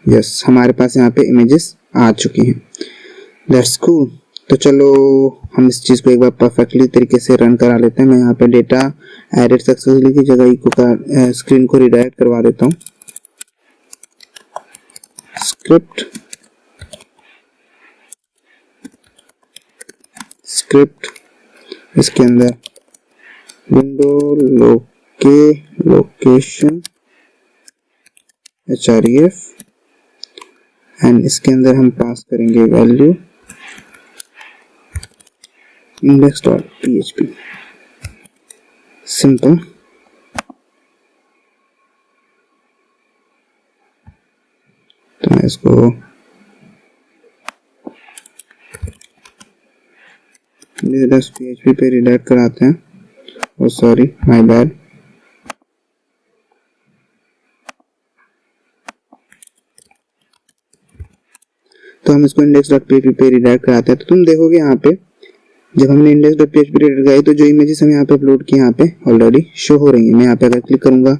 यस, हमारे पास यहाँ पे इमेजेस आ चुकी हैं। That's cool. तो चलो हम इस चीज को एक बार परफेक्टली तरीके से रन करा लेते हैं। मैं यहाँ पे डेटा एडेड सक्सेसफुली की जगह इको का स्क्रीन को रिडायरेक्ट करवा देता हूँ। स्क्रिप्ट इसके अंदर विंडो लोकेशन href एंड इसके अंदर हम पास करेंगे वैल्यू index.php। सिंपल। तो मैं इसको index.php पे रिडायरेक्ट कराते हैं। ओ सॉरी, माय बैड। तो हम इसको index.php पे रिडायरेक्ट कराते हैं। तो तुम देखोगे यहाँ पे जब हमने index.php रिडायरेक्ट कराई तो जो इमेजेस हम यहाँ पे अपलोड किए यहाँ पे ऑलरेडी शो हो रही है। मैं यहाँ पे अगर क्लिक करूंगा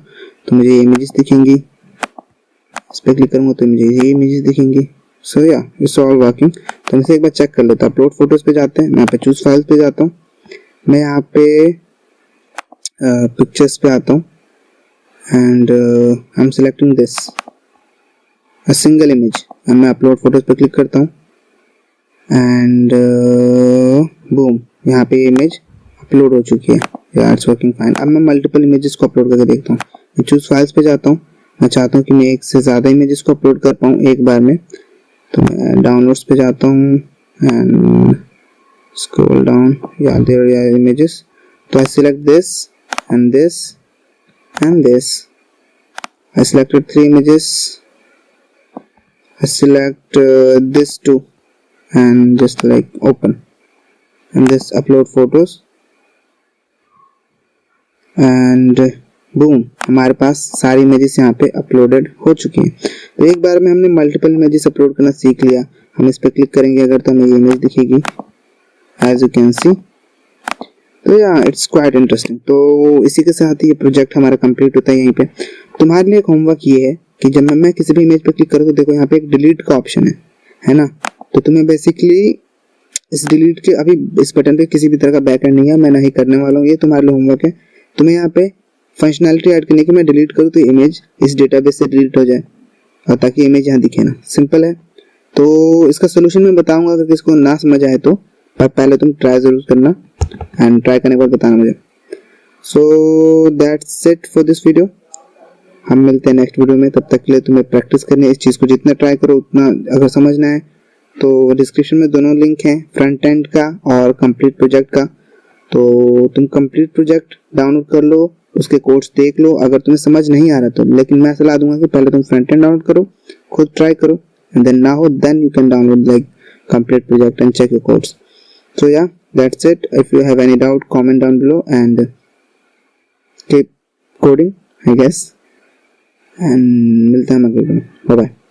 तो मुझे ये इमेजेस दिखेंगी, इस पे क्लिक करूंगा तो मुझे ये इमेजेस दिखेंगी। सो या इट्स ऑल वर्किंग। तो इसे एक बार चेक कर लेता हूँ। अपलोड फोटोज पे जाते हैं, मैं यहाँ पे चूज फाइल्स पे जाता हूँ, मैं यहाँ पे पिक्चर्स पे आता हूँ and I am selecting this a single image and मैं अपलोड फोटोज पे क्लिक करता हूँ एंड बूम, यहाँ पे इमेज अपलोड हो चुकी है। यार इट्स वर्किंग फाइन। अब मैं मल्टीपल इमेजेस को अपलोड करके देखता हूँ। मैं चूज फाइल्स पे जाता हूँ, मैं चाहता हूँ कि मैं एक से ज़्यादा इमेजेस को अपलोड कर पाऊँ एक बार में। तो मैं डाउनलोड्स पे जाता हूँ एंड स्क्रॉल डाउन, या देयर आर इमेजेस। तो आई select this and this and this. I selected 3 images. I select this too and just like open and this upload photos and boom, हमारे पास सारी इमेजेस यहाँ पे uploaded हो चुकी हैं। तो एक बार में हमने मल्टीपल इमेजेस अपलोड करना सीख लिया। हम इस पर क्लिक करेंगे अगर तो हमें ये इमेज दिखेगी एज यू कैन सी। तो या इट्स क्वाइट इंटरेस्टिंग। तो इसी के साथ ही ये प्रोजेक्ट हमारा कंप्लीट होता है। यहीं पे तुम्हारे लिए एक होमवर्क ये है कि जब मैं किसी भी इमेज पे क्लिक करूँ तो देखो यहाँ पे एक डिलीट का ऑप्शन है ना। तो तुम्हें बेसिकली इस डिलीट के अभी इस बटन पे किसी भी तरह का बैकएंड नहीं है, मैं नहीं करने वाला हूँ। ये तुम्हारे लिए होमवर्क है। तुम्हें यहाँ पे फंक्शनैलिटी ऐड करने की, मैं डिलीट करूँ तो इमेज इस डेटाबेस से डिलीट हो जाए और ताकि इमेज यहाँ दिखे ना। सिंपल है। तो इसका सोल्यूशन मैं बताऊंगा, अगर किसको ना समझ आए तो, पर पहले तुम ट्राई जरूर करना एंड ट्राई करने के बाद बताना मुझे। So that's it for this video. हम मिलते हैं नेक्स्ट वीडियो में। तब तक के लिए तुम्हें प्रैक्टिस करनी है इस चीज़ को, जितना ट्राई करो उतना। अगर समझना है तो डिस्क्रिप्शन में दोनों लिंक हैं, फ्रंट एंड का और कंप्लीट प्रोजेक्ट का। तो तुम कंप्लीट प्रोजेक्ट डाउनलोड कर लो, उसके कोड्स देख लो। अगर तुम्हें समझ नहीं आ रहा तो, लेकिन मैं सलाह दूंगा कि पहले तुम फ्रंट एंड डाउनलोड करो, खुद ट्राई करो, एंड देन ना हो then you can download like complete project and check your codes. So yeah, that's it. If you have any doubt, comment down below and keep coding, I guess. And मिलते हैं अगले video में। Bye bye.